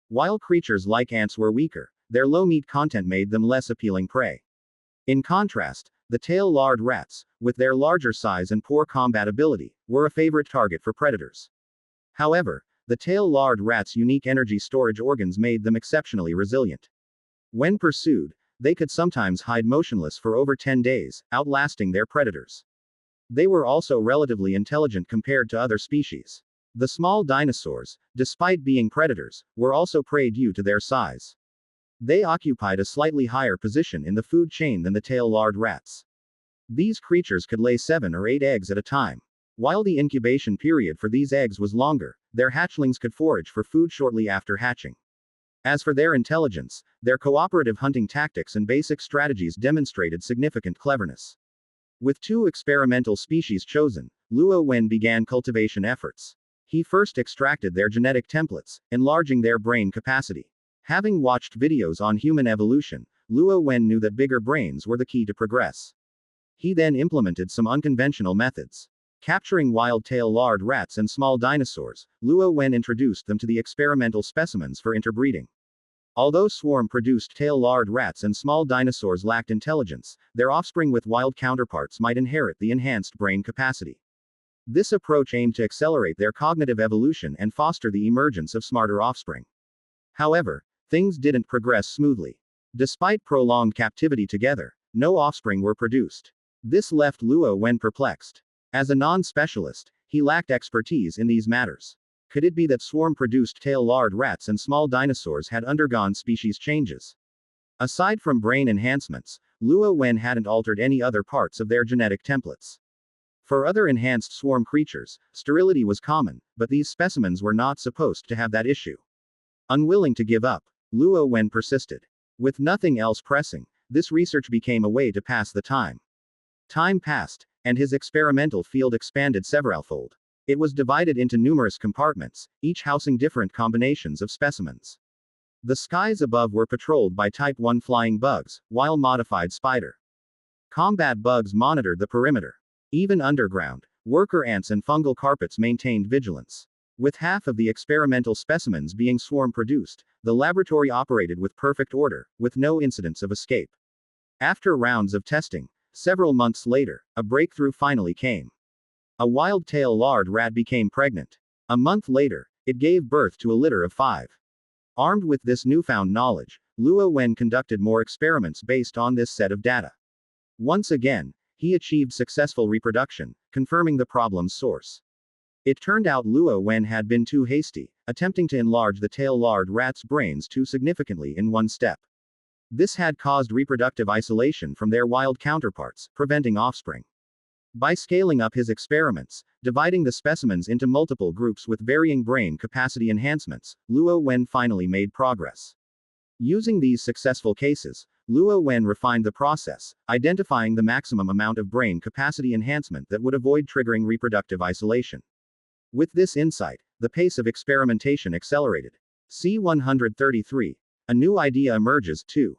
While creatures like ants were weaker, their low meat content made them less appealing prey. In contrast, the tail-lard rats, with their larger size and poor combat ability, were a favorite target for predators. However, the tail-lard rats' unique energy storage organs made them exceptionally resilient. When pursued, they could sometimes hide motionless for over 10 days, outlasting their predators. They were also relatively intelligent compared to other species. The small dinosaurs, despite being predators, were also prey due to their size. They occupied a slightly higher position in the food chain than the tail-lard rats. These creatures could lay 7 or 8 eggs at a time. While the incubation period for these eggs was longer, their hatchlings could forage for food shortly after hatching. As for their intelligence, their cooperative hunting tactics and basic strategies demonstrated significant cleverness. With 2 experimental species chosen, Luo Wen began cultivation efforts. He first extracted their genetic templates, enlarging their brain capacity. Having watched videos on human evolution, Luo Wen knew that bigger brains were the key to progress. He then implemented some unconventional methods. Capturing wild tail-lard rats and small dinosaurs, Luo Wen introduced them to the experimental specimens for interbreeding. Although swarm-produced tail-lard rats and small dinosaurs lacked intelligence, their offspring with wild counterparts might inherit the enhanced brain capacity. This approach aimed to accelerate their cognitive evolution and foster the emergence of smarter offspring. However, things didn't progress smoothly. Despite prolonged captivity together, no offspring were produced. This left Luo Wen perplexed. As a non-specialist, he lacked expertise in these matters. Could it be that swarm-produced tail-lard rats and small dinosaurs had undergone species changes? Aside from brain enhancements, Luo Wen hadn't altered any other parts of their genetic templates. For other enhanced swarm creatures, sterility was common, but these specimens were not supposed to have that issue. Unwilling to give up, Luo Wen persisted. With nothing else pressing, this research became a way to pass the time. Time passed, and his experimental field expanded severalfold. It was divided into numerous compartments, each housing different combinations of specimens. The skies above were patrolled by Type 1 flying bugs, while modified spider combat bugs monitored the perimeter. Even underground, worker ants and fungal carpets maintained vigilance. With half of the experimental specimens being swarm-produced, the laboratory operated with perfect order, with no incidents of escape. After rounds of testing, several months later, a breakthrough finally came. A wild tail-lard rat became pregnant. A month later, it gave birth to a litter of 5. Armed with this newfound knowledge, Luo Wen conducted more experiments based on this set of data. Once again, he achieved successful reproduction, confirming the problem's source. It turned out Luo Wen had been too hasty, attempting to enlarge the tail-lard rat's brains too significantly in one step. This had caused reproductive isolation from their wild counterparts, preventing offspring. By scaling up his experiments, dividing the specimens into multiple groups with varying brain capacity enhancements, Luo Wen finally made progress. Using these successful cases, Luo Wen refined the process, identifying the maximum amount of brain capacity enhancement that would avoid triggering reproductive isolation. With this insight, the pace of experimentation accelerated. C-133. A new idea emerges, too.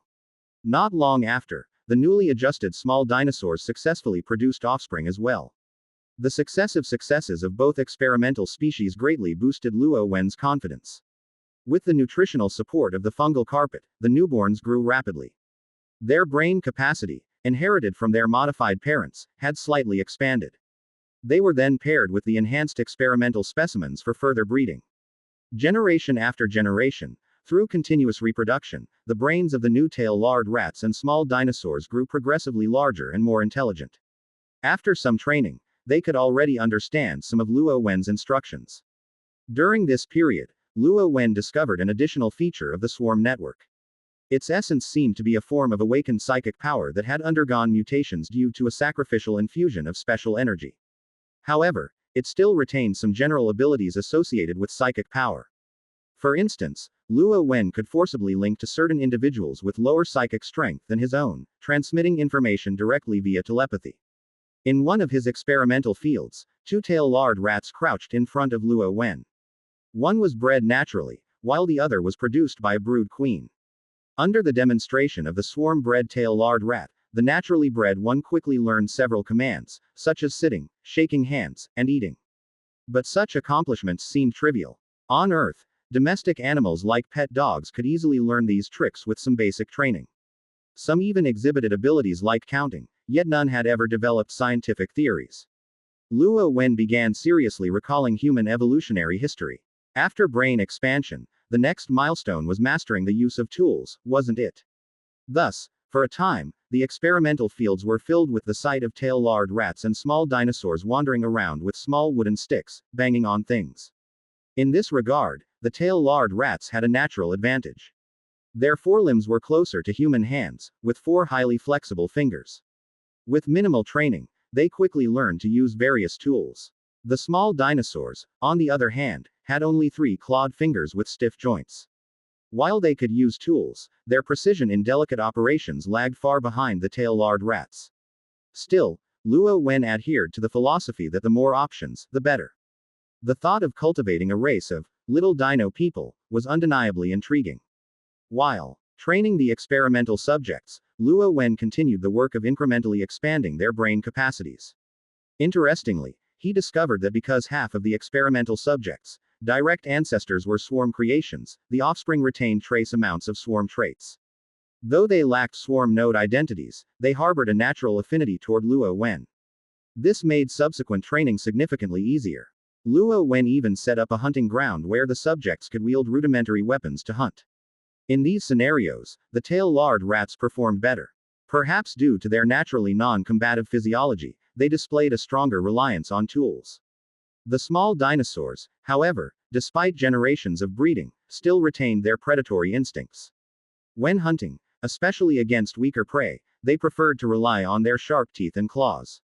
Not long after, the newly adjusted small dinosaurs successfully produced offspring as well. The successive successes of both experimental species greatly boosted Luo Wen's confidence. With the nutritional support of the fungal carpet, the newborns grew rapidly. Their brain capacity, inherited from their modified parents, had slightly expanded. They were then paired with the enhanced experimental specimens for further breeding. Generation after generation, through continuous reproduction, the brains of the new tail-lard rats and small dinosaurs grew progressively larger and more intelligent. After some training, they could already understand some of Luo Wen's instructions. During this period, Luo Wen discovered an additional feature of the swarm network. Its essence seemed to be a form of awakened psychic power that had undergone mutations due to a sacrificial infusion of special energy. However, it still retained some general abilities associated with psychic power. For instance, Luo Wen could forcibly link to certain individuals with lower psychic strength than his own, transmitting information directly via telepathy. In one of his experimental fields, two tail-lard rats crouched in front of Luo Wen. One was bred naturally, while the other was produced by a brood queen. Under the demonstration of the swarm-bred tail-lard rat, the naturally bred one quickly learned several commands, such as sitting, shaking hands, and eating. But such accomplishments seemed trivial. On Earth, domestic animals like pet dogs could easily learn these tricks with some basic training. Some even exhibited abilities like counting, yet none had ever developed scientific theories. Luo Wen began seriously recalling human evolutionary history. After brain expansion, the next milestone was mastering the use of tools, wasn't it? Thus, for a time, the experimental fields were filled with the sight of tail-lard rats and small dinosaurs wandering around with small wooden sticks, banging on things. In this regard, the tail-lard rats had a natural advantage. Their forelimbs were closer to human hands, with 4 highly flexible fingers. With minimal training, they quickly learned to use various tools. The small dinosaurs, on the other hand, had only 3 clawed fingers with stiff joints. While they could use tools, their precision in delicate operations lagged far behind the tail-lard rats. Still, Luo Wen adhered to the philosophy that the more options, the better. The thought of cultivating a race of little dino people was undeniably intriguing. While training the experimental subjects, Luo Wen continued the work of incrementally expanding their brain capacities. Interestingly, he discovered that because half of the experimental subjects' direct ancestors were swarm creations, the offspring retained trace amounts of swarm traits. Though they lacked swarm node identities, they harbored a natural affinity toward Luo Wen. This made subsequent training significantly easier. Luo Wen even set up a hunting ground where the subjects could wield rudimentary weapons to hunt. In these scenarios, the tail-lard rats performed better. Perhaps due to their naturally non-combative physiology, they displayed a stronger reliance on tools. The small dinosaurs, however, despite generations of breeding, still retained their predatory instincts. When hunting, especially against weaker prey, they preferred to rely on their sharp teeth and claws.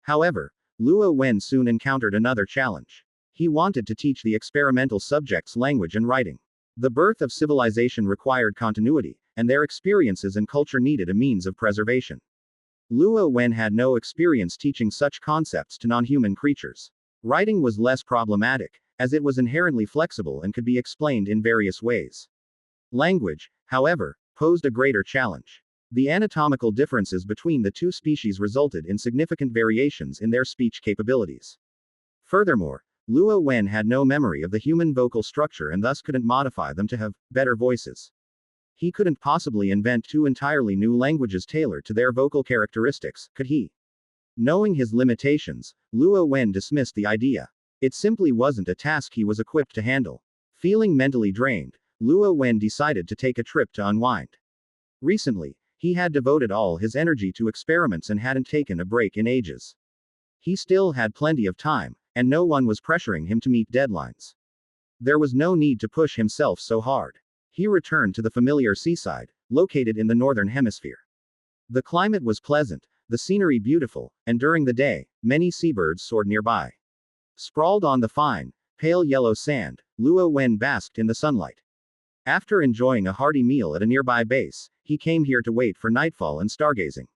However, Luo Wen soon encountered another challenge. He wanted to teach the experimental subjects language and writing. The birth of civilization required continuity, and their experiences and culture needed a means of preservation. Luo Wen had no experience teaching such concepts to non-human creatures. Writing was less problematic, as it was inherently flexible and could be explained in various ways. Language, however, posed a greater challenge. The anatomical differences between the two species resulted in significant variations in their speech capabilities. Furthermore, Luo Wen had no memory of the human vocal structure and thus couldn't modify them to have better voices. He couldn't possibly invent 2 entirely new languages tailored to their vocal characteristics, could he? Knowing his limitations, Luo Wen dismissed the idea. It simply wasn't a task he was equipped to handle. Feeling mentally drained, Luo Wen decided to take a trip to unwind. Recently, he had devoted all his energy to experiments and hadn't taken a break in ages. He still had plenty of time, and no one was pressuring him to meet deadlines. There was no need to push himself so hard. He returned to the familiar seaside, located in the northern hemisphere. The climate was pleasant, the scenery beautiful, and during the day, many seabirds soared nearby. Sprawled on the fine, pale yellow sand, Luo Wen basked in the sunlight. After enjoying a hearty meal at a nearby base, he came here to wait for nightfall and stargazing.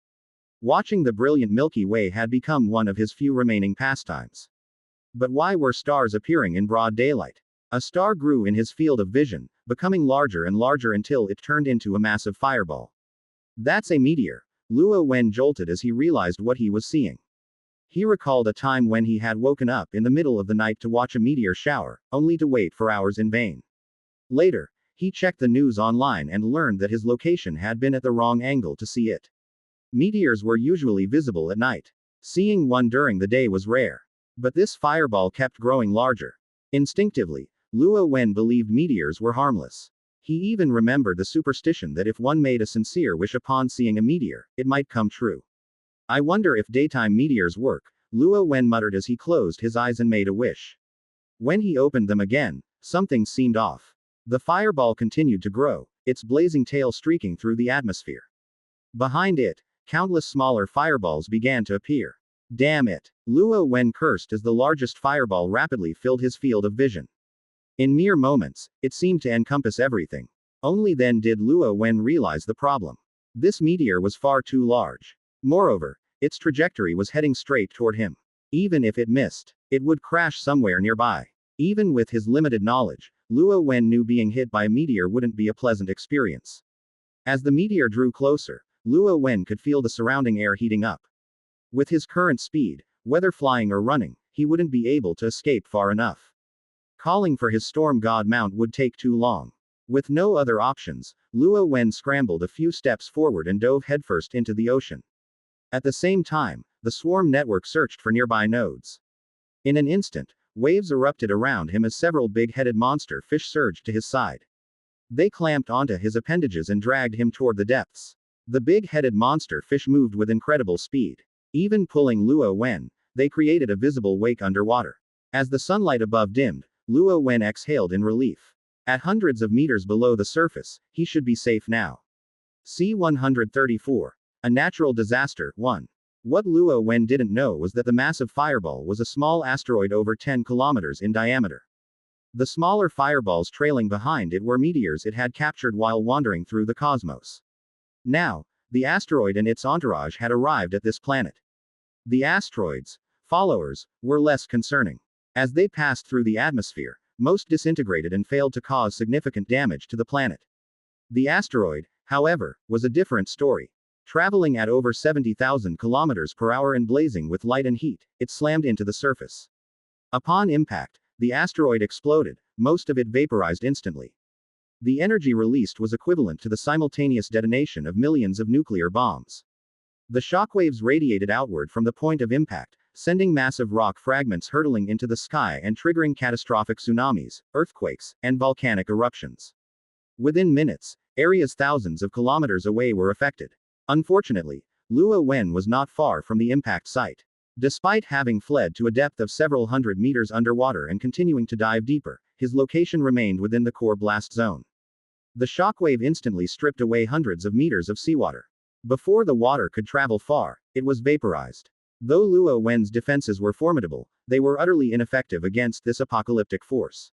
Watching the brilliant Milky Way had become one of his few remaining pastimes. But why were stars appearing in broad daylight? A star grew in his field of vision, becoming larger and larger until it turned into a massive fireball. That's a meteor, Luo Wen jolted as he realized what he was seeing. He recalled a time when he had woken up in the middle of the night to watch a meteor shower, only to wait for hours in vain. Later, he checked the news online and learned that his location had been at the wrong angle to see it. Meteors were usually visible at night. Seeing one during the day was rare. But this fireball kept growing larger. Instinctively, Luo Wen believed meteors were harmless. He even remembered the superstition that if one made a sincere wish upon seeing a meteor, it might come true. I wonder if daytime meteors work, Luo Wen muttered as he closed his eyes and made a wish. When he opened them again, something seemed off. The fireball continued to grow, its blazing tail streaking through the atmosphere. Behind it, countless smaller fireballs began to appear. Damn it! Luo Wen cursed as the largest fireball rapidly filled his field of vision. In mere moments, it seemed to encompass everything. Only then did Luo Wen realize the problem. This meteor was far too large. Moreover, its trajectory was heading straight toward him. Even if it missed, it would crash somewhere nearby. Even with his limited knowledge, Luo Wen knew being hit by a meteor wouldn't be a pleasant experience. As the meteor drew closer, Luo Wen could feel the surrounding air heating up. With his current speed, whether flying or running, he wouldn't be able to escape far enough. Calling for his storm god mount would take too long. With no other options, Luo Wen scrambled a few steps forward and dove headfirst into the ocean. At the same time, the swarm network searched for nearby nodes. In an instant, waves erupted around him as several big-headed monster fish surged to his side. They clamped onto his appendages and dragged him toward the depths. The big-headed monster fish moved with incredible speed. Even pulling Luo Wen, they created a visible wake underwater. As the sunlight above dimmed, Luo Wen exhaled in relief. At hundreds of meters below the surface, he should be safe now. C-134. A natural disaster, 1. What Luo Wen didn't know was that the massive fireball was a small asteroid over 10 kilometers in diameter. The smaller fireballs trailing behind it were meteors it had captured while wandering through the cosmos. Now, the asteroid and its entourage had arrived at this planet. The asteroid's followers were less concerning. As they passed through the atmosphere, most disintegrated and failed to cause significant damage to the planet. The asteroid, however, was a different story. Traveling at over 70,000 kilometers per hour and blazing with light and heat, it slammed into the surface. Upon impact, the asteroid exploded, most of it vaporized instantly. The energy released was equivalent to the simultaneous detonation of millions of nuclear bombs. The shockwaves radiated outward from the point of impact, sending massive rock fragments hurtling into the sky and triggering catastrophic tsunamis, earthquakes, and volcanic eruptions. Within minutes, areas thousands of kilometers away were affected. Unfortunately, Luo Wen was not far from the impact site. Despite having fled to a depth of several hundred meters underwater and continuing to dive deeper, his location remained within the core blast zone. The shockwave instantly stripped away hundreds of meters of seawater. Before the water could travel far, it was vaporized. Though Luo Wen's defenses were formidable, they were utterly ineffective against this apocalyptic force.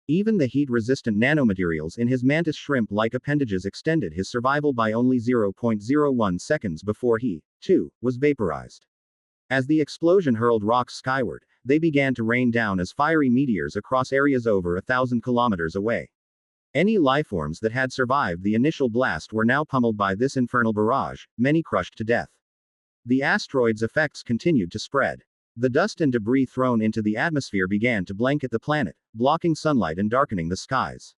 Even the heat-resistant nanomaterials in his mantis shrimp-like appendages extended his survival by only 0.01 seconds before he, too, was vaporized. As the explosion hurled rocks skyward, they began to rain down as fiery meteors across areas over 1,000 kilometers away. Any lifeforms that had survived the initial blast were now pummeled by this infernal barrage, many crushed to death. The asteroid's effects continued to spread. The dust and debris thrown into the atmosphere began to blanket the planet, blocking sunlight and darkening the skies.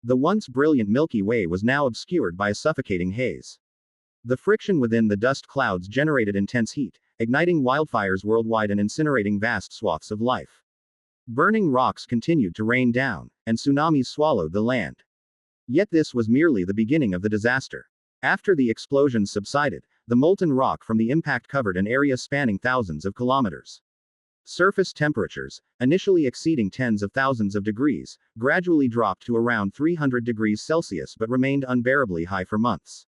The once brilliant Milky Way was now obscured by a suffocating haze. The friction within the dust clouds generated intense heat, igniting wildfires worldwide and incinerating vast swaths of life. Burning rocks continued to rain down, and tsunamis swallowed the land. Yet this was merely the beginning of the disaster. After the explosions subsided, the molten rock from the impact covered an area spanning thousands of kilometers. Surface temperatures, initially exceeding tens of thousands of degrees, gradually dropped to around 300 degrees Celsius but remained unbearably high for months.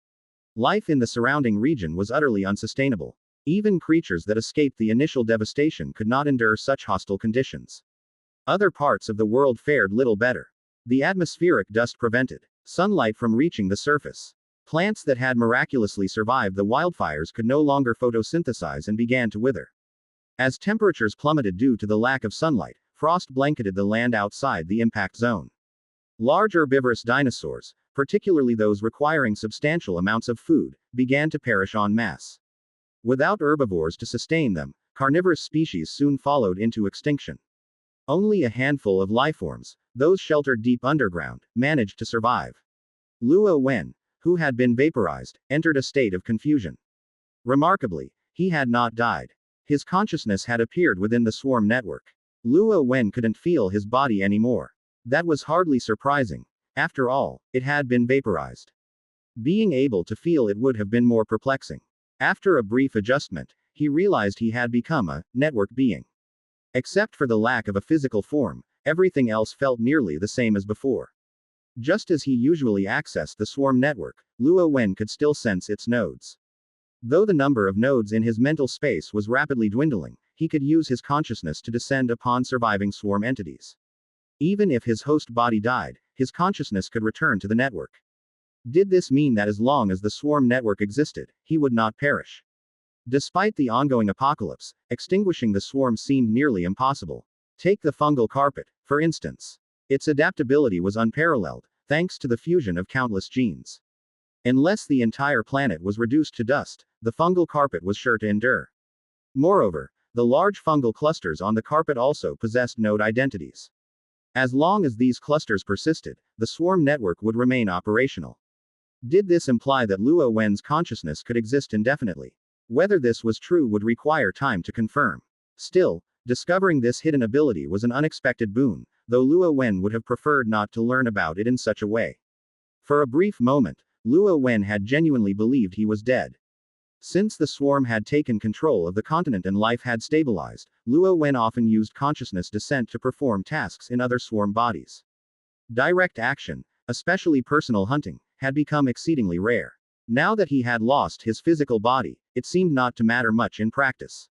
Life in the surrounding region was utterly unsustainable. Even creatures that escaped the initial devastation could not endure such hostile conditions. Other parts of the world fared little better. The atmospheric dust prevented sunlight from reaching the surface. Plants that had miraculously survived the wildfires could no longer photosynthesize and began to wither. As temperatures plummeted due to the lack of sunlight, frost blanketed the land outside the impact zone. Large herbivorous dinosaurs, particularly those requiring substantial amounts of food, began to perish en masse. Without herbivores to sustain them, carnivorous species soon followed into extinction. Only a handful of lifeforms, those sheltered deep underground, managed to survive. Luo Wen, who had been vaporized, entered a state of confusion. Remarkably, he had not died. His consciousness had appeared within the swarm network. Luo Wen couldn't feel his body anymore. That was hardly surprising. After all, it had been vaporized. Being able to feel it would have been more perplexing. After a brief adjustment, he realized he had become a network being. Except for the lack of a physical form, everything else felt nearly the same as before. Just as he usually accessed the swarm network, Luo Wen could still sense its nodes. Though the number of nodes in his mental space was rapidly dwindling, he could use his consciousness to descend upon surviving swarm entities. Even if his host body died, his consciousness could return to the network. Did this mean that as long as the swarm network existed, he would not perish? Despite the ongoing apocalypse, extinguishing the swarm seemed nearly impossible. Take the fungal carpet, for instance. Its adaptability was unparalleled, thanks to the fusion of countless genes. Unless the entire planet was reduced to dust, the fungal carpet was sure to endure. Moreover, the large fungal clusters on the carpet also possessed node identities. As long as these clusters persisted, the swarm network would remain operational. Did this imply that Luo Wen's consciousness could exist indefinitely? Whether this was true would require time to confirm. Still, discovering this hidden ability was an unexpected boon, though Luo Wen would have preferred not to learn about it in such a way. For a brief moment, Luo Wen had genuinely believed he was dead. Since the swarm had taken control of the continent and life had stabilized, Luo Wen often used consciousness descent to perform tasks in other swarm bodies. Direct action, especially personal hunting, had become exceedingly rare. Now that he had lost his physical body, it seemed not to matter much in practice.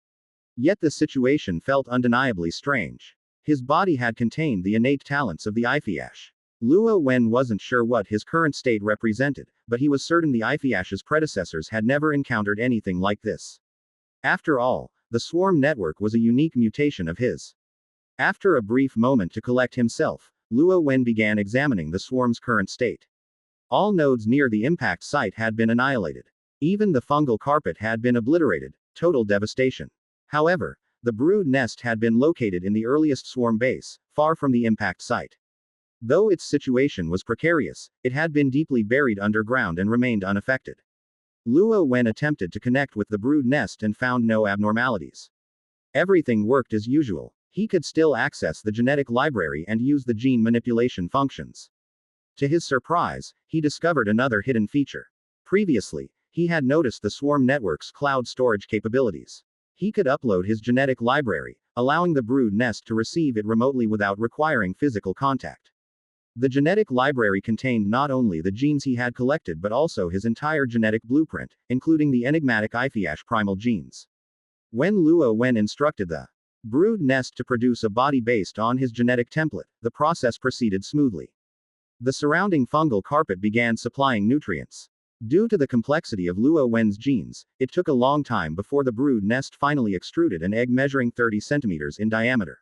Yet the situation felt undeniably strange. His body had contained the innate talents of the Ifiash. Luo Wen wasn't sure what his current state represented, but he was certain the Ifiash's predecessors had never encountered anything like this. After all, the swarm network was a unique mutation of his. After a brief moment to collect himself, Luo Wen began examining the swarm's current state. All nodes near the impact site had been annihilated. Even the fungal carpet had been obliterated, total devastation. However, the brood nest had been located in the earliest swarm base, far from the impact site. Though its situation was precarious, it had been deeply buried underground and remained unaffected. Luo Wen attempted to connect with the brood nest and found no abnormalities. Everything worked as usual. He could still access the genetic library and use the gene manipulation functions. To his surprise, he discovered another hidden feature. Previously, he had noticed the swarm network's cloud storage capabilities. He could upload his genetic library, allowing the brood nest to receive it remotely without requiring physical contact. The genetic library contained not only the genes he had collected but also his entire genetic blueprint, including the enigmatic Ifiash primal genes. When Luo Wen instructed the brood nest to produce a body based on his genetic template, the process proceeded smoothly. The surrounding fungal carpet began supplying nutrients. Due to the complexity of Luo Wen's genes, it took a long time before the brood nest finally extruded an egg measuring 30 centimeters in diameter.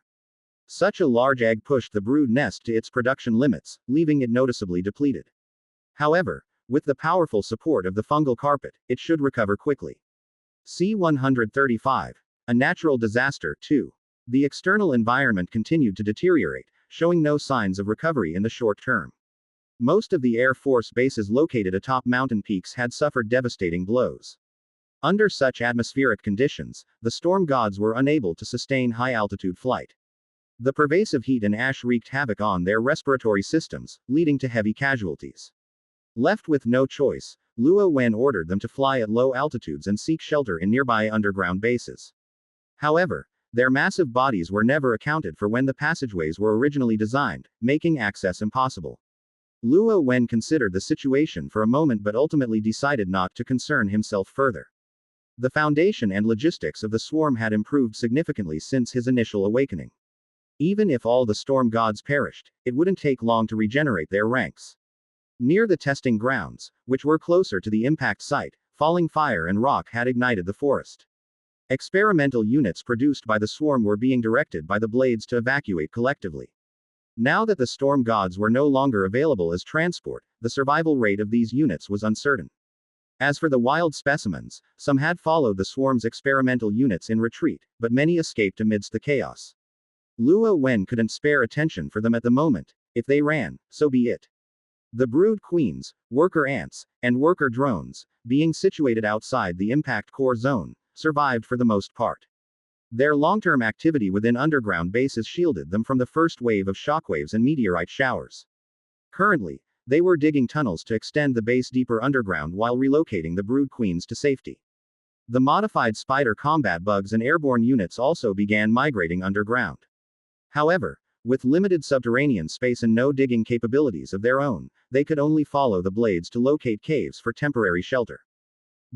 Such a large egg pushed the brood nest to its production limits, leaving it noticeably depleted. However, with the powerful support of the fungal carpet, it should recover quickly. C-135. A natural disaster, too. The external environment continued to deteriorate, showing no signs of recovery in the short term. Most of the Air Force bases located atop mountain peaks had suffered devastating blows. Under such atmospheric conditions, the storm gods were unable to sustain high-altitude flight. The pervasive heat and ash wreaked havoc on their respiratory systems, leading to heavy casualties. Left with no choice, Luo Wen ordered them to fly at low altitudes and seek shelter in nearby underground bases. However, their massive bodies were never accounted for when the passageways were originally designed, making access impossible. Luo Wen considered the situation for a moment but ultimately decided not to concern himself further. The foundation and logistics of the swarm had improved significantly since his initial awakening. Even if all the storm gods perished, it wouldn't take long to regenerate their ranks. Near the testing grounds, which were closer to the impact site, falling fire and rock had ignited the forest. Experimental units produced by the swarm were being directed by the blades to evacuate collectively. Now that the storm gods were no longer available as transport, the survival rate of these units was uncertain. As for the wild specimens, some had followed the swarm's experimental units in retreat, but many escaped amidst the chaos. Luo Wen couldn't spare attention for them at the moment. If they ran, so be it. The brood queens, worker ants, and worker drones, being situated outside the impact core zone, survived for the most part. Their long-term activity within underground bases shielded them from the first wave of shockwaves and meteorite showers. Currently, they were digging tunnels to extend the base deeper underground while relocating the brood queens to safety. The modified spider combat bugs and airborne units also began migrating underground. However, with limited subterranean space and no digging capabilities of their own, they could only follow the blades to locate caves for temporary shelter.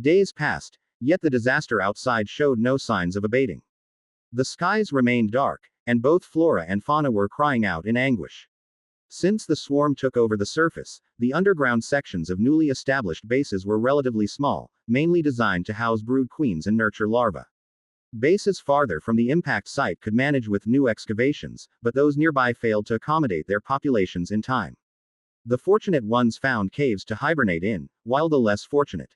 Days passed, yet the disaster outside showed no signs of abating. The skies remained dark, and both flora and fauna were crying out in anguish. Since the swarm took over the surface, the underground sections of newly established bases were relatively small, mainly designed to house brood queens and nurture larvae. Bases farther from the impact site could manage with new excavations, but those nearby failed to accommodate their populations in time. The fortunate ones found caves to hibernate in, while the less fortunate.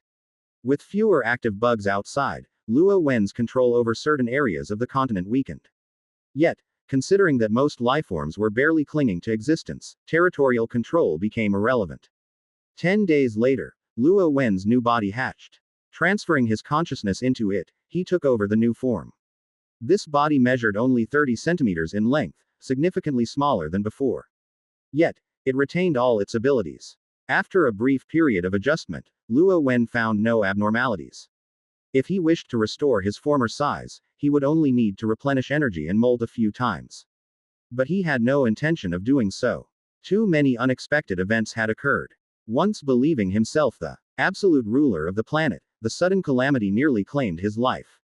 With fewer active bugs outside, Luo Wen's control over certain areas of the continent weakened. Yet, considering that most lifeforms were barely clinging to existence, territorial control became irrelevant. 10 days later, Luo Wen's new body hatched. Transferring his consciousness into it, he took over the new form. This body measured only 30 centimeters in length, significantly smaller than before. Yet, it retained all its abilities. After a brief period of adjustment, Luo Wen found no abnormalities. If he wished to restore his former size, he would only need to replenish energy and molt a few times. But he had no intention of doing so. Too many unexpected events had occurred. Once believing himself the absolute ruler of the planet, the sudden calamity nearly claimed his life.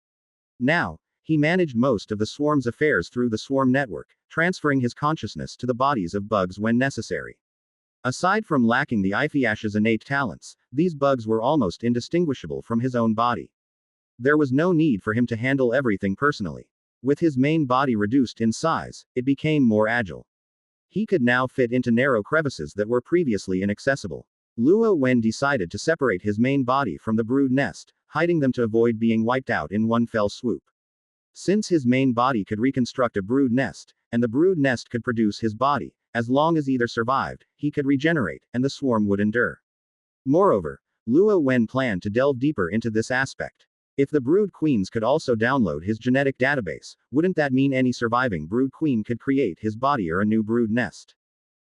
Now, he managed most of the swarm's affairs through the swarm network, transferring his consciousness to the bodies of bugs when necessary. Aside from lacking the Iphiash's innate talents, these bugs were almost indistinguishable from his own body. There was no need for him to handle everything personally. With his main body reduced in size, it became more agile. He could now fit into narrow crevices that were previously inaccessible. Luo Wen decided to separate his main body from the brood nest, hiding them to avoid being wiped out in one fell swoop. Since his main body could reconstruct a brood nest, and the brood nest could produce his body, as long as either survived, he could regenerate, and the swarm would endure. Moreover, Luo Wen planned to delve deeper into this aspect. If the brood queens could also download his genetic database, wouldn't that mean any surviving brood queen could create his body or a new brood nest?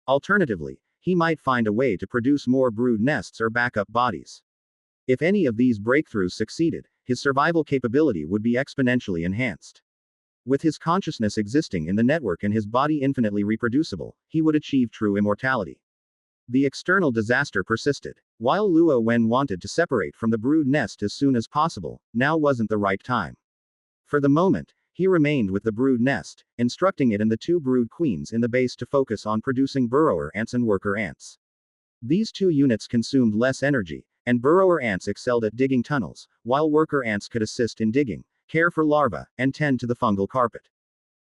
Alternatively, he might find a way to produce more brood nests or backup bodies. If any of these breakthroughs succeeded, his survival capability would be exponentially enhanced. With his consciousness existing in the network and his body infinitely reproducible, he would achieve true immortality. The external disaster persisted. While Luo Wen wanted to separate from the brood nest as soon as possible, now wasn't the right time. For the moment, he remained with the brood nest, instructing it and the two brood queens in the base to focus on producing burrower ants and worker ants. These two units consumed less energy, and burrower ants excelled at digging tunnels, while worker ants could assist in digging, care for larvae, and tend to the fungal carpet.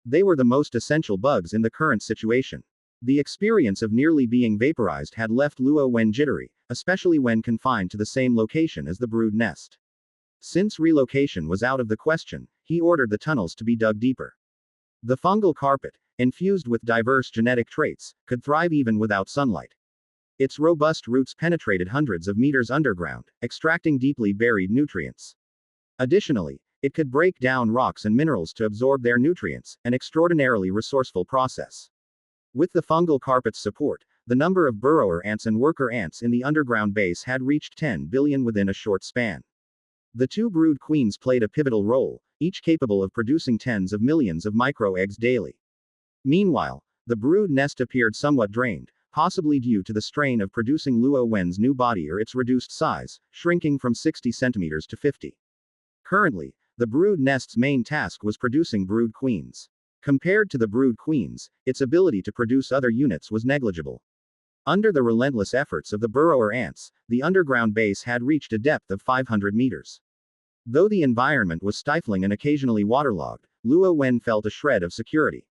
They were the most essential bugs in the current situation. The experience of nearly being vaporized had left Luo Wen jittery, especially when confined to the same location as the brood nest. Since relocation was out of the question, he ordered the tunnels to be dug deeper. The fungal carpet, infused with diverse genetic traits, could thrive even without sunlight. Its robust roots penetrated hundreds of meters underground, extracting deeply buried nutrients. Additionally, It could break down rocks and minerals to absorb their nutrients, an extraordinarily resourceful process. With the fungal carpet's support, the number of burrower ants and worker ants in the underground base had reached 10 billion within a short span. The two brood queens played a pivotal role, each capable of producing tens of millions of micro-eggs daily. Meanwhile, the brood nest appeared somewhat drained, possibly due to the strain of producing Luo Wen's new body or its reduced size, shrinking from 60 centimeters to 50. Currently, the brood nest's main task was producing brood queens. Compared to the brood queens, its ability to produce other units was negligible. Under the relentless efforts of the burrower ants, the underground base had reached a depth of 500 meters. Though the environment was stifling and occasionally waterlogged, Luo Wen felt a shred of security.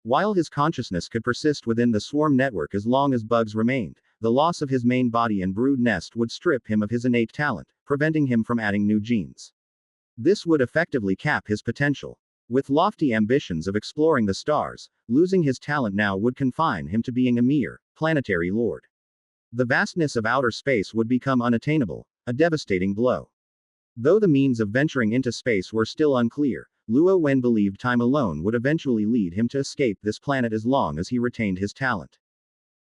While his consciousness could persist within the swarm network as long as bugs remained, the loss of his main body and brood nest would strip him of his innate talent, preventing him from adding new genes. This would effectively cap his potential. With lofty ambitions of exploring the stars, losing his talent now would confine him to being a mere planetary lord. The vastness of outer space would become unattainable, a devastating blow. Though the means of venturing into space were still unclear, Luo Wen believed time alone would eventually lead him to escape this planet as long as he retained his talent.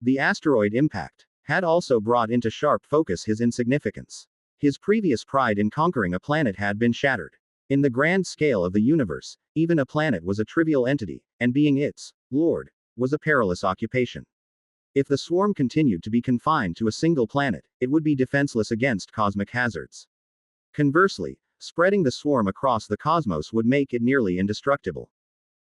The asteroid impact had also brought into sharp focus his insignificance. His previous pride in conquering a planet had been shattered. In the grand scale of the universe, even a planet was a trivial entity, and being its lord was a perilous occupation. If the swarm continued to be confined to a single planet, it would be defenseless against cosmic hazards. Conversely, spreading the swarm across the cosmos would make it nearly indestructible.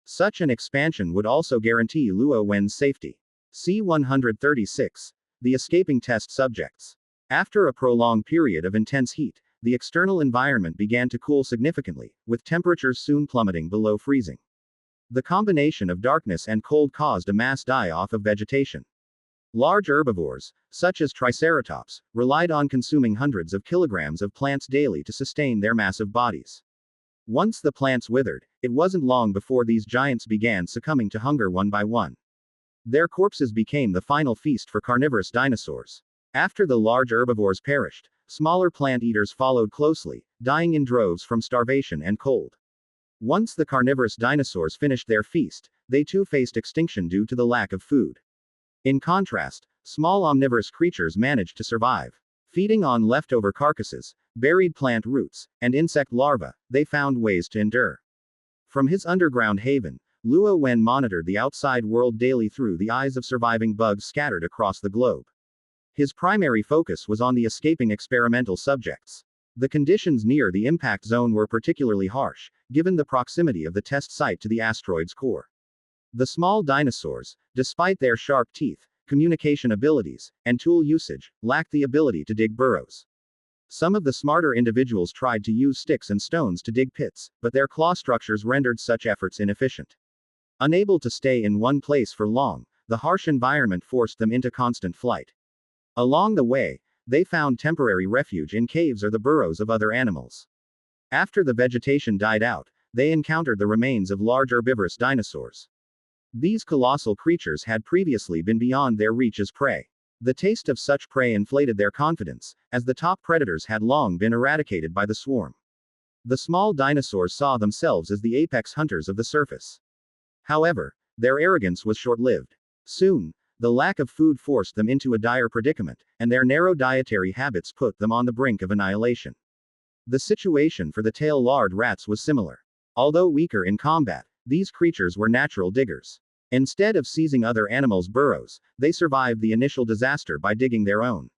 Such an expansion would also guarantee Luo Wen's safety. C-136. The escaping test subjects. After a prolonged period of intense heat, the external environment began to cool significantly, with temperatures soon plummeting below freezing. The combination of darkness and cold caused a mass die-off of vegetation. Large herbivores, such as Triceratops, relied on consuming hundreds of kilograms of plants daily to sustain their massive bodies. Once the plants withered, it wasn't long before these giants began succumbing to hunger one by one. Their corpses became the final feast for carnivorous dinosaurs. After the large herbivores perished, smaller plant eaters followed closely, dying in droves from starvation and cold. Once the carnivorous dinosaurs finished their feast, they too faced extinction due to the lack of food. In contrast, small omnivorous creatures managed to survive. Feeding on leftover carcasses, buried plant roots, and insect larvae, they found ways to endure. From his underground haven, Luo Wen monitored the outside world daily through the eyes of surviving bugs scattered across the globe. His primary focus was on the escaping experimental subjects. The conditions near the impact zone were particularly harsh, given the proximity of the test site to the asteroid's core. The small dinosaurs, despite their sharp teeth, communication abilities, and tool usage, lacked the ability to dig burrows. Some of the smarter individuals tried to use sticks and stones to dig pits, but their claw structures rendered such efforts inefficient. Unable to stay in one place for long, the harsh environment forced them into constant flight. Along the way, they found temporary refuge in caves or the burrows of other animals. After the vegetation died out, they encountered the remains of large herbivorous dinosaurs. These colossal creatures had previously been beyond their reach as prey. The taste of such prey inflated their confidence, as the top predators had long been eradicated by the swarm. The small dinosaurs saw themselves as the apex hunters of the surface. However, their arrogance was short-lived. Soon, the lack of food forced them into a dire predicament, and their narrow dietary habits put them on the brink of annihilation. The situation for the tail-lard rats was similar. Although weaker in combat, these creatures were natural diggers. Instead of seizing other animals' burrows, they survived the initial disaster by digging their own.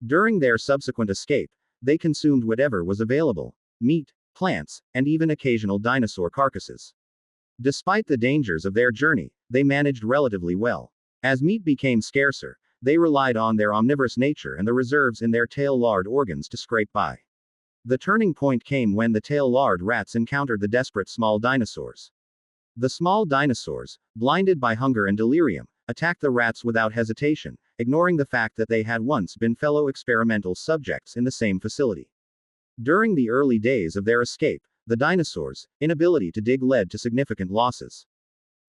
During their subsequent escape, they consumed whatever was available: meat, plants, and even occasional dinosaur carcasses. Despite the dangers of their journey, they managed relatively well. As meat became scarcer, they relied on their omnivorous nature and the reserves in their tail-lard organs to scrape by. The turning point came when the tail-lard rats encountered the desperate small dinosaurs. The small dinosaurs, blinded by hunger and delirium, attacked the rats without hesitation, ignoring the fact that they had once been fellow experimental subjects in the same facility. During the early days of their escape, the dinosaurs' inability to dig led to significant losses.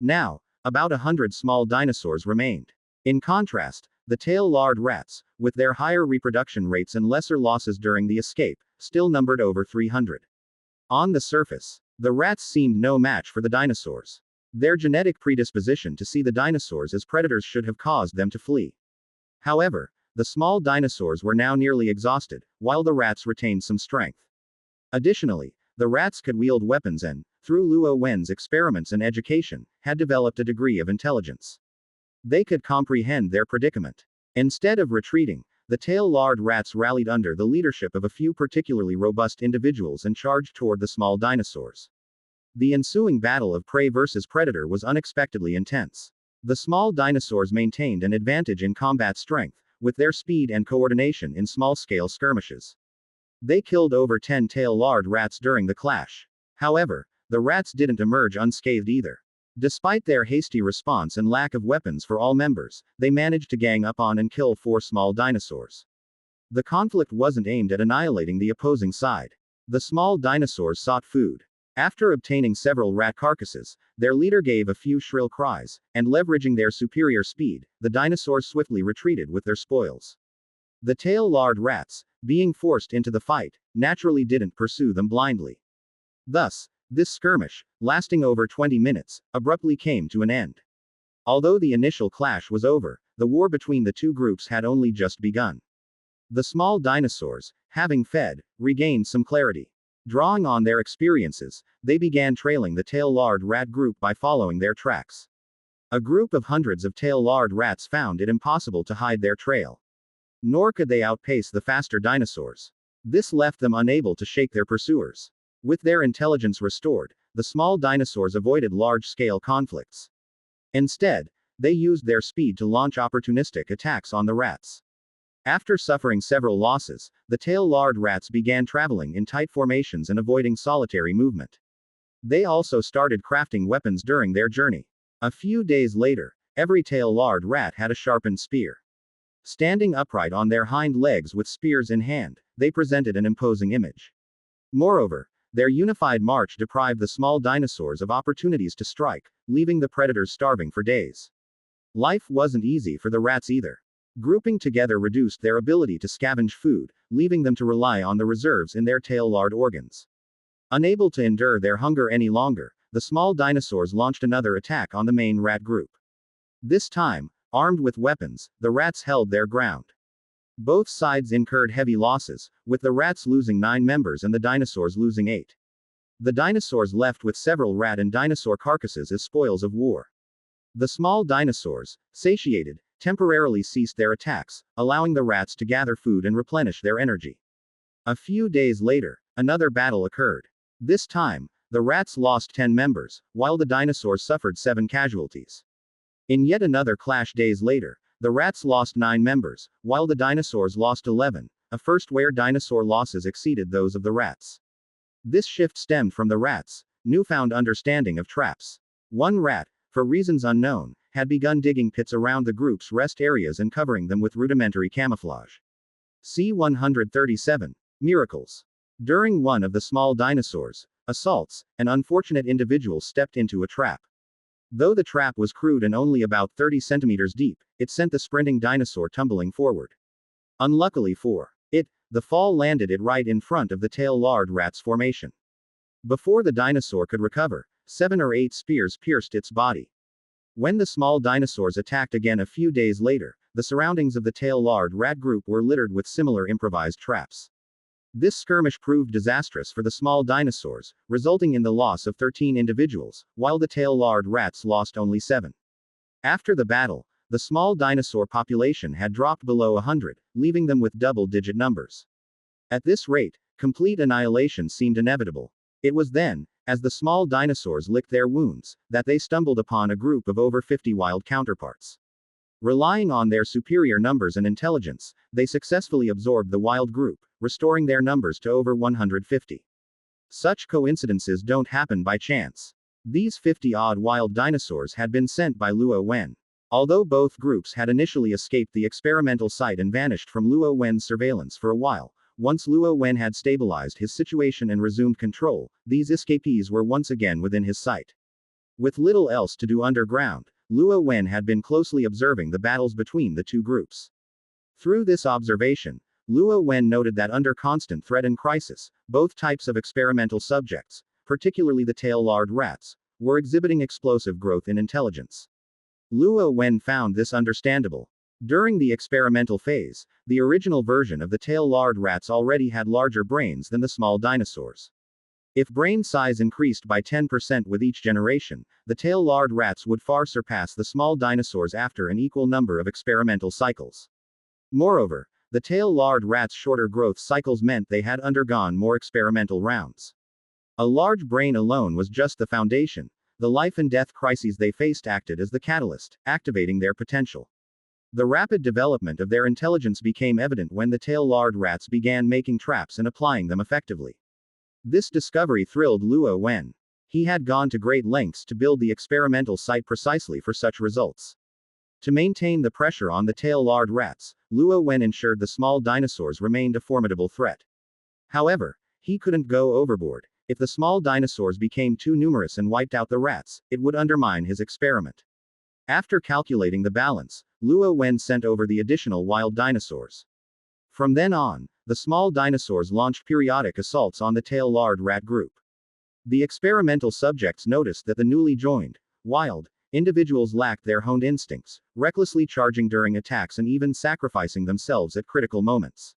Now, about 100 small dinosaurs remained. In contrast, the tail-lard rats, with their higher reproduction rates and lesser losses during the escape, still numbered over 300. On the surface, the rats seemed no match for the dinosaurs. Their genetic predisposition to see the dinosaurs as predators should have caused them to flee. However, the small dinosaurs were now nearly exhausted, while the rats retained some strength. Additionally, the rats could wield weapons and, through Luo Wen's experiments and education, had developed a degree of intelligence. They could comprehend their predicament. Instead of retreating, the tail-lard rats rallied under the leadership of a few particularly robust individuals and charged toward the small dinosaurs. The ensuing battle of prey versus predator was unexpectedly intense. The small dinosaurs maintained an advantage in combat strength, with their speed and coordination in small-scale skirmishes. They killed over 10 tail-lard rats during the clash. However, the rats didn't emerge unscathed either. Despite their hasty response and lack of weapons for all members, they managed to gang up on and kill 4 small dinosaurs. The conflict wasn't aimed at annihilating the opposing side. The small dinosaurs sought food. After obtaining several rat carcasses, their leader gave a few shrill cries, and leveraging their superior speed, the dinosaurs swiftly retreated with their spoils. The tail-lard rats, being forced into the fight, naturally didn't pursue them blindly. Thus, this skirmish, lasting over 20 minutes, abruptly came to an end. Although the initial clash was over, the war between the two groups had only just begun. The small dinosaurs, having fed, regained some clarity. Drawing on their experiences, they began trailing the tail-lard rat group by following their tracks. A group of hundreds of tail-lard rats found it impossible to hide their trail. Nor could they outpace the faster dinosaurs. This left them unable to shake their pursuers. With their intelligence restored, the small dinosaurs avoided large-scale conflicts. Instead, they used their speed to launch opportunistic attacks on the rats. After suffering several losses, the tail-lard rats began traveling in tight formations and avoiding solitary movement. They also started crafting weapons during their journey. A few days later, every tail-lard rat had a sharpened spear. Standing upright on their hind legs with spears in hand, they presented an imposing image. Moreover, their unified march deprived the small dinosaurs of opportunities to strike, leaving the predators starving for days. Life wasn't easy for the rats either. Grouping together reduced their ability to scavenge food, leaving them to rely on the reserves in their tail-lard organs. Unable to endure their hunger any longer, the small dinosaurs launched another attack on the main rat group. This time, armed with weapons, the rats held their ground. Both sides incurred heavy losses, with the rats losing 9 members and the dinosaurs losing 8. The dinosaurs left with several rat and dinosaur carcasses as spoils of war. The small dinosaurs, satiated, temporarily ceased their attacks, allowing the rats to gather food and replenish their energy. A few days later, another battle occurred. This time, the rats lost 10 members, while the dinosaurs suffered 7 casualties. In yet another clash days later, the rats lost 9 members, while the dinosaurs lost 11, a first where dinosaur losses exceeded those of the rats. This shift stemmed from the rats' newfound understanding of traps. One rat, for reasons unknown, had begun digging pits around the group's rest areas and covering them with rudimentary camouflage. C-137. Miracles. During one of the small dinosaurs' assaults, an unfortunate individual stepped into a trap. Though the trap was crude and only about 30 centimeters deep, it sent the sprinting dinosaur tumbling forward. Unluckily for it, the fall landed it right in front of the tail-lard rat's formation. Before the dinosaur could recover, 7 or 8 spears pierced its body. When the small dinosaurs attacked again a few days later, the surroundings of the tail-lard rat group were littered with similar improvised traps. This skirmish proved disastrous for the small dinosaurs, resulting in the loss of 13 individuals, while the tail-lard rats lost only 7. After the battle, the small dinosaur population had dropped below 100, leaving them with double-digit numbers. At this rate, complete annihilation seemed inevitable. It was then, as the small dinosaurs licked their wounds, that they stumbled upon a group of over 50 wild counterparts. Relying on their superior numbers and intelligence, they successfully absorbed the wild group, restoring their numbers to over 150. Such coincidences don't happen by chance. These 50-odd wild dinosaurs had been sent by Luo Wen. Although both groups had initially escaped the experimental site and vanished from Luo Wen's surveillance for a while, once Luo Wen had stabilized his situation and resumed control, these escapees were once again within his sight. With little else to do underground, Luo Wen had been closely observing the battles between the two groups. Through this observation, Luo Wen noted that under constant threat and crisis, both types of experimental subjects, particularly the tail-lard rats, were exhibiting explosive growth in intelligence. Luo Wen found this understandable. During the experimental phase, the original version of the tail-lard rats already had larger brains than the small dinosaurs. If brain size increased by 10% with each generation, the tail-lard rats would far surpass the small dinosaurs after an equal number of experimental cycles. Moreover, the tail-lard rats' shorter growth cycles meant they had undergone more experimental rounds. A large brain alone was just the foundation. The life and death crises they faced acted as the catalyst, activating their potential. The rapid development of their intelligence became evident when the tail-lard rats began making traps and applying them effectively. This discovery thrilled Luo Wen. He had gone to great lengths to build the experimental site precisely for such results. To maintain the pressure on the tail-lard rats, Luo Wen ensured the small dinosaurs remained a formidable threat. However, he couldn't go overboard. If the small dinosaurs became too numerous and wiped out the rats, it would undermine his experiment. After calculating the balance, Luo Wen sent over the additional wild dinosaurs. From then on, the small dinosaurs launched periodic assaults on the tail-lard rat group. The experimental subjects noticed that the newly joined, wild, individuals lacked their honed instincts, recklessly charging during attacks and even sacrificing themselves at critical moments.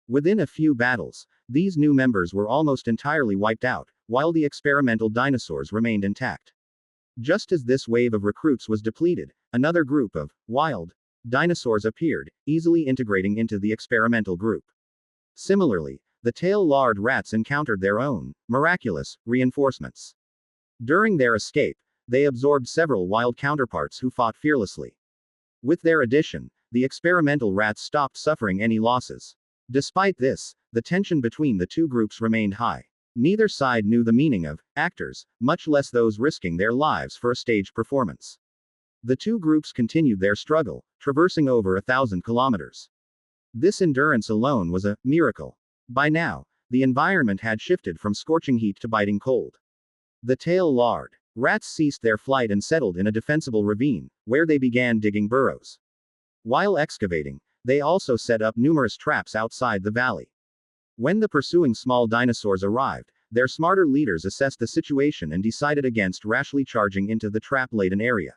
Within a few battles, these new members were almost entirely wiped out, while the experimental dinosaurs remained intact. Just as this wave of recruits was depleted, another group of wild dinosaurs appeared, easily integrating into the experimental group. Similarly, the tail-lard rats encountered their own miraculous reinforcements. During their escape, they absorbed several wild counterparts who fought fearlessly. With their addition, the experimental rats stopped suffering any losses. Despite this, the tension between the two groups remained high. Neither side knew the meaning of actors, much less those risking their lives for a stage performance. The two groups continued their struggle, traversing over 1,000 kilometers. This endurance alone was a miracle. By now, the environment had shifted from scorching heat to biting cold. The tail-lard rats ceased their flight and settled in a defensible ravine, where they began digging burrows. While excavating, they also set up numerous traps outside the valley. When the pursuing small dinosaurs arrived, their smarter leaders assessed the situation and decided against rashly charging into the trap-laden area.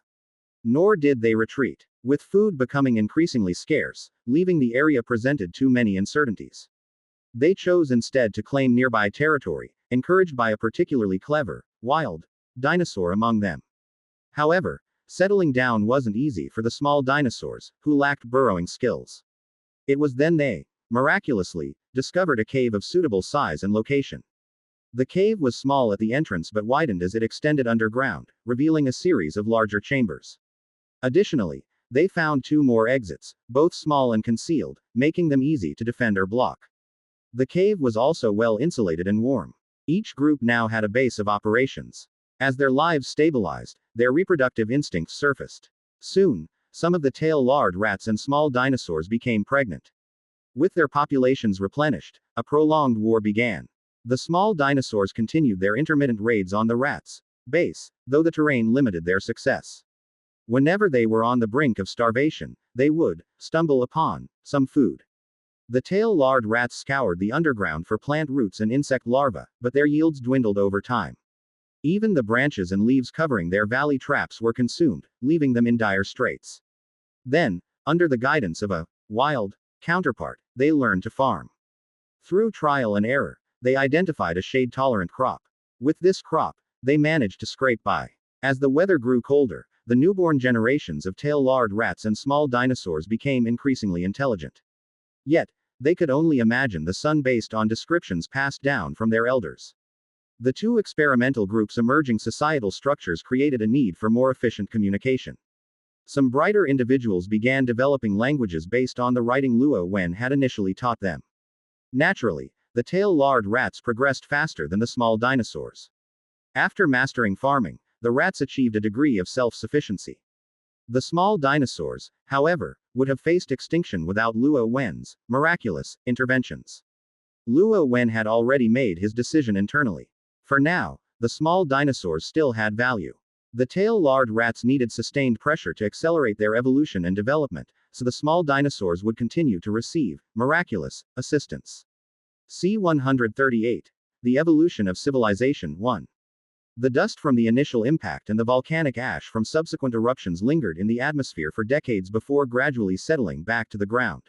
Nor did they retreat. With food becoming increasingly scarce, leaving the area presented too many uncertainties. They chose instead to claim nearby territory, encouraged by a particularly clever, wild dinosaur among them. However, settling down wasn't easy for the small dinosaurs, who lacked burrowing skills. It was then they, miraculously, discovered a cave of suitable size and location. The cave was small at the entrance but widened as it extended underground, revealing a series of larger chambers. Additionally, they found 2 more exits, both small and concealed, making them easy to defend or block. The cave was also well insulated and warm. Each group now had a base of operations. As their lives stabilized, their reproductive instincts surfaced. Soon, some of the tail-lard rats and small dinosaurs became pregnant. With their populations replenished, a prolonged war began. The small dinosaurs continued their intermittent raids on the rats' base, though the terrain limited their success. Whenever they were on the brink of starvation, they would stumble upon some food. The tail-lard rats scoured the underground for plant roots and insect larvae, but their yields dwindled over time. Even the branches and leaves covering their valley traps were consumed, leaving them in dire straits. Then, under the guidance of a wild counterpart, they learned to farm. Through trial and error, they identified a shade-tolerant crop. With this crop, they managed to scrape by. As the weather grew colder, the newborn generations of tail-lard rats and small dinosaurs became increasingly intelligent. Yet, they could only imagine the sun based on descriptions passed down from their elders. The two experimental groups' emerging societal structures created a need for more efficient communication. Some brighter individuals began developing languages based on the writing Luo Wen had initially taught them. Naturally, the tail-lard rats progressed faster than the small dinosaurs. After mastering farming, the rats achieved a degree of self-sufficiency. The small dinosaurs, however, would have faced extinction without Luo Wen's miraculous interventions. Luo Wen had already made his decision internally. For now, the small dinosaurs still had value. The tail-lard rats needed sustained pressure to accelerate their evolution and development, so the small dinosaurs would continue to receive miraculous assistance. C-138. The Evolution of Civilization 1. The dust from the initial impact and the volcanic ash from subsequent eruptions lingered in the atmosphere for decades before gradually settling back to the ground.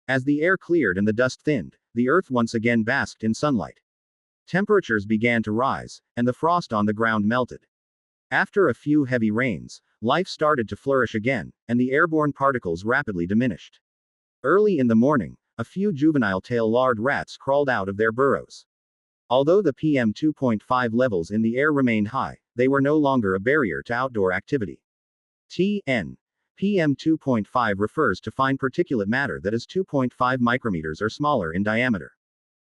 As the air cleared and the dust thinned, the Earth once again basked in sunlight. Temperatures began to rise, and the frost on the ground melted. After a few heavy rains, life started to flourish again, and the airborne particles rapidly diminished. Early in the morning, a few juvenile tail-lard rats crawled out of their burrows. Although the PM 2.5 levels in the air remained high, they were no longer a barrier to outdoor activity. TN. PM 2.5 refers to fine particulate matter that is 2.5 micrometers or smaller in diameter.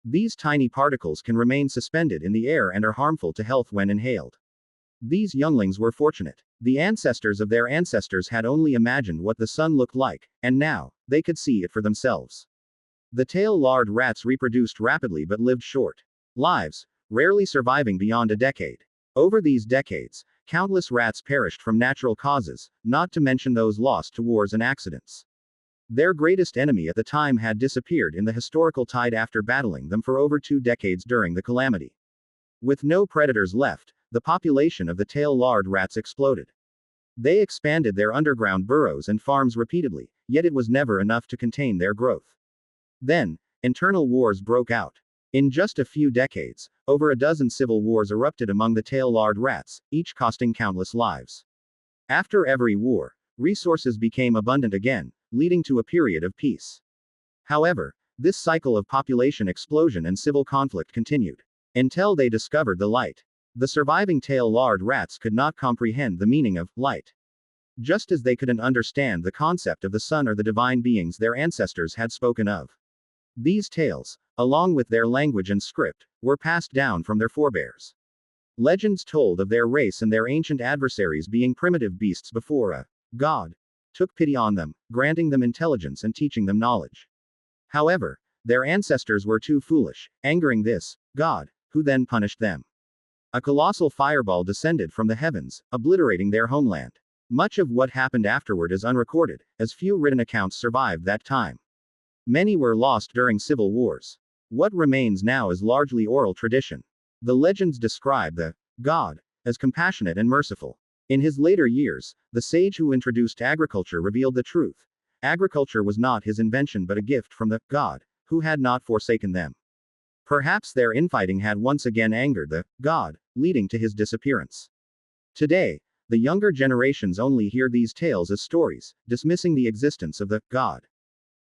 These tiny particles can remain suspended in the air and are harmful to health when inhaled. These younglings were fortunate. The ancestors of their ancestors had only imagined what the sun looked like, and now, they could see it for themselves. The tail-lard rats reproduced rapidly but lived short lives, rarely surviving beyond a decade. Over these decades, countless rats perished from natural causes, not to mention those lost to wars and accidents. Their greatest enemy at the time had disappeared in the historical tide after battling them for over 2 decades during the calamity. With no predators left, the population of the tail-lard rats exploded. They expanded their underground burrows and farms repeatedly, yet it was never enough to contain their growth. Then, internal wars broke out. In just a few decades, over a dozen civil wars erupted among the tail-lard rats, each costing countless lives. After every war, resources became abundant again, leading to a period of peace. However, this cycle of population explosion and civil conflict continued until they discovered the light. The surviving tail-lard rats could not comprehend the meaning of light. Just as they couldn't understand the concept of the sun or the divine beings their ancestors had spoken of. These tales, along with their language and script, were passed down from their forebears. Legends told of their race and their ancient adversaries being primitive beasts before a god took pity on them, granting them intelligence and teaching them knowledge. However, their ancestors were too foolish, angering this god, who then punished them. A colossal fireball descended from the heavens, obliterating their homeland. Much of what happened afterward is unrecorded, as few written accounts survived that time. Many were lost during civil wars. What remains now is largely oral tradition. The legends describe the god as compassionate and merciful. In his later years, the sage who introduced agriculture revealed the truth. Agriculture was not his invention but a gift from the god, who had not forsaken them. Perhaps their infighting had once again angered the god, leading to his disappearance. Today, the younger generations only hear these tales as stories, dismissing the existence of the god.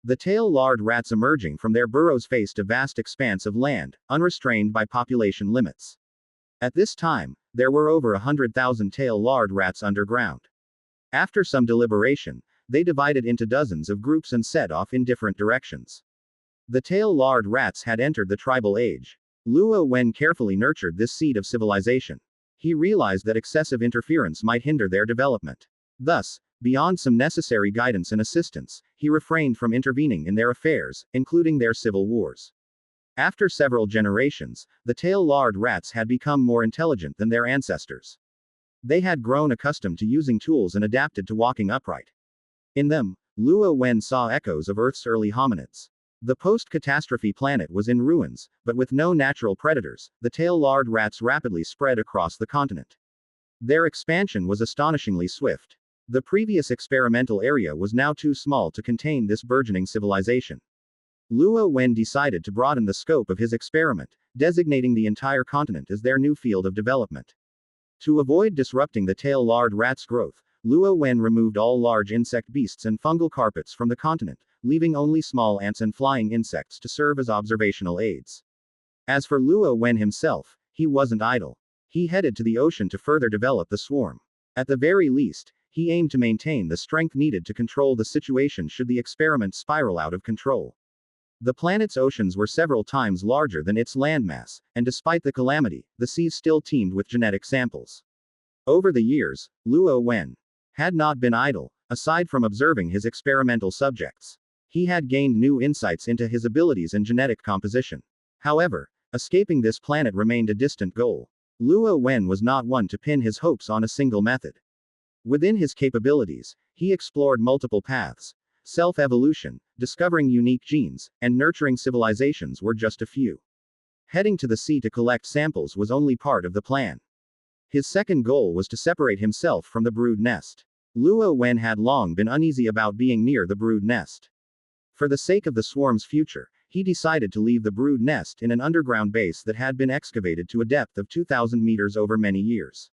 The tail-lard rats emerging from their burrows faced a vast expanse of land, unrestrained by population limits. At this time, there were over 100,000 tail-lard rats underground. After some deliberation, they divided into dozens of groups and set off in different directions. The tail-lard rats had entered the tribal age. Luo Wen carefully nurtured this seed of civilization. He realized that excessive interference might hinder their development. Thus, beyond some necessary guidance and assistance, he refrained from intervening in their affairs, including their civil wars. After several generations, the tail-lard rats had become more intelligent than their ancestors. They had grown accustomed to using tools and adapted to walking upright. In them, Luo Wen saw echoes of Earth's early hominids. The post-catastrophe planet was in ruins, but with no natural predators, the tail-lard rats rapidly spread across the continent. Their expansion was astonishingly swift. The previous experimental area was now too small to contain this burgeoning civilization. Luo Wen decided to broaden the scope of his experiment, designating the entire continent as their new field of development. To avoid disrupting the tail-lard rats' growth, Luo Wen removed all large insect beasts and fungal carpets from the continent, leaving only small ants and flying insects to serve as observational aids. As for Luo Wen himself, he wasn't idle. He headed to the ocean to further develop the swarm. At the very least, he aimed to maintain the strength needed to control the situation should the experiment spiral out of control. The planet's oceans were several times larger than its landmass, and despite the calamity, the seas still teemed with genetic samples. Over the years, Luo Wen had not been idle. Aside from observing his experimental subjects, he had gained new insights into his abilities and genetic composition. However, escaping this planet remained a distant goal. Luo Wen was not one to pin his hopes on a single method. Within his capabilities, he explored multiple paths. Self-evolution, discovering unique genes, and nurturing civilizations were just a few. Heading to the sea to collect samples was only part of the plan. His second goal was to separate himself from the brood nest. Luo Wen had long been uneasy about being near the brood nest. For the sake of the swarm's future, he decided to leave the brood nest in an underground base that had been excavated to a depth of 2,000 meters over many years.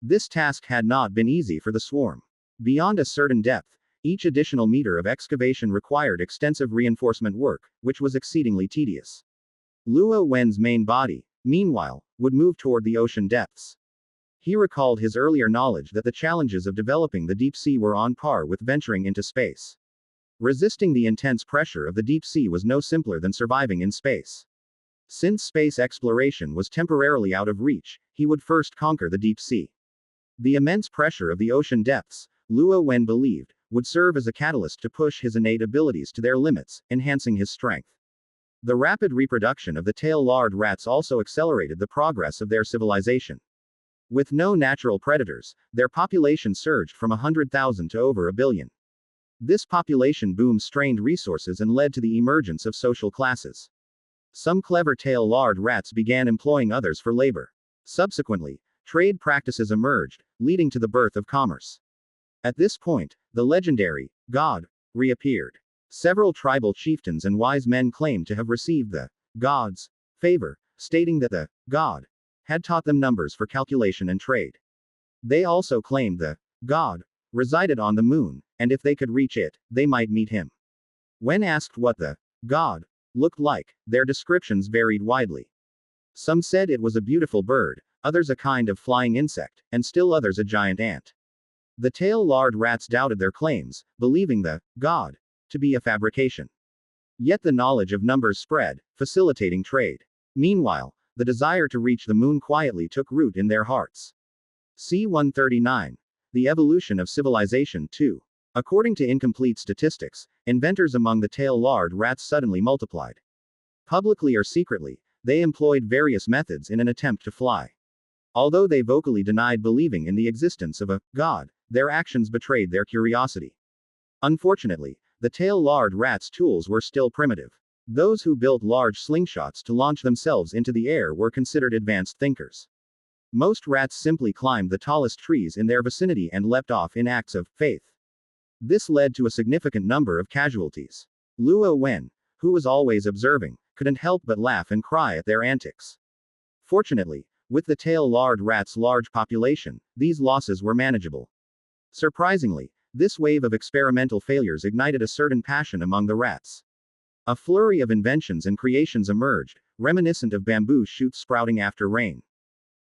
This task had not been easy for the swarm. Beyond a certain depth, each additional meter of excavation required extensive reinforcement work, which was exceedingly tedious. Luo Wen's main body, meanwhile, would move toward the ocean depths. He recalled his earlier knowledge that the challenges of developing the deep sea were on par with venturing into space. Resisting the intense pressure of the deep sea was no simpler than surviving in space. Since space exploration was temporarily out of reach, he would first conquer the deep sea. The immense pressure of the ocean depths, Luo Wen believed, would serve as a catalyst to push his innate abilities to their limits, enhancing his strength. The rapid reproduction of the tail-lard rats also accelerated the progress of their civilization. With no natural predators, their population surged from 100,000 to over 1 billion. This population boom strained resources and led to the emergence of social classes. Some clever tail-lard rats began employing others for labor. Subsequently, trade practices emerged, leading to the birth of commerce. At this point, the legendary god reappeared. Several tribal chieftains and wise men claimed to have received the god's favor, stating that the god had taught them numbers for calculation and trade. They also claimed the god resided on the moon, and if they could reach it, they might meet him. When asked what the god looked like, their descriptions varied widely. Some said it was a beautiful bird, others a kind of flying insect, and still others a giant ant. The tail-lard rats doubted their claims, believing the god to be a fabrication. Yet the knowledge of numbers spread, facilitating trade. Meanwhile, the desire to reach the moon quietly took root in their hearts. C-139. The evolution of civilization 2. According to incomplete statistics, inventors among the tail-lard rats suddenly multiplied. Publicly or secretly, they employed various methods in an attempt to fly. Although they vocally denied believing in the existence of a god, their actions betrayed their curiosity. Unfortunately, the tail-lard rats' tools were still primitive. Those who built large slingshots to launch themselves into the air were considered advanced thinkers. Most rats simply climbed the tallest trees in their vicinity and leapt off in acts of faith. This led to a significant number of casualties. Luo Wen, who was always observing, couldn't help but laugh and cry at their antics. Fortunately, with the tail-lard rats' large population, these losses were manageable. Surprisingly, this wave of experimental failures ignited a certain passion among the rats. A flurry of inventions and creations emerged, reminiscent of bamboo shoots sprouting after rain.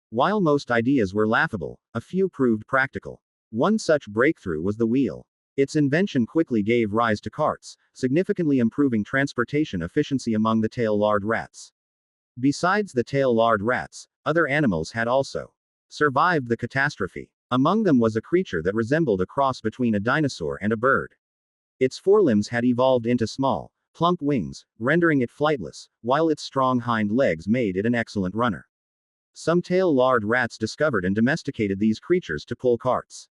While most ideas were laughable, a few proved practical. One such breakthrough was the wheel. Its invention quickly gave rise to carts, significantly improving transportation efficiency among the tail-lard rats. Besides the tail-lard rats, other animals had also survived the catastrophe. Among them was a creature that resembled a cross between a dinosaur and a bird. Its forelimbs had evolved into small, plump wings, rendering it flightless, while its strong hind legs made it an excellent runner. Some tail-lard rats discovered and domesticated these creatures to pull carts.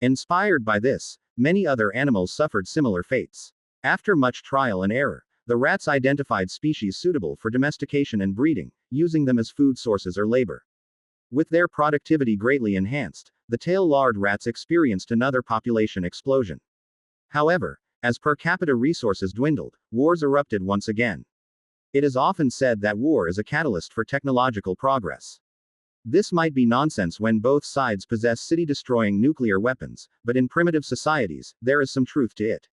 Inspired by this, many other animals suffered similar fates. After much trial and error, the rats identified species suitable for domestication and breeding, using them as food sources or labor. With their productivity greatly enhanced, the tail-lard rats experienced another population explosion. However, as per capita resources dwindled, wars erupted once again. It is often said that war is a catalyst for technological progress. This might be nonsense when both sides possess city-destroying nuclear weapons, but in primitive societies, there is some truth to it.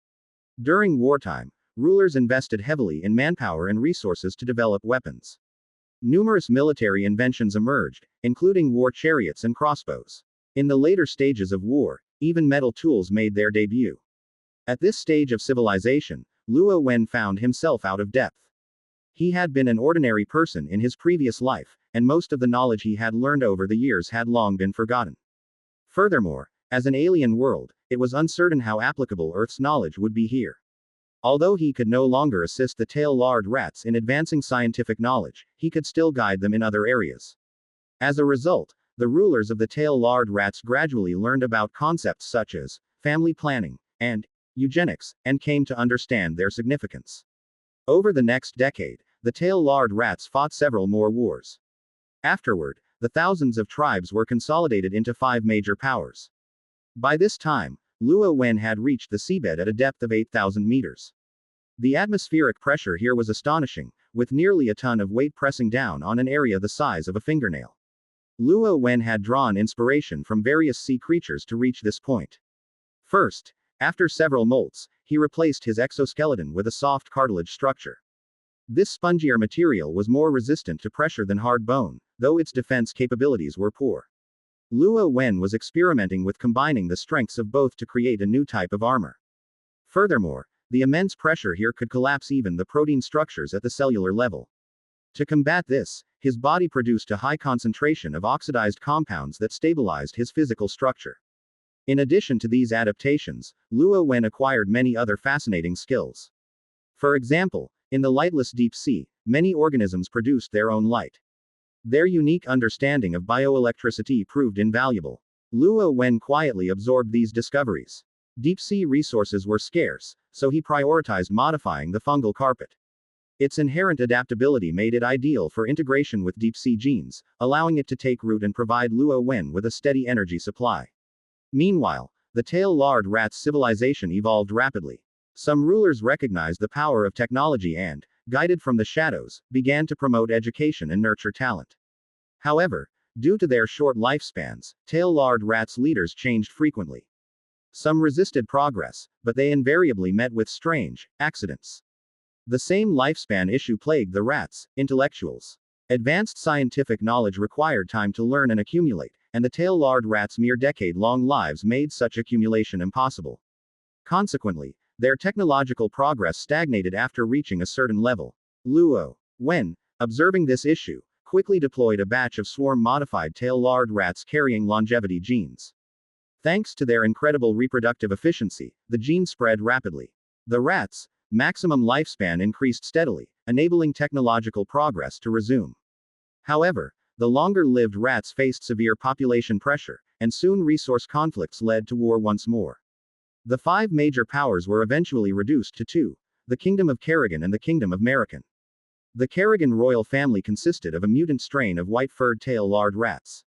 During wartime, rulers invested heavily in manpower and resources to develop weapons. Numerous military inventions emerged, including war chariots and crossbows. In the later stages of war, even metal tools made their debut. At this stage of civilization, Luo Wen found himself out of depth. He had been an ordinary person in his previous life, and most of the knowledge he had learned over the years had long been forgotten. Furthermore, as an alien world, it was uncertain how applicable Earth's knowledge would be here. Although he could no longer assist the tail-lard rats in advancing scientific knowledge, he could still guide them in other areas. As a result, the rulers of the tail-lard rats gradually learned about concepts such as family planning and eugenics, and came to understand their significance. Over the next decade, the tail-lard rats fought several more wars. Afterward, the thousands of tribes were consolidated into 5 major powers. By this time, Luo Wen had reached the seabed at a depth of 8,000 meters. The atmospheric pressure here was astonishing, with nearly a ton of weight pressing down on an area the size of a fingernail. Luo Wen had drawn inspiration from various sea creatures to reach this point. First, after several molts, he replaced his exoskeleton with a soft cartilage structure. This spongier material was more resistant to pressure than hard bone, though its defense capabilities were poor. Luo Wen was experimenting with combining the strengths of both to create a new type of armor. Furthermore, the immense pressure here could collapse even the protein structures at the cellular level. To combat this, his body produced a high concentration of oxidized compounds that stabilized his physical structure. In addition to these adaptations, Luo Wen acquired many other fascinating skills. For example, in the lightless deep sea, many organisms produced their own light. Their unique understanding of bioelectricity proved invaluable. Luo Wen quietly absorbed these discoveries. Deep-sea resources were scarce, so he prioritized modifying the fungal carpet. Its inherent adaptability made it ideal for integration with deep-sea genes, allowing it to take root and provide Luo Wen with a steady energy supply. Meanwhile, the tail-lard rat's civilization evolved rapidly. Some rulers recognized the power of technology and, guided from the shadows, began to promote education and nurture talent. However, due to their short lifespans, tail-lard rats' leaders changed frequently. Some resisted progress, but they invariably met with strange accidents. The same lifespan issue plagued the rats, intellectuals. Advanced scientific knowledge required time to learn and accumulate, and the tail-lard rats' mere decade-long lives made such accumulation impossible. Consequently, their technological progress stagnated after reaching a certain level. Luo Wen, observing this issue, quickly deployed a batch of swarm-modified tail-lard rats carrying longevity genes. Thanks to their incredible reproductive efficiency, the gene spread rapidly. The rats' maximum lifespan increased steadily, enabling technological progress to resume. However, the longer-lived rats faced severe population pressure, and soon resource conflicts led to war once more. The 5 major powers were eventually reduced to 2, the Kingdom of Kerrigan and the Kingdom of Merican. The Kerrigan royal family consisted of a mutant strain of white-furred tail-lard rats.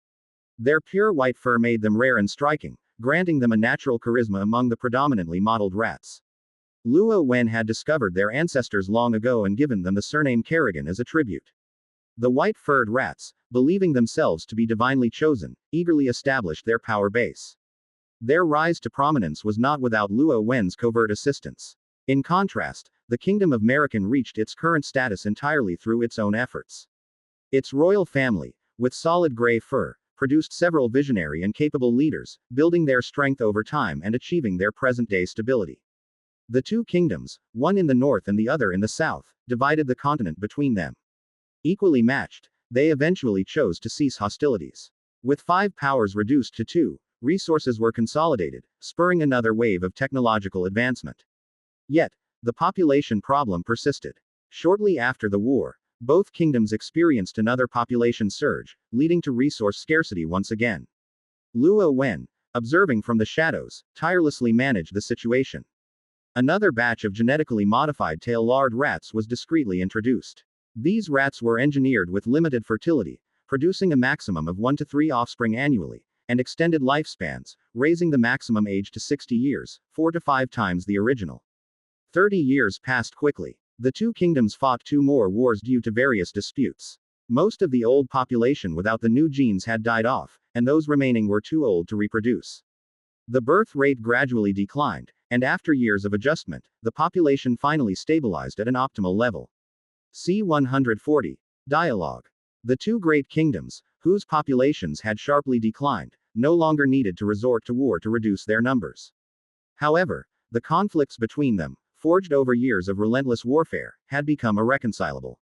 Their pure white fur made them rare and striking, granting them a natural charisma among the predominantly mottled rats. Luo Wen had discovered their ancestors long ago and given them the surname Kerrigan as a tribute. The white-furred rats, believing themselves to be divinely chosen, eagerly established their power base. Their rise to prominence was not without Luo Wen's covert assistance. In contrast, the Kingdom of Merican reached its current status entirely through its own efforts. Its royal family, with solid gray fur, produced several visionary and capable leaders, building their strength over time and achieving their present-day stability. The 2 kingdoms, one in the north and the other in the south, divided the continent between them. Equally matched, they eventually chose to cease hostilities. With 5 powers reduced to 2, resources were consolidated, spurring another wave of technological advancement. Yet, the population problem persisted. Shortly after the war, both kingdoms experienced another population surge, leading to resource scarcity once again. Luo Wen, observing from the shadows, tirelessly managed the situation. Another batch of genetically modified tail-lard rats was discreetly introduced. These rats were engineered with limited fertility, producing a maximum of 1 to 3 offspring annually, and extended lifespans, raising the maximum age to 60 years, 4 to 5 times the original. 30 years passed quickly. The 2 kingdoms fought 2 more wars due to various disputes. Most of the old population without the new genes had died off, and those remaining were too old to reproduce. The birth rate gradually declined, and after years of adjustment, the population finally stabilized at an optimal level. C-140. Dialogue. The 2 great kingdoms, whose populations had sharply declined, no longer needed to resort to war to reduce their numbers. However, the conflicts between them, forged over years of relentless warfare, had become irreconcilable.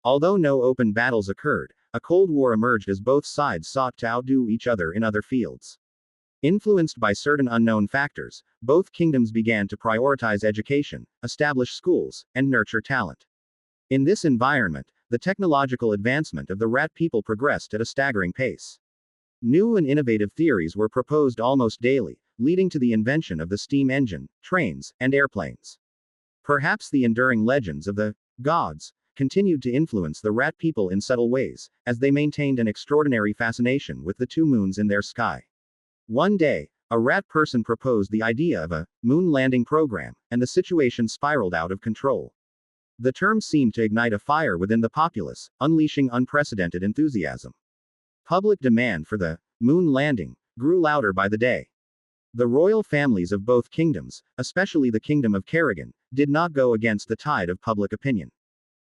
Although no open battles occurred, a Cold War emerged as both sides sought to outdo each other in other fields. Influenced by certain unknown factors, both kingdoms began to prioritize education, establish schools, and nurture talent. In this environment, the technological advancement of the rat people progressed at a staggering pace. New and innovative theories were proposed almost daily, leading to the invention of the steam engine, trains, and airplanes. Perhaps the enduring legends of the gods continued to influence the rat people in subtle ways, as they maintained an extraordinary fascination with the two moons in their sky. One day, a rat person proposed the idea of a moon landing program, and the situation spiraled out of control. The term seemed to ignite a fire within the populace, unleashing unprecedented enthusiasm. Public demand for the moon landing grew louder by the day. The royal families of both kingdoms, especially the kingdom of Kerrigan, did not go against the tide of public opinion.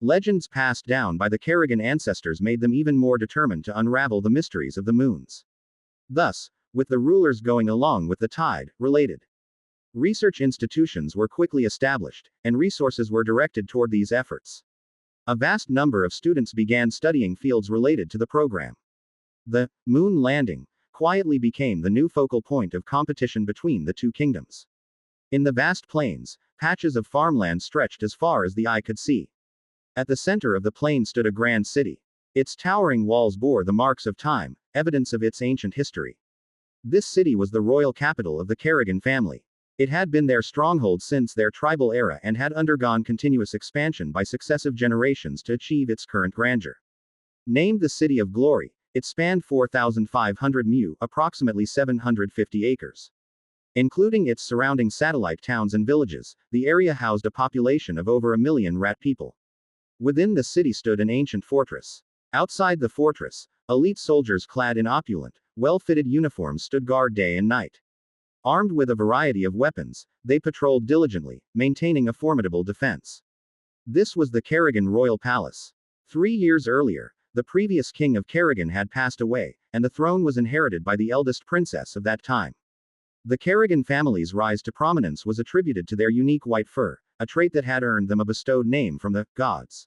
Legends passed down by the Kerrigan ancestors made them even more determined to unravel the mysteries of the moons. Thus, with the rulers going along with the tide, related research institutions were quickly established, and resources were directed toward these efforts. A vast number of students began studying fields related to the program. The moon landing quietly became the new focal point of competition between the two kingdoms. In the vast plains, patches of farmland stretched as far as the eye could see. At the center of the plain stood a grand city. Its towering walls bore the marks of time, evidence of its ancient history. This city was the royal capital of the Kerrigan family. It had been their stronghold since their tribal era and had undergone continuous expansion by successive generations to achieve its current grandeur. Named the City of Glory, it spanned 4,500 mu, approximately 750 acres. Including its surrounding satellite towns and villages, the area housed a population of over 1 million rat people. Within the city stood an ancient fortress. Outside the fortress, elite soldiers clad in opulent, well-fitted uniforms stood guard day and night. Armed with a variety of weapons, they patrolled diligently, maintaining a formidable defense. This was the Kerrigan Royal Palace. 3 years earlier, the previous king of Kerrigan had passed away, and the throne was inherited by the eldest princess of that time. The Kerrigan family's rise to prominence was attributed to their unique white fur, a trait that had earned them a bestowed name from the gods.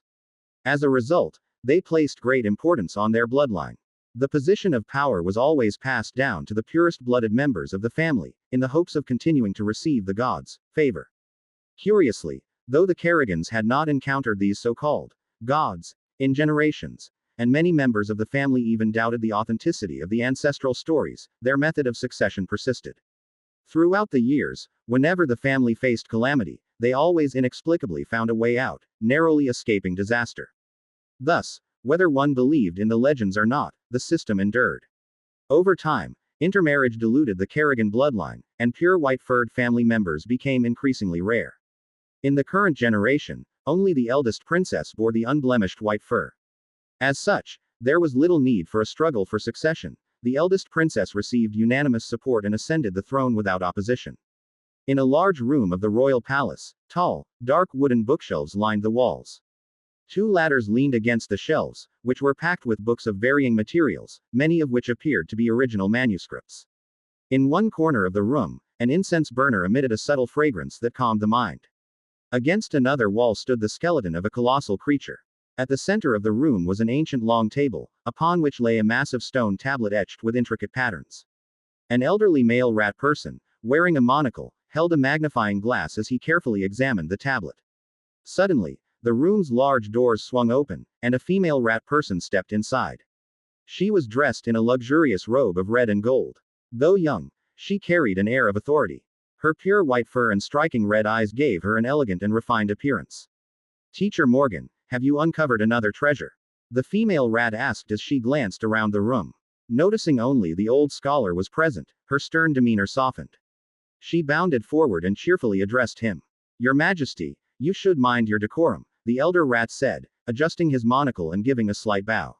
As a result, they placed great importance on their bloodline. The position of power was always passed down to the purest-blooded members of the family, in the hopes of continuing to receive the gods' favor. Curiously, though the Kerrigans had not encountered these so-called gods in generations, and many members of the family even doubted the authenticity of the ancestral stories, their method of succession persisted. Throughout the years, whenever the family faced calamity, they always inexplicably found a way out, narrowly escaping disaster. Thus, whether one believed in the legends or not, the system endured. Over time, intermarriage diluted the Kerrigan bloodline, and pure white-furred family members became increasingly rare. In the current generation, only the eldest princess bore the unblemished white fur. As such, there was little need for a struggle for succession. The eldest princess received unanimous support and ascended the throne without opposition. In a large room of the royal palace, tall, dark wooden bookshelves lined the walls. 2 ladders leaned against the shelves, which were packed with books of varying materials, many of which appeared to be original manuscripts. In one corner of the room, an incense burner emitted a subtle fragrance that calmed the mind. Against another wall stood the skeleton of a colossal creature. At the center of the room was an ancient long table, upon which lay a massive stone tablet etched with intricate patterns. An elderly male rat person, wearing a monocle, held a magnifying glass as he carefully examined the tablet. Suddenly, the room's large doors swung open, and a female rat person stepped inside. She was dressed in a luxurious robe of red and gold. Though young, she carried an air of authority. Her pure white fur and striking red eyes gave her an elegant and refined appearance. "Teacher Morgan, have you uncovered another treasure?" the female rat asked as she glanced around the room. Noticing only the old scholar was present, her stern demeanor softened. She bounded forward and cheerfully addressed him. "Your Majesty, you should mind your decorum," the elder rat said, adjusting his monocle and giving a slight bow.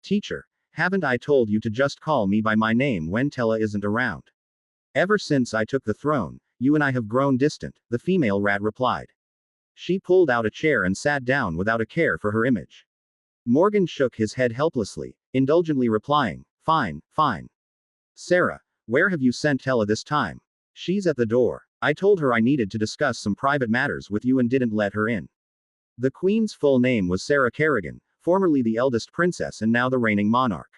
"Teacher, haven't I told you to just call me by my name when Tella isn't around?" "Ever since I took the throne, you and I have grown distant," the female rat replied. She pulled out a chair and sat down without a care for her image. Morgan shook his head helplessly, indulgently replying, "Fine, fine. Sarah, where have you sent Tella this time?" "She's at the door. I told her I needed to discuss some private matters with you and didn't let her in." The queen's full name was Sarah Kerrigan, formerly the eldest princess and now the reigning monarch.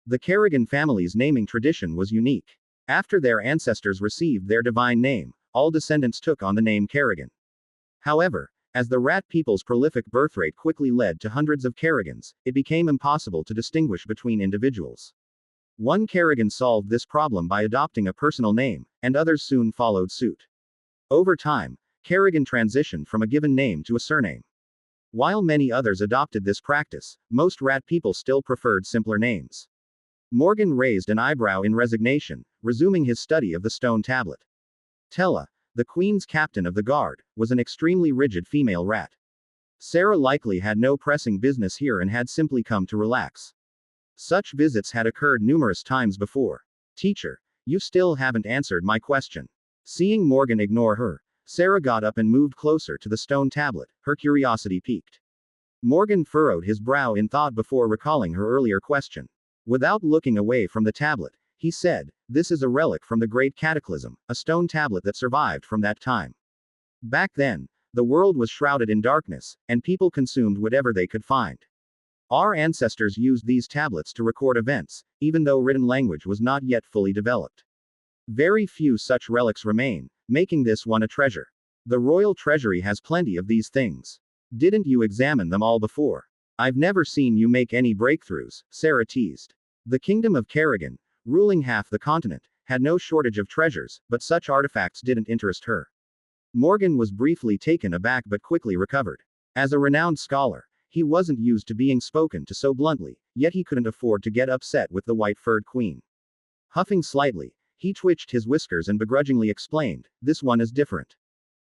The Kerrigan family's naming tradition was unique. After their ancestors received their divine name, all descendants took on the name Kerrigan. However, As the rat people's prolific birth rate quickly led to hundreds of Kerrigans, it became impossible to distinguish between individuals. One Kerrigan solved this problem by adopting a personal name, and others soon followed suit. Over time, Kerrigan transitioned from a given name to a surname. While many others adopted this practice, most rat people still preferred simpler names. Morgan raised an eyebrow in resignation, resuming his study of the stone tablet. Tella, the Queen's captain of the guard, was an extremely rigid female rat. Sarah likely had no pressing business here and had simply come to relax. Such visits had occurred numerous times before. Teacher, you still haven't answered my question. Seeing Morgan ignore her, Sarah got up and moved closer to the stone tablet, her curiosity piqued. Morgan furrowed his brow in thought before recalling her earlier question. Without looking away from the tablet, he said, "This is a relic from the Great Cataclysm, a stone tablet that survived from that time. Back then, the world was shrouded in darkness, and people consumed whatever they could find. Our ancestors used these tablets to record events, even though written language was not yet fully developed. Very few such relics remain, making this one a treasure. The royal treasury has plenty of these things. Didn't you examine them all before? I've never seen you make any breakthroughs," Sarah teased. The kingdom of Kerrigan, ruling half the continent, had no shortage of treasures, but such artifacts didn't interest her. Morgan was briefly taken aback but quickly recovered. As a renowned scholar, he wasn't used to being spoken to so bluntly, yet he couldn't afford to get upset with the white-furred queen. Huffing slightly, he twitched his whiskers and begrudgingly explained, "This one is different.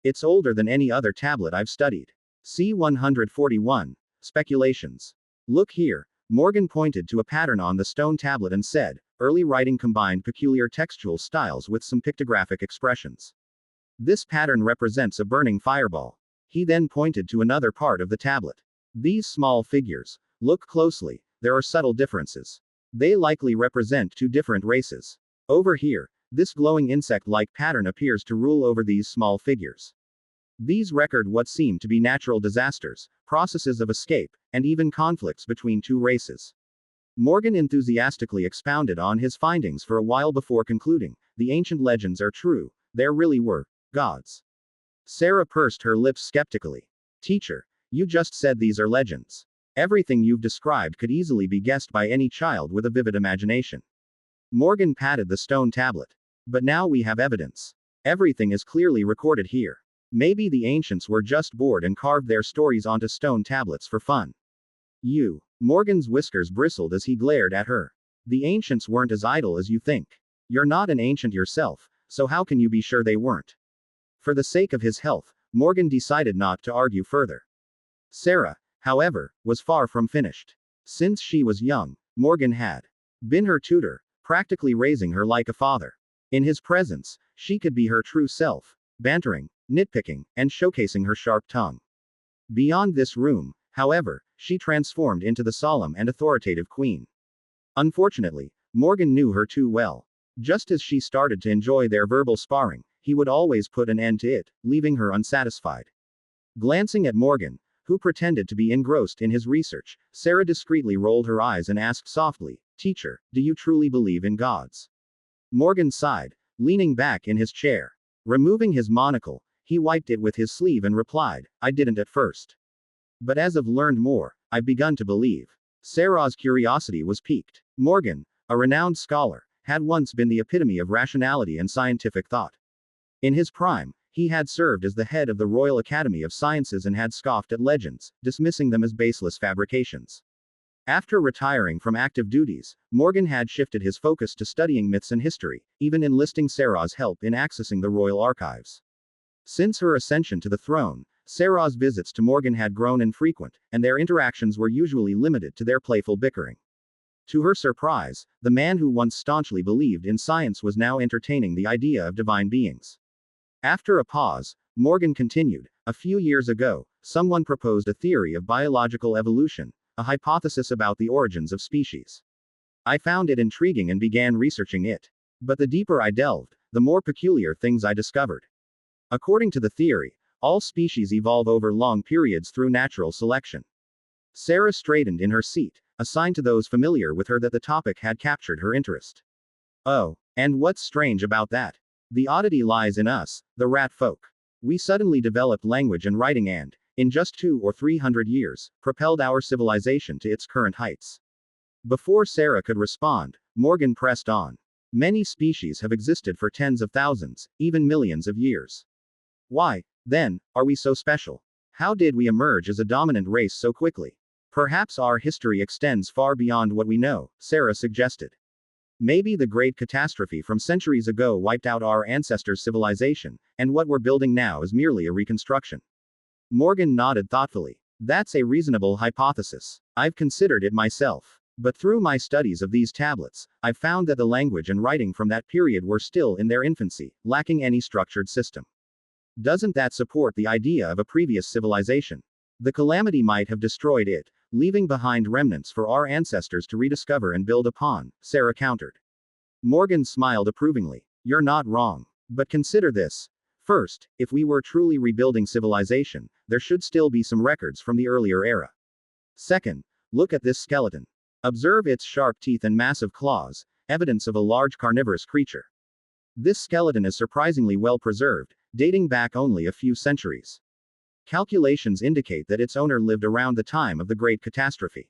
It's older than any other tablet I've studied. See 141, Speculations. Look here." Morgan pointed to a pattern on the stone tablet and said, "Early writing combined peculiar textual styles with some pictographic expressions. This pattern represents a burning fireball." He then pointed to another part of the tablet. "These small figures. Look closely, there are subtle differences. They likely represent two different races. Over here, this glowing insect-like pattern appears to rule over these small figures. These record what seem to be natural disasters, processes of escape, and even conflicts between two races." Morgan enthusiastically expounded on his findings for a while before concluding, "The ancient legends are true, there really were gods." Sarah pursed her lips skeptically. "Teacher, you just said these are legends. Everything you've described could easily be guessed by any child with a vivid imagination." Morgan patted the stone tablet. "But now we have evidence. Everything is clearly recorded here. Maybe the ancients were just bored and carved their stories onto stone tablets for fun." Morgan's whiskers bristled as he glared at her. "The ancients weren't as idle as you think. You're not an ancient yourself, so how can you be sure they weren't?" For the sake of his health, Morgan decided not to argue further. Sarah, however, was far from finished. Since she was young, Morgan had been her tutor, practically raising her like a father. In his presence, she could be her true self, bantering, nitpicking, and showcasing her sharp tongue. Beyond this room, however, she transformed into the solemn and authoritative queen. Unfortunately, Morgan knew her too well. Just as she started to enjoy their verbal sparring, he would always put an end to it, leaving her unsatisfied. Glancing at Morgan, who pretended to be engrossed in his research, Sarah discreetly rolled her eyes and asked softly, "Teacher, do you truly believe in gods?" Morgan sighed, leaning back in his chair. Removing his monocle, he wiped it with his sleeve and replied, "I didn't at first. But as I've learned more, I've begun to believe." Sarah's curiosity was piqued. Morgan, a renowned scholar, had once been the epitome of rationality and scientific thought. In his prime, he had served as the head of the Royal Academy of Sciences and had scoffed at legends, dismissing them as baseless fabrications. After retiring from active duties, Morgan had shifted his focus to studying myths and history, even enlisting Sarah's help in accessing the royal archives. Since her ascension to the throne, Sarah's visits to Morgan had grown infrequent, and their interactions were usually limited to their playful bickering. To her surprise, the man who once staunchly believed in science was now entertaining the idea of divine beings. After a pause, Morgan continued, "A few years ago, someone proposed a theory of biological evolution, a hypothesis about the origins of species. I found it intriguing and began researching it. But the deeper I delved, the more peculiar things I discovered. According to the theory, all species evolve over long periods through natural selection." Sarah straightened in her seat, a sign to those familiar with her that the topic had captured her interest. "Oh, and what's strange about that? The oddity lies in us, the rat folk. We suddenly developed language and writing and, in just 200 or 300 years, propelled our civilization to its current heights. Before Sarah could respond, Morgan pressed on. Many species have existed for tens of thousands, even millions of years. Why, then, are we so special? How did we emerge as a dominant race so quickly? Perhaps our history extends far beyond what we know, Sarah suggested. Maybe the great catastrophe from centuries ago wiped out our ancestors' civilization, and what we're building now is merely a reconstruction. Morgan nodded thoughtfully. That's a reasonable hypothesis. I've considered it myself. But through my studies of these tablets, I've found that the language and writing from that period were still in their infancy, lacking any structured system. Doesn't that support the idea of a previous civilization? The calamity might have destroyed it, leaving behind remnants for our ancestors to rediscover and build upon, Sarah countered. Morgan smiled approvingly. You're not wrong. But consider this. First, if we were truly rebuilding civilization, there should still be some records from the earlier era. Second, look at this skeleton. Observe its sharp teeth and massive claws, evidence of a large carnivorous creature. This skeleton is surprisingly well preserved, dating back only a few centuries. Calculations indicate that its owner lived around the time of the Great Catastrophe.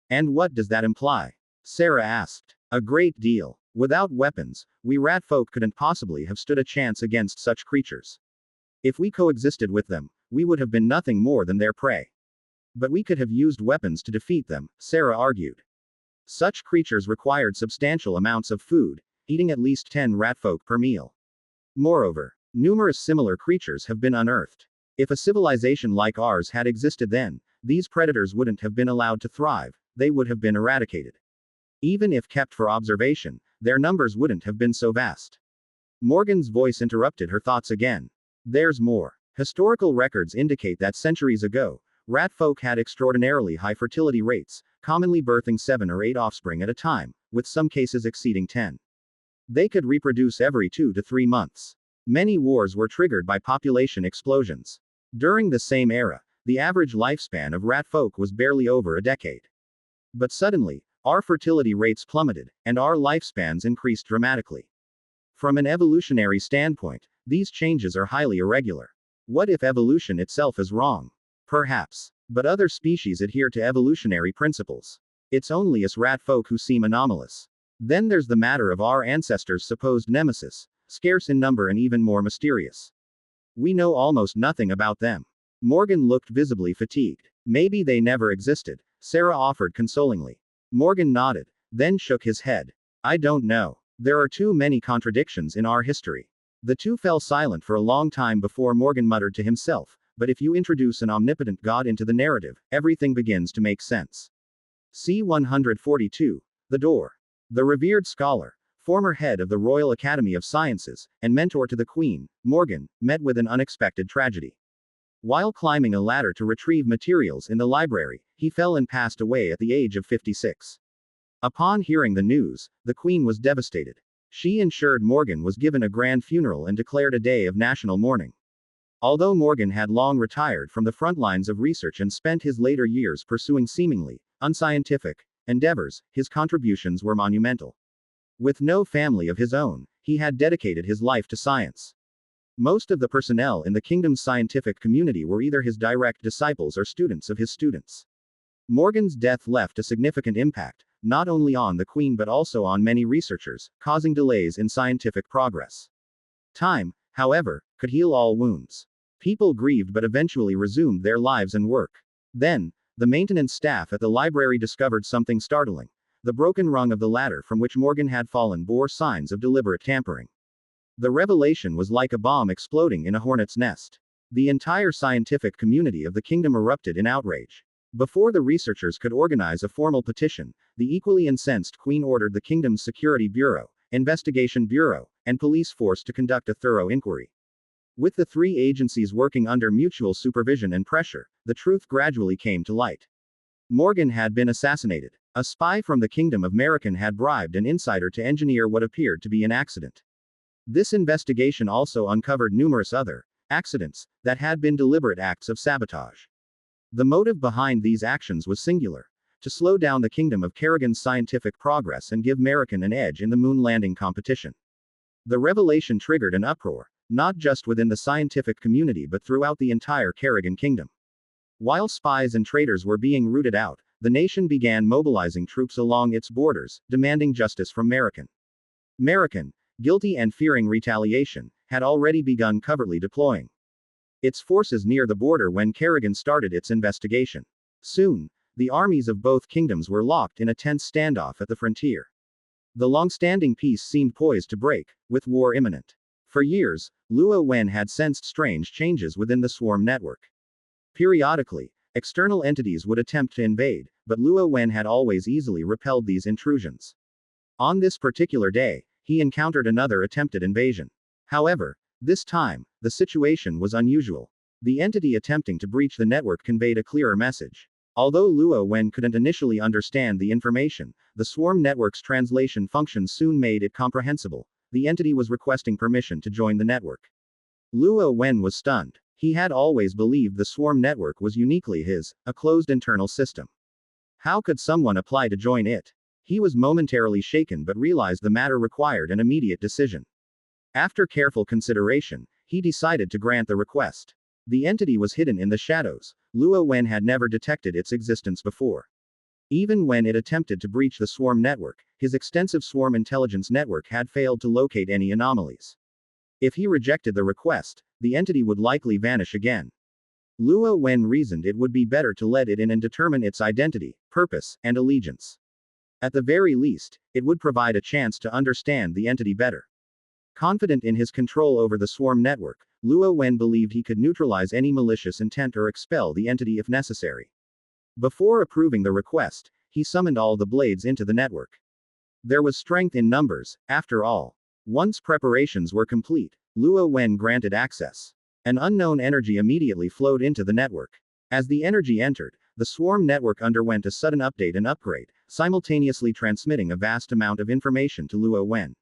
And what does that imply? Sarah asked. A great deal. Without weapons, we rat folk couldn't possibly have stood a chance against such creatures. If we coexisted with them, we would have been nothing more than their prey. But we could have used weapons to defeat them, Sarah argued. Such creatures required substantial amounts of food, eating at least 10 ratfolk per meal. Moreover, numerous similar creatures have been unearthed. If a civilization like ours had existed then, these predators wouldn't have been allowed to thrive, they would have been eradicated. Even if kept for observation, their numbers wouldn't have been so vast. Morgan's voice interrupted her thoughts again. There's more. Historical records indicate that centuries ago, rat folk had extraordinarily high fertility rates, commonly birthing 7 or 8 offspring at a time, with some cases exceeding 10. They could reproduce every 2 to 3 months. Many wars were triggered by population explosions. During the same era, the average lifespan of rat folk was barely over a decade. But suddenly, our fertility rates plummeted, and our lifespans increased dramatically. From an evolutionary standpoint, these changes are highly irregular. What if evolution itself is wrong? Perhaps. But other species adhere to evolutionary principles. It's only us rat folk who seem anomalous. Then there's the matter of our ancestors' supposed nemesis, scarce in number and even more mysterious. We know almost nothing about them. Morgan looked visibly fatigued. Maybe they never existed, Sarah offered consolingly. Morgan nodded, then shook his head. I don't know. There are too many contradictions in our history. The two fell silent for a long time before Morgan muttered to himself, but if you introduce an omnipotent God into the narrative, everything begins to make sense. C-142. The Door. The revered scholar, former head of the Royal Academy of Sciences, and mentor to the Queen, Morgan, met with an unexpected tragedy. While climbing a ladder to retrieve materials in the library, he fell and passed away at the age of 56. Upon hearing the news, the Queen was devastated. She ensured Morgan was given a grand funeral and declared a day of national mourning. Although Morgan had long retired from the front lines of research and spent his later years pursuing seemingly unscientific endeavors, his contributions were monumental. With no family of his own, he had dedicated his life to science. Most of the personnel in the kingdom's scientific community were either his direct disciples or students of his students. Morgan's death left a significant impact, not only on the Queen but also on many researchers, causing delays in scientific progress. Time, however, could heal all wounds. People grieved but eventually resumed their lives and work. Then, the maintenance staff at the library discovered something startling. The broken rung of the ladder from which Morgan had fallen bore signs of deliberate tampering. The revelation was like a bomb exploding in a hornet's nest. The entire scientific community of the kingdom erupted in outrage. Before the researchers could organize a formal petition, the equally incensed Queen ordered the kingdom's Security Bureau, Investigation Bureau, and police force to conduct a thorough inquiry. With the three agencies working under mutual supervision and pressure, the truth gradually came to light. Morgan had been assassinated. A spy from the Kingdom of American had bribed an insider to engineer what appeared to be an accident. This investigation also uncovered numerous other accidents that had been deliberate acts of sabotage. The motive behind these actions was singular: to slow down the Kingdom of Kerrigan's scientific progress and give American an edge in the moon landing competition. The revelation triggered an uproar, not just within the scientific community but throughout the entire Kerrigan Kingdom. While spies and traitors were being rooted out, the nation began mobilizing troops along its borders, demanding justice from American, guilty and fearing retaliation, had already begun covertly deploying its forces near the border when Kerrigan started its investigation. Soon, the armies of both kingdoms were locked in a tense standoff at the frontier. The long-standing peace seemed poised to break, with war imminent. For years, Luo Wen had sensed strange changes within the swarm network. Periodically, external entities would attempt to invade, but Luo Wen had always easily repelled these intrusions. On this particular day, he encountered another attempted invasion. However, this time, the situation was unusual. The entity attempting to breach the network conveyed a clearer message. Although Luo Wen couldn't initially understand the information, the swarm network's translation function soon made it comprehensible. The entity was requesting permission to join the network. Luo Wen was stunned. He had always believed the swarm network was uniquely his, a closed internal system. How could someone apply to join it? He was momentarily shaken but realized the matter required an immediate decision. After careful consideration, he decided to grant the request. The entity was hidden in the shadows. Luo Wen had never detected its existence before. Even when it attempted to breach the swarm network, his extensive swarm intelligence network had failed to locate any anomalies. If he rejected the request, the entity would likely vanish again. Luo Wen reasoned it would be better to let it in and determine its identity, purpose, and allegiance. At the very least, it would provide a chance to understand the entity better. Confident in his control over the swarm network, Luo Wen believed he could neutralize any malicious intent or expel the entity if necessary. Before approving the request, he summoned all the blades into the network. There was strength in numbers, after all. Once preparations were complete, Luo Wen granted access. An unknown energy immediately flowed into the network. As the energy entered, the swarm network underwent a sudden update and upgrade, simultaneously transmitting a vast amount of information to Luo Wen.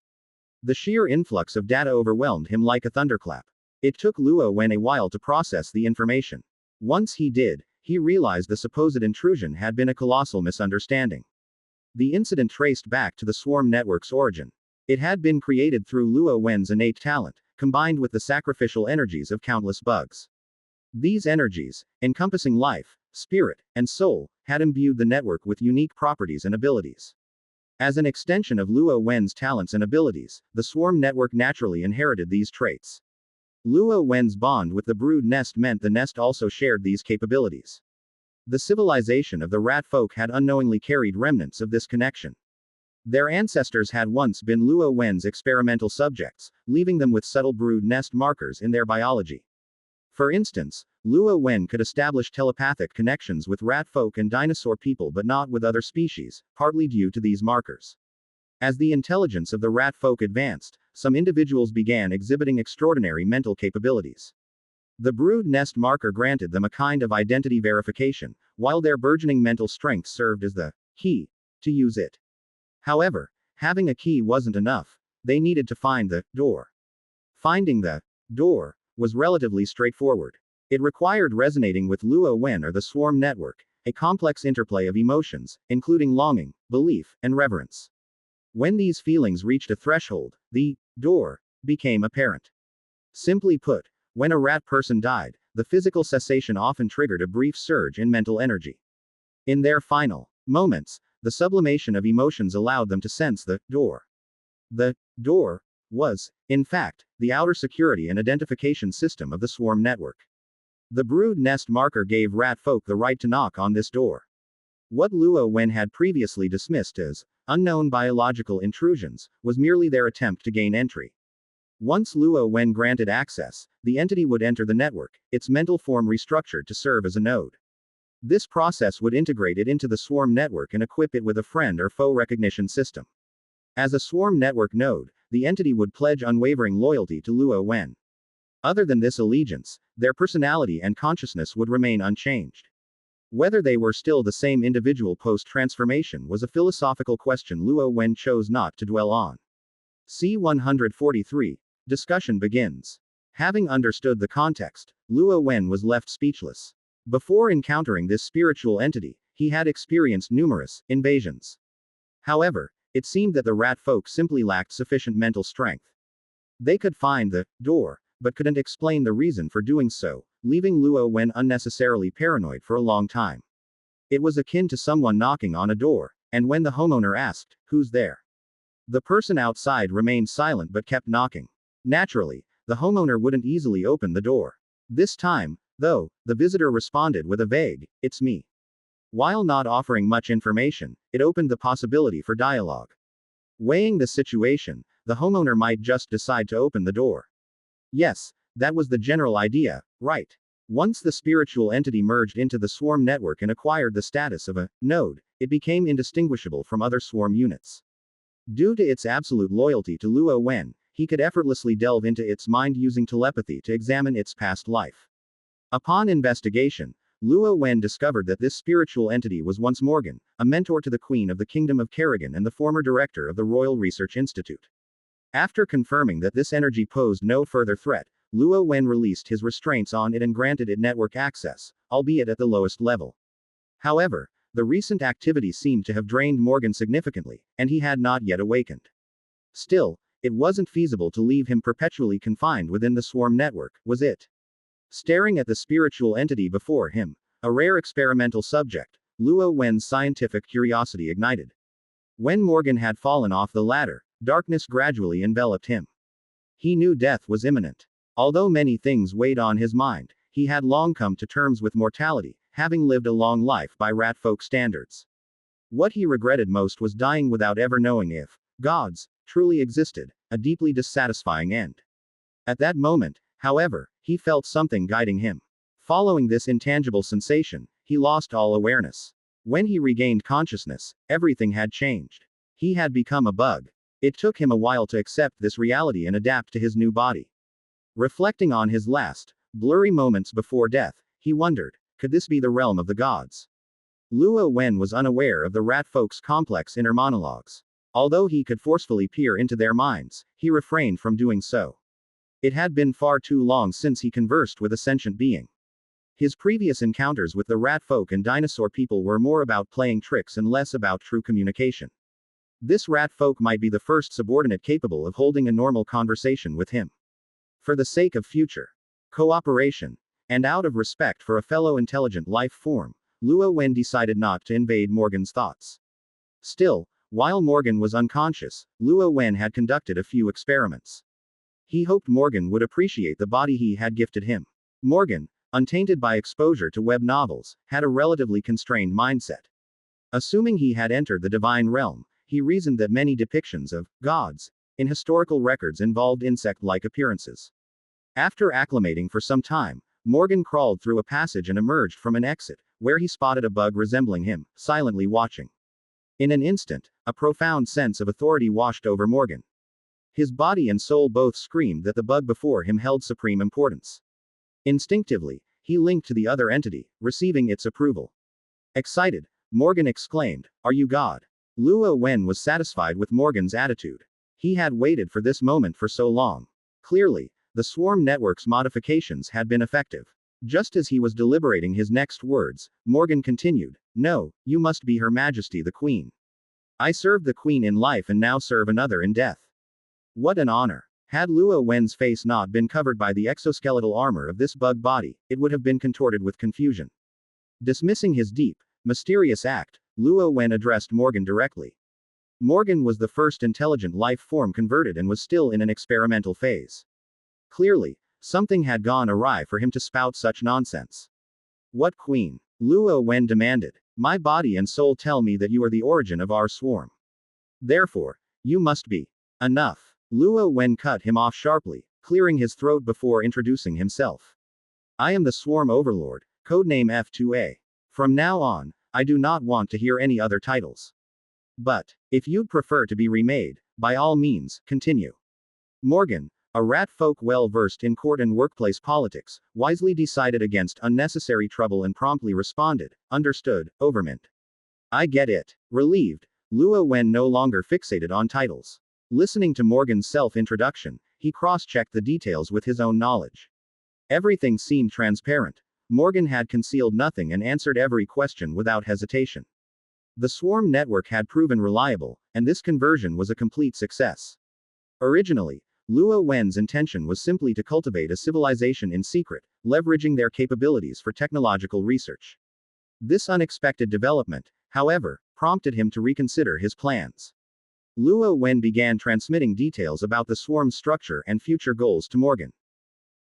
The sheer influx of data overwhelmed him like a thunderclap. It took Luo Wen a while to process the information. Once he did, he realized the supposed intrusion had been a colossal misunderstanding. The incident traced back to the swarm network's origin. It had been created through Luo Wen's innate talent, combined with the sacrificial energies of countless bugs. These energies, encompassing life, spirit, and soul, had imbued the network with unique properties and abilities. As an extension of Luo Wen's talents and abilities, the swarm network naturally inherited these traits. Luo Wen's bond with the brood nest meant the nest also shared these capabilities. The civilization of the rat folk had unknowingly carried remnants of this connection. Their ancestors had once been Luo Wen's experimental subjects, leaving them with subtle brood nest markers in their biology. For instance, Luo Wen could establish telepathic connections with rat folk and dinosaur people but not with other species, partly due to these markers. As the intelligence of the rat folk advanced, some individuals began exhibiting extraordinary mental capabilities. The brood nest marker granted them a kind of identity verification, while their burgeoning mental strength served as the key to use it. However, having a key wasn't enough. They needed to find the door. Finding the door was relatively straightforward. It required resonating with Luo Wen or the swarm network, a complex interplay of emotions, including longing, belief, and reverence. When these feelings reached a threshold, the door became apparent. Simply put, when a rat person died, the physical cessation often triggered a brief surge in mental energy. In their final moments, the sublimation of emotions allowed them to sense the door. The door was, in fact, the outer security and identification system of the swarm network. The brood nest marker gave rat folk the right to knock on this door. What Luo Wen had previously dismissed as unknown biological intrusions was merely their attempt to gain entry. Once Luo Wen granted access, the entity would enter the network, its mental form restructured to serve as a node. This process would integrate it into the swarm network and equip it with a friend or foe recognition system. As a swarm network node, the entity would pledge unwavering loyalty to Luo Wen. Other than this allegiance, their personality and consciousness would remain unchanged. Whether they were still the same individual post-transformation was a philosophical question Luo Wen chose not to dwell on. C-143. Discussion begins. Having understood the context, Luo Wen was left speechless. Before encountering this spiritual entity, he had experienced numerous invasions. However, it seemed that the rat folk simply lacked sufficient mental strength. They could find the door, but couldn't explain the reason for doing so. leaving Luo Wen unnecessarily paranoid for a long time. It was akin to someone knocking on a door, and when the homeowner asked, "Who's there?" the person outside remained silent but kept knocking. Naturally, the homeowner wouldn't easily open the door. This time, though, the visitor responded with a vague, "It's me." While not offering much information, it opened the possibility for dialogue. Weighing the situation, the homeowner might just decide to open the door. Yes, that was the general idea, right? Once the spiritual entity merged into the swarm network and acquired the status of a node, it became indistinguishable from other swarm units. Due to its absolute loyalty to Luo Wen, he could effortlessly delve into its mind using telepathy to examine its past life. Upon investigation, Luo Wen discovered that this spiritual entity was once Morgan, a mentor to the Queen of the Kingdom of Kerrigan and the former director of the Royal Research Institute. After confirming that this energy posed no further threat, Luo Wen released his restraints on it and granted it network access, albeit at the lowest level. However, the recent activity seemed to have drained Morgan significantly, and he had not yet awakened. Still, it wasn't feasible to leave him perpetually confined within the swarm network, was it? Staring at the spiritual entity before him, a rare experimental subject, Luo Wen's scientific curiosity ignited. When Morgan had fallen off the ladder, darkness gradually enveloped him. He knew death was imminent. Although many things weighed on his mind, he had long come to terms with mortality, having lived a long life by rat folk standards. What he regretted most was dying without ever knowing if gods truly existed, a deeply dissatisfying end. At that moment, however, he felt something guiding him. Following this intangible sensation, he lost all awareness. When he regained consciousness, everything had changed. He had become a bug. It took him a while to accept this reality and adapt to his new body. Reflecting on his last, blurry moments before death, he wondered, could this be the realm of the gods? Luo Wen was unaware of the rat folk's complex inner monologues. Although he could forcefully peer into their minds, he refrained from doing so. It had been far too long since he conversed with a sentient being. His previous encounters with the rat folk and dinosaur people were more about playing tricks and less about true communication. This rat folk might be the first subordinate capable of holding a normal conversation with him. For the sake of future cooperation, and out of respect for a fellow intelligent life form, Luo Wen decided not to invade Morgan's thoughts. Still, while Morgan was unconscious, Luo Wen had conducted a few experiments. He hoped Morgan would appreciate the body he had gifted him. Morgan, untainted by exposure to web novels, had a relatively constrained mindset. Assuming he had entered the divine realm, he reasoned that many depictions of gods in historical records involved insect-like appearances. After acclimating for some time, Morgan crawled through a passage and emerged from an exit, where he spotted a bug resembling him, silently watching. In an instant, a profound sense of authority washed over Morgan. His body and soul both screamed that the bug before him held supreme importance. Instinctively, he linked to the other entity, receiving its approval. Excited, Morgan exclaimed, "Are you God?" Luo Wen was satisfied with Morgan's attitude. He had waited for this moment for so long. Clearly, the swarm network's modifications had been effective. Just as he was deliberating his next words, Morgan continued, "No, you must be Her Majesty the Queen. I served the Queen in life and now serve another in death." What an honor. Had Luo Wen's face not been covered by the exoskeletal armor of this bug body, it would have been contorted with confusion. Dismissing his deep, mysterious act, Luo Wen addressed Morgan directly. Morgan was the first intelligent life form converted and was still in an experimental phase. Clearly, something had gone awry for him to spout such nonsense. "What queen?" Luo Wen demanded. "My body and soul tell me that you are the origin of our swarm. Therefore, you must be." "Enough." Luo Wen cut him off sharply, clearing his throat before introducing himself. "I am the Swarm Overlord, codename F2A. From now on, I do not want to hear any other titles. But, if you'd prefer to be remade, by all means, continue." Morgan, a rat folk well versed in court and workplace politics, wisely decided against unnecessary trouble and promptly responded, "Understood, Overmint. I get it." Relieved, Luo Wen no longer fixated on titles. Listening to Morgan's self-introduction, he cross-checked the details with his own knowledge. Everything seemed transparent. Morgan had concealed nothing and answered every question without hesitation. The swarm network had proven reliable, and this conversion was a complete success. Originally, Luo Wen's intention was simply to cultivate a civilization in secret, leveraging their capabilities for technological research. This unexpected development, however, prompted him to reconsider his plans. Luo Wen began transmitting details about the swarm's structure and future goals to Morgan.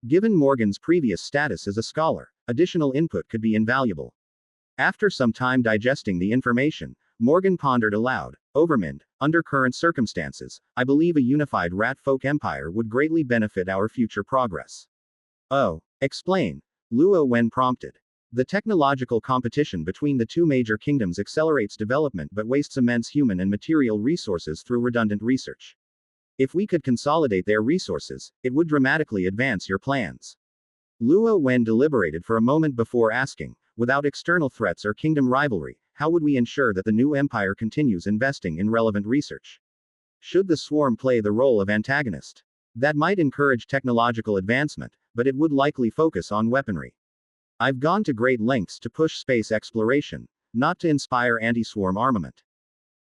Given Morgan's previous status as a scholar, additional input could be invaluable. After some time digesting the information, Morgan pondered aloud, Overmind, under current circumstances, I believe a unified rat folk empire would greatly benefit our future progress. Oh, explain, Luo Wen prompted. The technological competition between the two major kingdoms accelerates development but wastes immense human and material resources through redundant research. If we could consolidate their resources, it would dramatically advance your plans. Luo Wen deliberated for a moment before asking, without external threats or kingdom rivalry, how would we ensure that the new empire continues investing in relevant research? Should the swarm play the role of antagonist? That might encourage technological advancement, but it would likely focus on weaponry. I've gone to great lengths to push space exploration, not to inspire anti-swarm armament.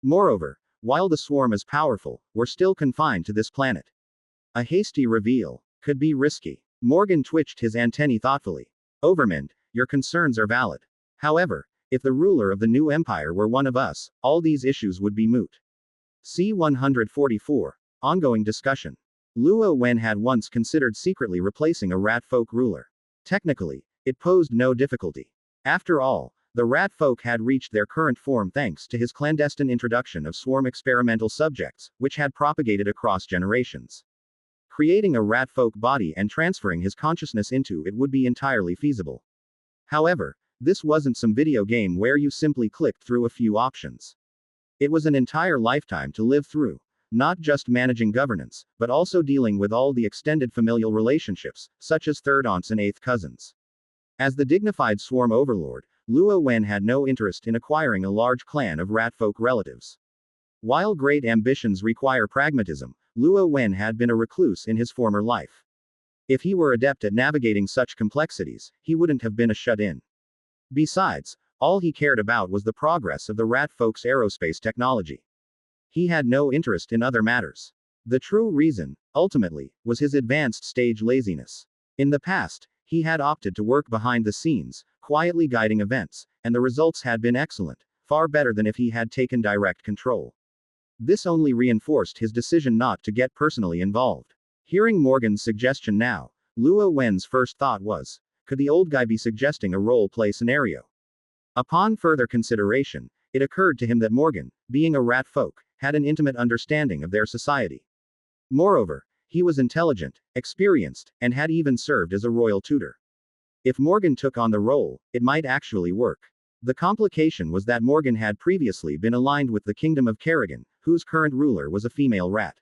Moreover, while the swarm is powerful, we're still confined to this planet. A hasty reveal could be risky. Morgan twitched his antennae thoughtfully. Overmind, your concerns are valid. However, if the ruler of the new empire were one of us, all these issues would be moot. C-144. Ongoing discussion. Luo Wen had once considered secretly replacing a rat folk ruler. Technically, it posed no difficulty. After all, the rat folk had reached their current form thanks to his clandestine introduction of swarm experimental subjects, which had propagated across generations. Creating a rat folk body and transferring his consciousness into it would be entirely feasible. However, this wasn't some video game where you simply clicked through a few options. It was an entire lifetime to live through, not just managing governance, but also dealing with all the extended familial relationships, such as third aunts and eighth cousins. As the dignified swarm overlord, Luo Wen had no interest in acquiring a large clan of ratfolk relatives. While great ambitions require pragmatism, Luo Wen had been a recluse in his former life. If he were adept at navigating such complexities, he wouldn't have been a shut-in. Besides, all he cared about was the progress of the ratfolk's aerospace technology. He had no interest in other matters. The true reason, ultimately, was his advanced stage laziness. In the past, he had opted to work behind the scenes, quietly guiding events, and the results had been excellent, far better than if he had taken direct control. This only reinforced his decision not to get personally involved. Hearing Morgan's suggestion now, Luo Wen's first thought was, could the old guy be suggesting a role-play scenario? Upon further consideration, it occurred to him that Morgan, being a rat folk, had an intimate understanding of their society. Moreover, he was intelligent, experienced, and had even served as a royal tutor. If Morgan took on the role, it might actually work. The complication was that Morgan had previously been aligned with the Kingdom of Kerrigan, whose current ruler was a female rat.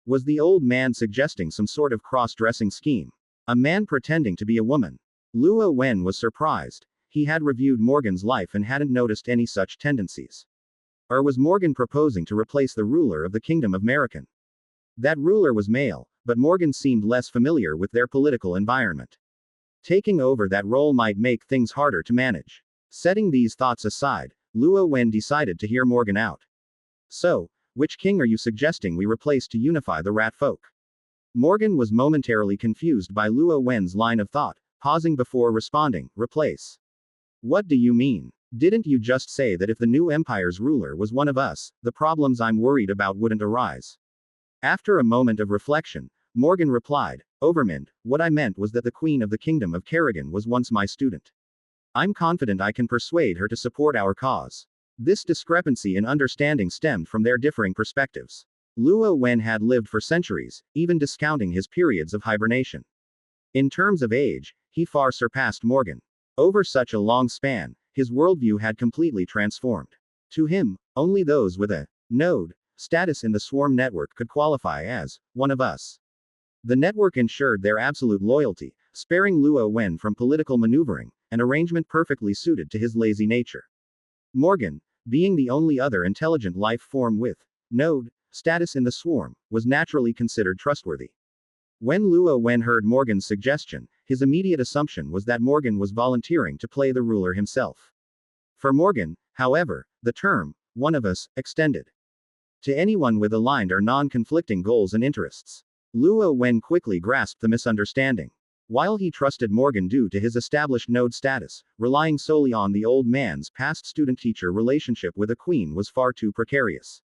Was the old man suggesting some sort of cross-dressing scheme? A man pretending to be a woman? Luo Wen was surprised. He had reviewed Morgan's life and hadn't noticed any such tendencies. Or was Morgan proposing to replace the ruler of the Kingdom of Merrican? That ruler was male, but Morgan seemed less familiar with their political environment. Taking over that role might make things harder to manage. Setting these thoughts aside, Luo Wen decided to hear Morgan out. So, which king are you suggesting we replace to unify the rat folk? Morgan was momentarily confused by Luo Wen's line of thought, pausing before responding, replace. What do you mean? Didn't you just say that if the new empire's ruler was one of us, the problems I'm worried about wouldn't arise? After a moment of reflection, Morgan replied, Overmind, what I meant was that the Queen of the Kingdom of Kerrigan was once my student. I'm confident I can persuade her to support our cause. This discrepancy in understanding stemmed from their differing perspectives. Luo Wen had lived for centuries, even discounting his periods of hibernation. In terms of age, he far surpassed Morgan. Over such a long span, his worldview had completely transformed. To him, only those with a node status in the swarm network could qualify as one of us. The network ensured their absolute loyalty, sparing Luo Wen from political maneuvering, an arrangement perfectly suited to his lazy nature. Morgan, being the only other intelligent life form with node status in the swarm, was naturally considered trustworthy. When Luo Wen heard Morgan's suggestion, his immediate assumption was that Morgan was volunteering to play the ruler himself. For Morgan, however, the term one of us extended to anyone with aligned or non-conflicting goals and interests. Luo Wen quickly grasped the misunderstanding. While he trusted Morgan due to his established node status, relying solely on the old man's past student-teacher relationship with a queen was far too precarious.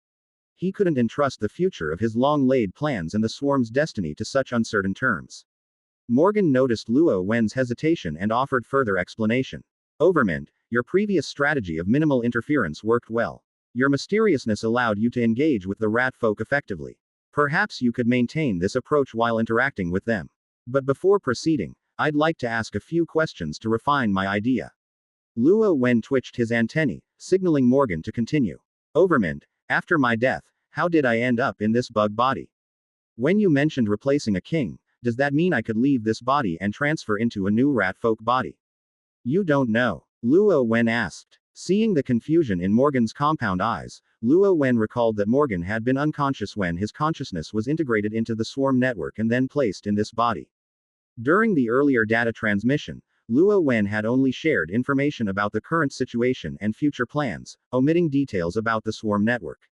He couldn't entrust the future of his long-laid plans and the swarm's destiny to such uncertain terms. Morgan noticed Luo Wen's hesitation and offered further explanation. Overmind, your previous strategy of minimal interference worked well. Your mysteriousness allowed you to engage with the rat folk effectively. Perhaps you could maintain this approach while interacting with them. But before proceeding, I'd like to ask a few questions to refine my idea. Luo Wen twitched his antennae, signaling Morgan to continue. Overmind, after my death, how did I end up in this bug body? When you mentioned replacing a king, does that mean I could leave this body and transfer into a new rat folk body? You don't know. Luo Wen asked. Seeing the confusion in Morgan's compound eyes, Luo Wen recalled that Morgan had been unconscious when his consciousness was integrated into the swarm network and then placed in this body. During the earlier data transmission, Luo Wen had only shared information about the current situation and future plans, omitting details about the swarm network.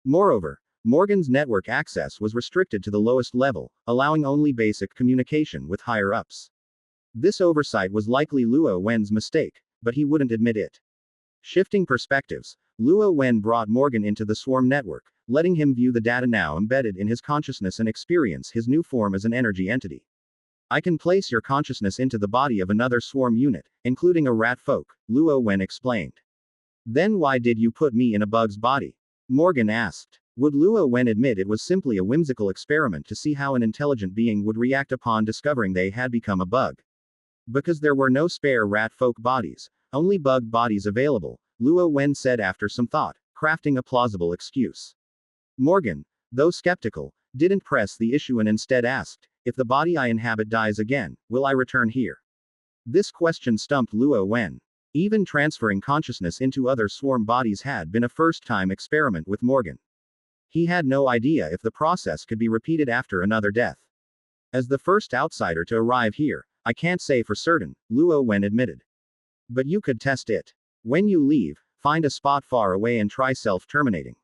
Moreover, Morgan's network access was restricted to the lowest level, allowing only basic communication with higher-ups. This oversight was likely Luo Wen's mistake, but he wouldn't admit it. Shifting perspectives, Luo Wen brought Morgan into the swarm network, letting him view the data now embedded in his consciousness and experience his new form as an energy entity. I can place your consciousness into the body of another swarm unit, including a rat folk, Luo Wen explained. Then why did you put me in a bug's body? Morgan asked. Would Luo Wen admit it was simply a whimsical experiment to see how an intelligent being would react upon discovering they had become a bug? Because there were no spare rat folk bodies, only bug bodies available, Luo Wen said after some thought, crafting a plausible excuse. Morgan, though skeptical, didn't press the issue and instead asked, if the body I inhabit dies again, will I return here? This question stumped Luo Wen. Even transferring consciousness into other swarm bodies had been a first-time experiment with Morgan. He had no idea if the process could be repeated after another death. As the first outsider to arrive here, I can't say for certain, Luo Wen admitted. But you could test it. When you leave, find a spot far away and try self-terminating.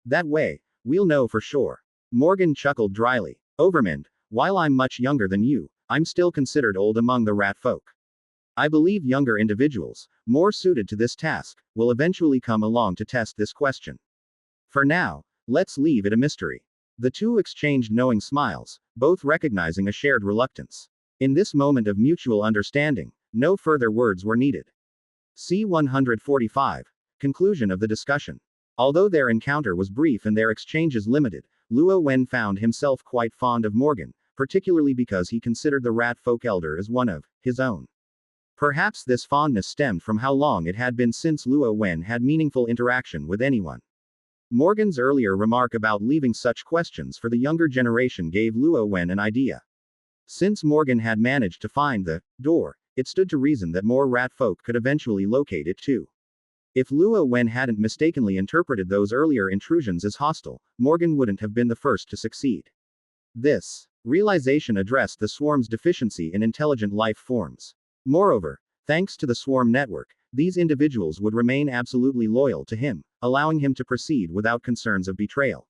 That way, we'll know for sure. Morgan chuckled dryly. Overmind, while I'm much younger than you, I'm still considered old among the rat folk. I believe younger individuals, more suited to this task, will eventually come along to test this question. For now, let's leave it a mystery. The two exchanged knowing smiles, both recognizing a shared reluctance. In this moment of mutual understanding, no further words were needed. C-145. Conclusion of the discussion. Although their encounter was brief and their exchanges limited, Luo Wen found himself quite fond of Morgan, particularly because he considered the rat folk elder as one of his own. Perhaps this fondness stemmed from how long it had been since Luo Wen had meaningful interaction with anyone. Morgan's earlier remark about leaving such questions for the younger generation gave Luo Wen an idea. Since Morgan had managed to find the door, it stood to reason that more rat folk could eventually locate it too. If Luo Wen hadn't mistakenly interpreted those earlier intrusions as hostile, Morgan wouldn't have been the first to succeed. This realization addressed the swarm's deficiency in intelligent life forms. Moreover, thanks to the swarm network, these individuals would remain absolutely loyal to him, allowing him to proceed without concerns of betrayal.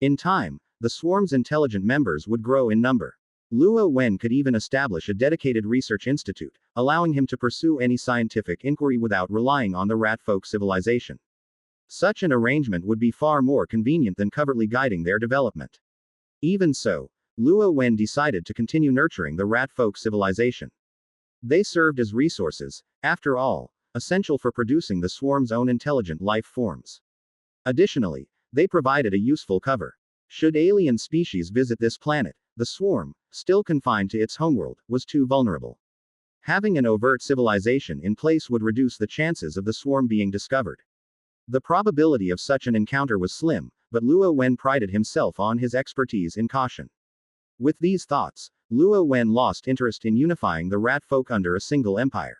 In time, the swarm's intelligent members would grow in number. Luo Wen could even establish a dedicated research institute, allowing him to pursue any scientific inquiry without relying on the rat folk civilization. Such an arrangement would be far more convenient than covertly guiding their development. Even so, Luo Wen decided to continue nurturing the rat folk civilization. They served as resources, after all, essential for producing the swarm's own intelligent life forms. Additionally, they provided a useful cover. Should alien species visit this planet, the swarm, still confined to its homeworld, was too vulnerable. Having an overt civilization in place would reduce the chances of the swarm being discovered. The probability of such an encounter was slim, but Luo Wen prided himself on his expertise in caution. With these thoughts, Luo Wen lost interest in unifying the rat folk under a single empire.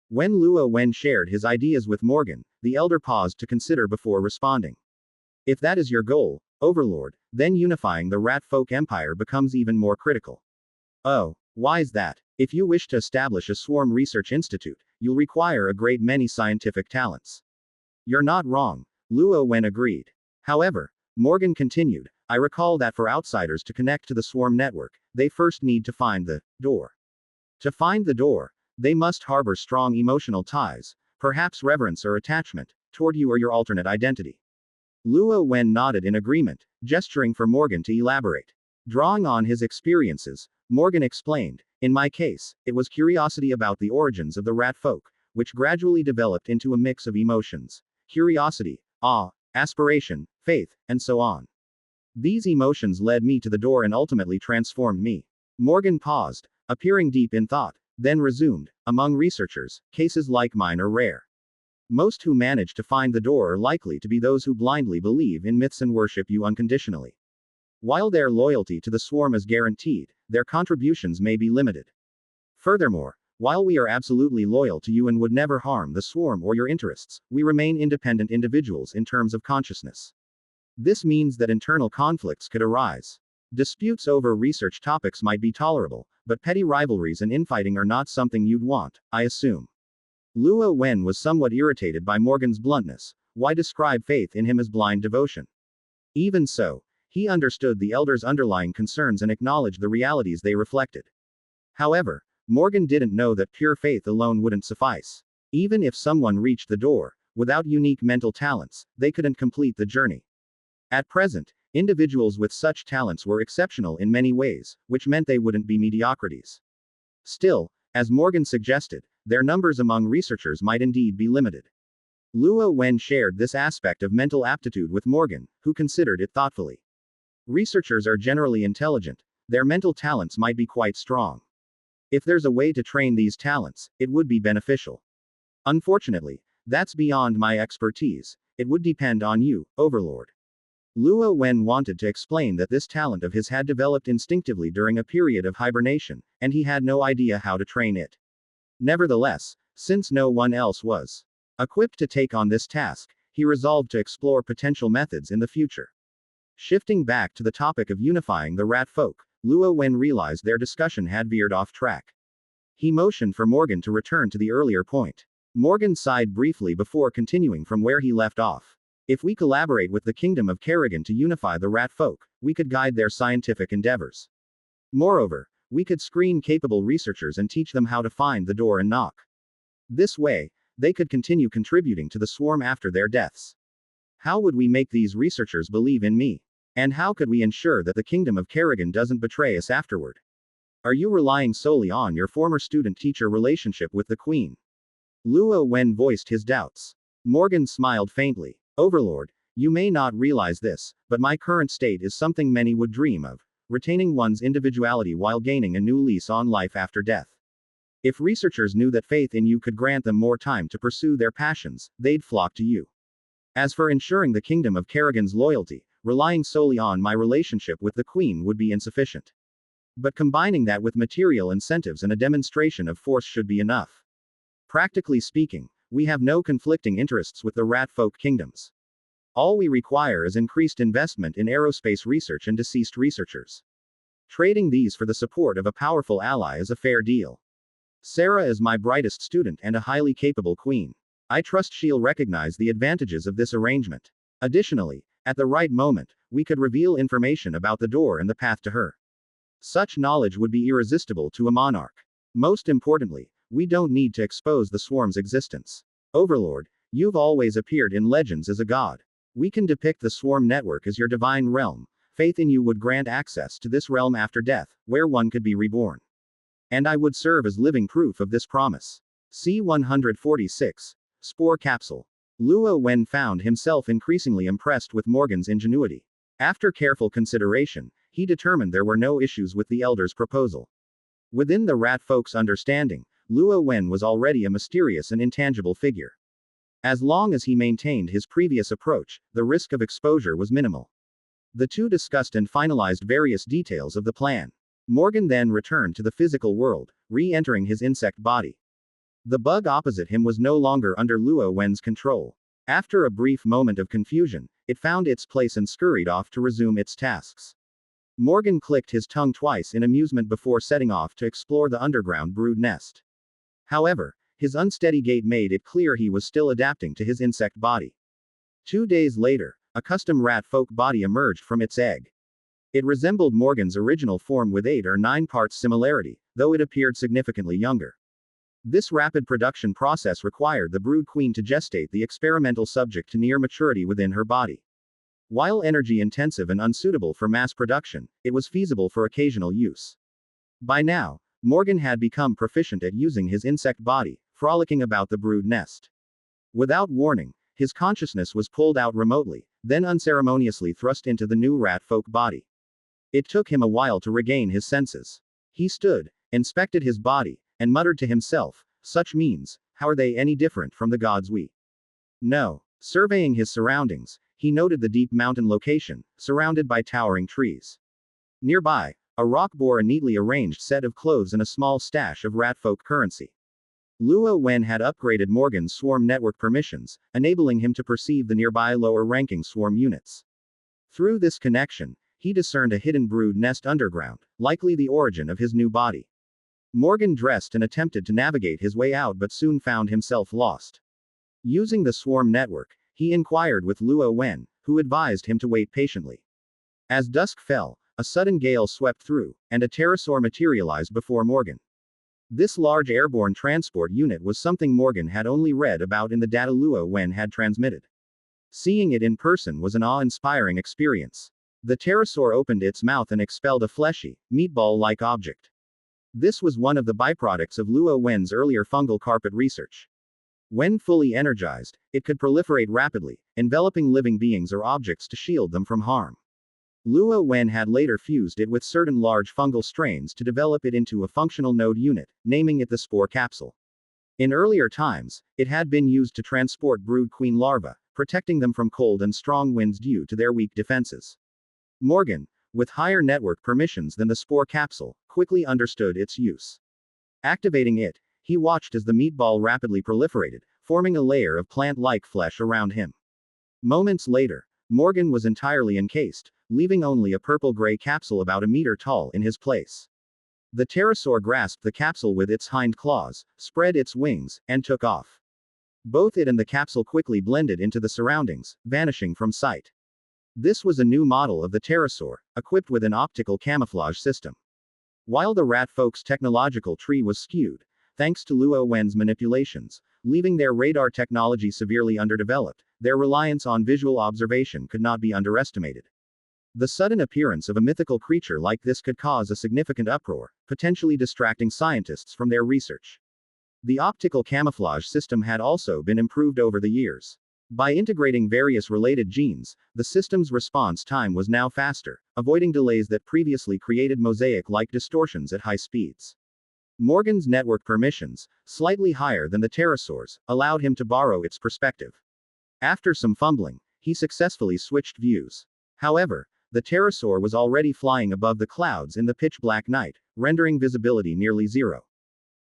When Luo Wen shared his ideas with Morgan, the elder paused to consider before responding. If that is your goal, Overlord, then unifying the rat folk empire becomes even more critical. Oh, why's that? If you wish to establish a swarm research institute, you'll require a great many scientific talents. You're not wrong, Luo Wen agreed. However, Morgan continued, I recall that for outsiders to connect to the swarm network, they first need to find the door. To find the door, they must harbor strong emotional ties, perhaps reverence or attachment, toward you or your alternate identity. Luo Wen nodded in agreement, gesturing for Morgan to elaborate. Drawing on his experiences, Morgan explained, in my case, it was curiosity about the origins of the rat folk, which gradually developed into a mix of emotions. Curiosity, awe, aspiration, faith, and so on. These emotions led me to the door and ultimately transformed me. Morgan paused, appearing deep in thought, then resumed, among researchers, cases like mine are rare. Most who manage to find the door are likely to be those who blindly believe in myths and worship you unconditionally. While their loyalty to the swarm is guaranteed, their contributions may be limited. Furthermore, while we are absolutely loyal to you and would never harm the swarm or your interests, we remain independent individuals in terms of consciousness. This means that internal conflicts could arise. Disputes over research topics might be tolerable, but petty rivalries and infighting are not something you'd want, I assume. Luo Wen was somewhat irritated by Morgan's bluntness. Why describe faith in him as blind devotion? Even so, he understood the elders' underlying concerns and acknowledged the realities they reflected. However, Morgan didn't know that pure faith alone wouldn't suffice. Even if someone reached the door, without unique mental talents, they couldn't complete the journey. At present, individuals with such talents were exceptional in many ways, which meant they wouldn't be mediocrities. Still, as Morgan suggested, their numbers among researchers might indeed be limited. Luo Wen shared this aspect of mental aptitude with Morgan, who considered it thoughtfully. Researchers are generally intelligent, their mental talents might be quite strong. If there's a way to train these talents, it would be beneficial. Unfortunately, that's beyond my expertise. It would depend on you, Overlord. Luo Wen wanted to explain that this talent of his had developed instinctively during a period of hibernation, and he had no idea how to train it. Nevertheless, since no one else was equipped to take on this task, he resolved to explore potential methods in the future. Shifting back to the topic of unifying the rat folk, Luo Wen realized their discussion had veered off track. He motioned for Morgan to return to the earlier point. Morgan sighed briefly before continuing from where he left off. If we collaborate with the kingdom of Kerrigan to unify the rat folk, we could guide their scientific endeavors. Moreover, we could screen capable researchers and teach them how to find the door and knock. This way, they could continue contributing to the swarm after their deaths. How would we make these researchers believe in me? And how could we ensure that the kingdom of Kerrigan doesn't betray us afterward? Are you relying solely on your former student-teacher relationship with the Queen? Luo Wen voiced his doubts. Morgan smiled faintly. Overlord, you may not realize this, but my current state is something many would dream of, retaining one's individuality while gaining a new lease on life after death. If researchers knew that faith in you could grant them more time to pursue their passions, they'd flock to you. As for ensuring the kingdom of Kerrigan's loyalty, relying solely on my relationship with the Queen would be insufficient. But combining that with material incentives and a demonstration of force should be enough. Practically speaking, we have no conflicting interests with the rat folk kingdoms. All we require is increased investment in aerospace research and deceased researchers. Trading these for the support of a powerful ally is a fair deal. Sarah is my brightest student and a highly capable queen. I trust she'll recognize the advantages of this arrangement. Additionally, at the right moment, we could reveal information about the door and the path to her. Such knowledge would be irresistible to a monarch. Most importantly, we don't need to expose the swarm's existence. Overlord, you've always appeared in legends as a god. We can depict the swarm network as your divine realm. Faith in you would grant access to this realm after death, where one could be reborn. And I would serve as living proof of this promise. C-146. Spore Capsule. Luo Wen found himself increasingly impressed with Morgan's ingenuity. After careful consideration, he determined there were no issues with the elder's proposal. Within the rat folk's understanding, Luo Wen was already a mysterious and intangible figure. As long as he maintained his previous approach, the risk of exposure was minimal. The two discussed and finalized various details of the plan. Morgan then returned to the physical world, re-entering his insect body. The bug opposite him was no longer under Luo Wen's control. After a brief moment of confusion, it found its place and scurried off to resume its tasks. Morgan clicked his tongue twice in amusement before setting off to explore the underground brood nest. However, his unsteady gait made it clear he was still adapting to his insect body. 2 days later, a custom rat folk body emerged from its egg. It resembled Morgan's original form with 8 or 9 parts similarity, though it appeared significantly younger. This rapid production process required the brood queen to gestate the experimental subject to near maturity within her body. While energy-intensive and unsuitable for mass production, it was feasible for occasional use. By now, Morgan had become proficient at using his insect body, frolicking about the brood nest. Without warning, his consciousness was pulled out remotely, then unceremoniously thrust into the new rat folk body. It took him a while to regain his senses. He stood, inspected his body, and muttered to himself, "Such means, how are they any different from the gods we know?" Surveying his surroundings, he noted the deep mountain location, surrounded by towering trees. Nearby, a rock bore a neatly arranged set of clothes and a small stash of ratfolk currency. Luo Wen had upgraded Morgan's swarm network permissions, enabling him to perceive the nearby lower-ranking swarm units. Through this connection, he discerned a hidden brood nest underground, likely the origin of his new body. Morgan dressed and attempted to navigate his way out but soon found himself lost. Using the swarm network, he inquired with Luo Wen, who advised him to wait patiently. As dusk fell, a sudden gale swept through, and a pterosaur materialized before Morgan. This large airborne transport unit was something Morgan had only read about in the data Luo Wen had transmitted. Seeing it in person was an awe-inspiring experience. The pterosaur opened its mouth and expelled a fleshy, meatball-like object. This was one of the byproducts of Luo Wen's earlier fungal carpet research. When fully energized, it could proliferate rapidly, enveloping living beings or objects to shield them from harm. Luo Wen had later fused it with certain large fungal strains to develop it into a functional node unit, naming it the spore capsule. In earlier times, it had been used to transport brood queen larvae, protecting them from cold and strong winds due to their weak defenses. Morgan, with higher network permissions than the spore capsule, quickly understood its use. Activating it, he watched as the meatball rapidly proliferated, forming a layer of plant-like flesh around him. Moments later, Morgan was entirely encased, leaving only a purple-gray capsule about a meter tall in his place. The pterosaur grasped the capsule with its hind claws, spread its wings, and took off. Both it and the capsule quickly blended into the surroundings, vanishing from sight. This was a new model of the pterosaur, equipped with an optical camouflage system. While the rat folk's technological tree was skewed, thanks to Luo Wen's manipulations, leaving their radar technology severely underdeveloped, their reliance on visual observation could not be underestimated. The sudden appearance of a mythical creature like this could cause a significant uproar, potentially distracting scientists from their research. The optical camouflage system had also been improved over the years. By integrating various related genes, the system's response time was now faster, avoiding delays that previously created mosaic-like distortions at high speeds. Morgan's network permissions, slightly higher than the pterosaur's, allowed him to borrow its perspective. After some fumbling, he successfully switched views. However, the pterosaur was already flying above the clouds in the pitch-black night, rendering visibility nearly zero.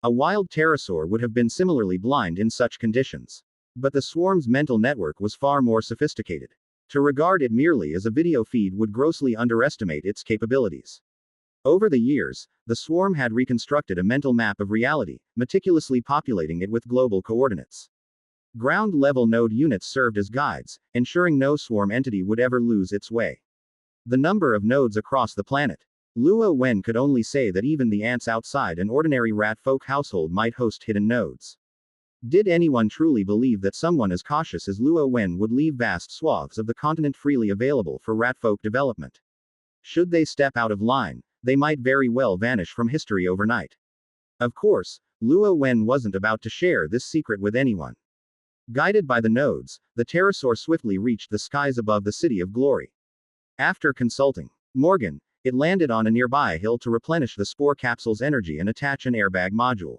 A wild pterosaur would have been similarly blind in such conditions. But the swarm's mental network was far more sophisticated. To regard it merely as a video feed would grossly underestimate its capabilities. Over the years, the swarm had reconstructed a mental map of reality, meticulously populating it with global coordinates. Ground-level node units served as guides, ensuring no swarm entity would ever lose its way. The number of nodes across the planet. Luo Wen could only say that even the ants outside an ordinary rat folk household might host hidden nodes. Did anyone truly believe that someone as cautious as Luo Wen would leave vast swaths of the continent freely available for ratfolk development? Should they step out of line, they might very well vanish from history overnight. Of course, Luo Wen wasn't about to share this secret with anyone. Guided by the nodes, the pterosaur swiftly reached the skies above the City of Glory. After consulting Morgan, it landed on a nearby hill to replenish the spore capsule's energy and attach an airbag module.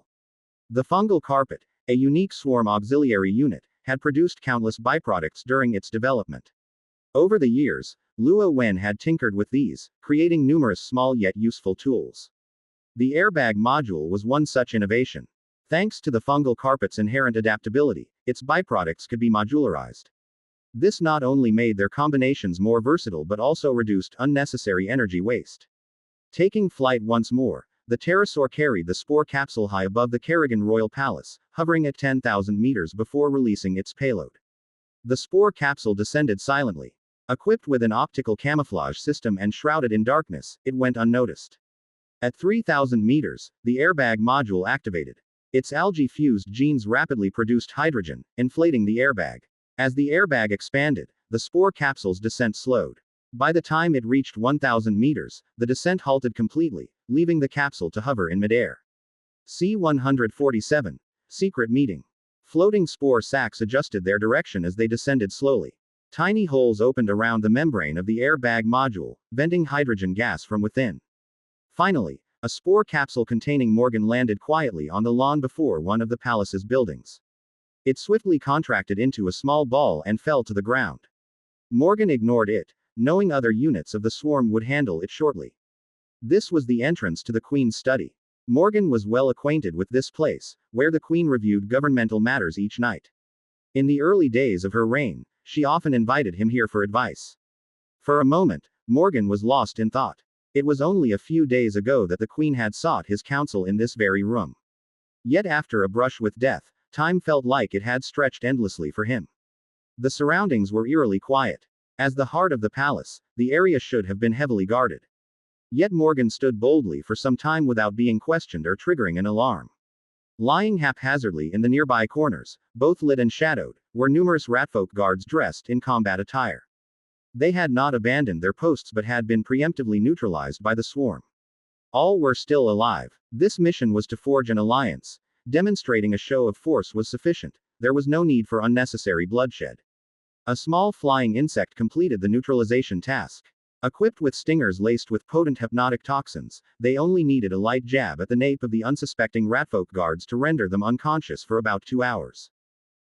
The fungal carpet, a unique swarm auxiliary unit, had produced countless byproducts during its development. Over the years, Luo Wen had tinkered with these, creating numerous small yet useful tools. The airbag module was one such innovation. Thanks to the fungal carpet's inherent adaptability, its byproducts could be modularized. This not only made their combinations more versatile but also reduced unnecessary energy waste. Taking flight once more, the pterosaur carried the spore capsule high above the Kerrigan Royal Palace, hovering at 10,000 meters before releasing its payload. The spore capsule descended silently. Equipped with an optical camouflage system and shrouded in darkness, it went unnoticed. At 3,000 meters, the airbag module activated. Its algae-fused genes rapidly produced hydrogen, inflating the airbag. As the airbag expanded, the spore capsule's descent slowed. By the time it reached 1,000 meters, the descent halted completely, leaving the capsule to hover in midair. C-147. Secret meeting. Floating spore sacs adjusted their direction as they descended slowly. Tiny holes opened around the membrane of the airbag module, venting hydrogen gas from within. Finally, a spore capsule containing Morgan landed quietly on the lawn before one of the palace's buildings. It swiftly contracted into a small ball and fell to the ground. Morgan ignored it, knowing other units of the swarm would handle it shortly. This was the entrance to the Queen's study. Morgan was well acquainted with this place, where the Queen reviewed governmental matters each night. In the early days of her reign, she often invited him here for advice. For a moment, Morgan was lost in thought. It was only a few days ago that the Queen had sought his counsel in this very room. Yet after a brush with death, time felt like it had stretched endlessly for him. The surroundings were eerily quiet. As the heart of the palace, the area should have been heavily guarded. Yet Morgan stood boldly for some time without being questioned or triggering an alarm. Lying haphazardly in the nearby corners, both lit and shadowed, were numerous ratfolk guards dressed in combat attire. They had not abandoned their posts but had been preemptively neutralized by the swarm. All were still alive. This mission was to forge an alliance. Demonstrating a show of force was sufficient. There was no need for unnecessary bloodshed. A small flying insect completed the neutralization task. Equipped with stingers laced with potent hypnotic toxins, they only needed a light jab at the nape of the unsuspecting ratfolk guards to render them unconscious for about 2 hours.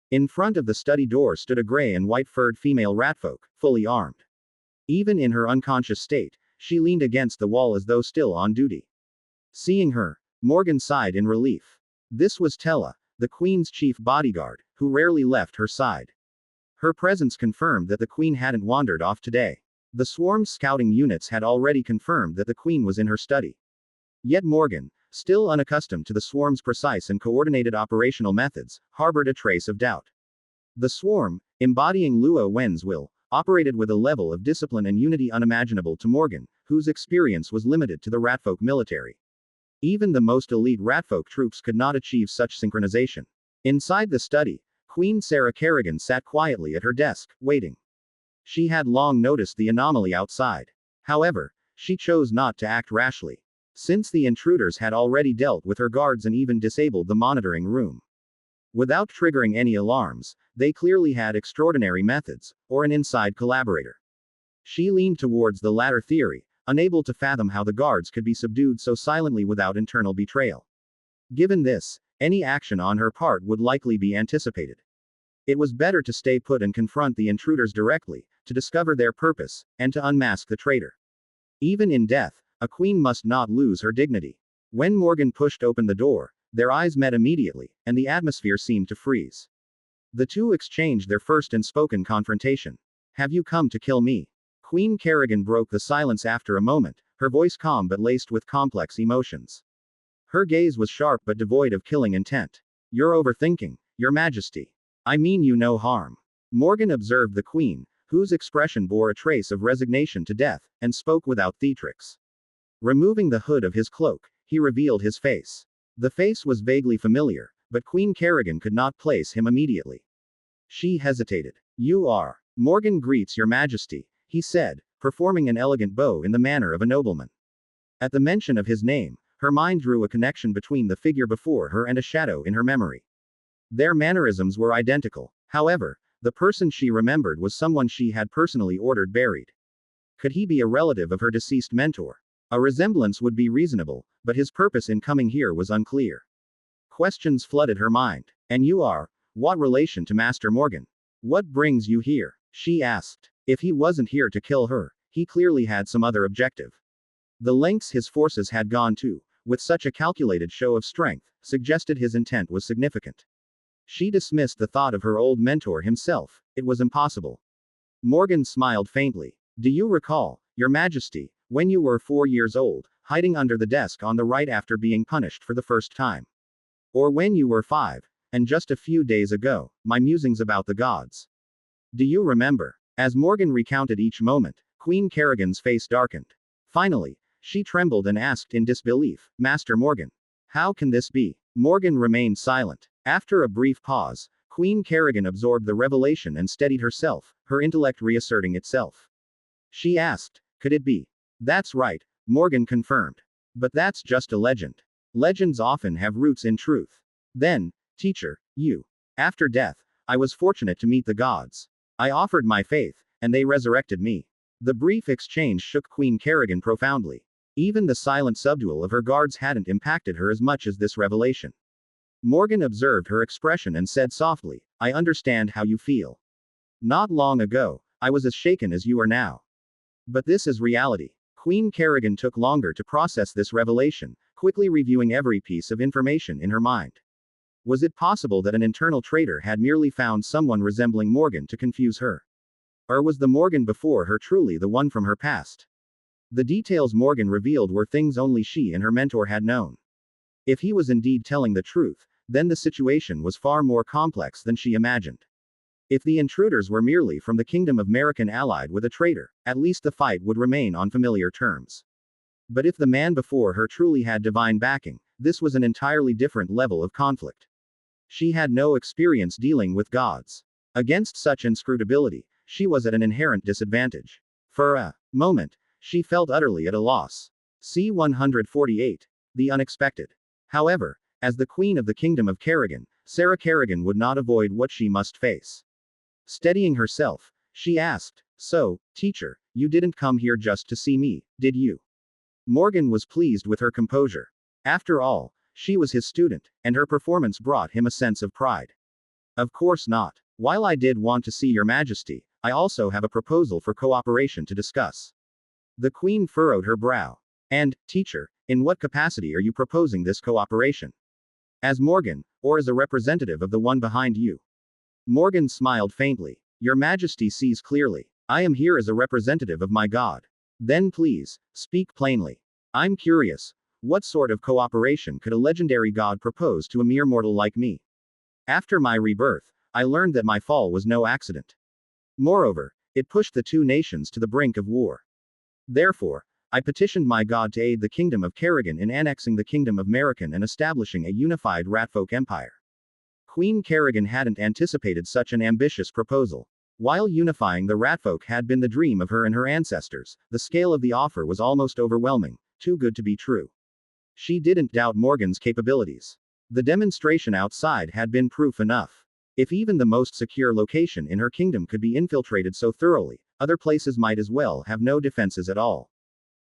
In front of the study door stood a gray and white-furred female ratfolk, fully armed. Even in her unconscious state, she leaned against the wall as though still on duty. Seeing her, Morgan sighed in relief. This was Tella, the Queen's chief bodyguard, who rarely left her side. Her presence confirmed that the Queen hadn't wandered off today. The swarm's scouting units had already confirmed that the Queen was in her study. Yet Morgan, still unaccustomed to the swarm's precise and coordinated operational methods, harbored a trace of doubt. The swarm, embodying Luo Wen's will, operated with a level of discipline and unity unimaginable to Morgan, whose experience was limited to the ratfolk military. Even the most elite ratfolk troops could not achieve such synchronization. Inside the study, Queen Sarah Kerrigan sat quietly at her desk, waiting. She had long noticed the anomaly outside. However, she chose not to act rashly. Since the intruders had already dealt with her guards and even disabled the monitoring room. Without triggering any alarms, they clearly had extraordinary methods, or an inside collaborator. She leaned towards the latter theory, unable to fathom how the guards could be subdued so silently without internal betrayal. Given this, any action on her part would likely be anticipated. It was better to stay put and confront the intruders directly, to discover their purpose, and to unmask the traitor. Even in death, a queen must not lose her dignity. When Morgan pushed open the door, their eyes met immediately, and the atmosphere seemed to freeze. The two exchanged their first unspoken confrontation. "Have you come to kill me?" Queen Kerrigan broke the silence after a moment, her voice calm but laced with complex emotions. Her gaze was sharp but devoid of killing intent. "You're overthinking, Your Majesty. I mean you no harm." Morgan observed the Queen, whose expression bore a trace of resignation to death, and spoke without theatrics. Removing the hood of his cloak, he revealed his face. The face was vaguely familiar, but Queen Kerrigan could not place him immediately. She hesitated. "You are Morgan greets Your Majesty," he said, performing an elegant bow in the manner of a nobleman. At the mention of his name, her mind drew a connection between the figure before her and a shadow in her memory. Their mannerisms were identical. However, the person she remembered was someone she had personally ordered buried. Could he be a relative of her deceased mentor? A resemblance would be reasonable, but his purpose in coming here was unclear. Questions flooded her mind. "And you are? What relation to Master Morgan? What brings you here?" she asked. If he wasn't here to kill her, he clearly had some other objective. The lengths his forces had gone to, with such a calculated show of strength, suggested his intent was significant. She dismissed the thought of her old mentor himself. It was impossible. Morgan smiled faintly. "Do you recall, Your Majesty, when you were 4 years old, hiding under the desk on the right after being punished for the first time? Or when you were 5, and just a few days ago, my musings about the gods? Do you remember?" As Morgan recounted each moment, Queen Kerrigan's face darkened. Finally, she trembled and asked in disbelief, Master Morgan, how can this be? Morgan remained silent. After a brief pause, Queen Kerrigan absorbed the revelation and steadied herself, her intellect reasserting itself. She asked, could it be? That's right, Morgan confirmed. But that's just a legend. Legends often have roots in truth. Then, teacher, after death, I was fortunate to meet the gods. I offered my faith, and they resurrected me. The brief exchange shook Queen Kerrigan profoundly. Even the silent subdual of her guards hadn't impacted her as much as this revelation. Morgan observed her expression and said softly, I understand how you feel. Not long ago, I was as shaken as you are now. But this is reality. Queen Kerrigan took longer to process this revelation, quickly reviewing every piece of information in her mind. Was it possible that an internal traitor had merely found someone resembling Morgan to confuse her? Or was the Morgan before her truly the one from her past? The details Morgan revealed were things only she and her mentor had known. If he was indeed telling the truth, then the situation was far more complex than she imagined. If the intruders were merely from the Kingdom of American allied with a traitor, at least the fight would remain on familiar terms. But if the man before her truly had divine backing, this was an entirely different level of conflict. She had no experience dealing with gods. Against such inscrutability, she was at an inherent disadvantage. For a moment, she felt utterly at a loss. C-148. The unexpected. However, as the Queen of the Kingdom of Kerrigan, Sarah Kerrigan would not avoid what she must face. Steadying herself, she asked, so, teacher, you didn't come here just to see me, did you? Morgan was pleased with her composure. After all, she was his student, and her performance brought him a sense of pride. Of course not. While I did want to see your majesty, I also have a proposal for cooperation to discuss. The Queen furrowed her brow. And, teacher, in what capacity are you proposing this cooperation? As Morgan, or as a representative of the one behind you? Morgan smiled faintly. Your Majesty sees clearly. I am here as a representative of my god. Then please, speak plainly. I'm curious. What sort of cooperation could a legendary god propose to a mere mortal like me? After my rebirth, I learned that my fall was no accident. Moreover, it pushed the two nations to the brink of war. Therefore, I petitioned my god to aid the Kingdom of Kerrigan in annexing the Kingdom of American and establishing a unified Ratfolk empire. Queen Kerrigan hadn't anticipated such an ambitious proposal. While unifying the Ratfolk had been the dream of her and her ancestors, the scale of the offer was almost overwhelming, too good to be true. She didn't doubt Morgan's capabilities. The demonstration outside had been proof enough. If even the most secure location in her kingdom could be infiltrated so thoroughly, other places might as well have no defenses at all.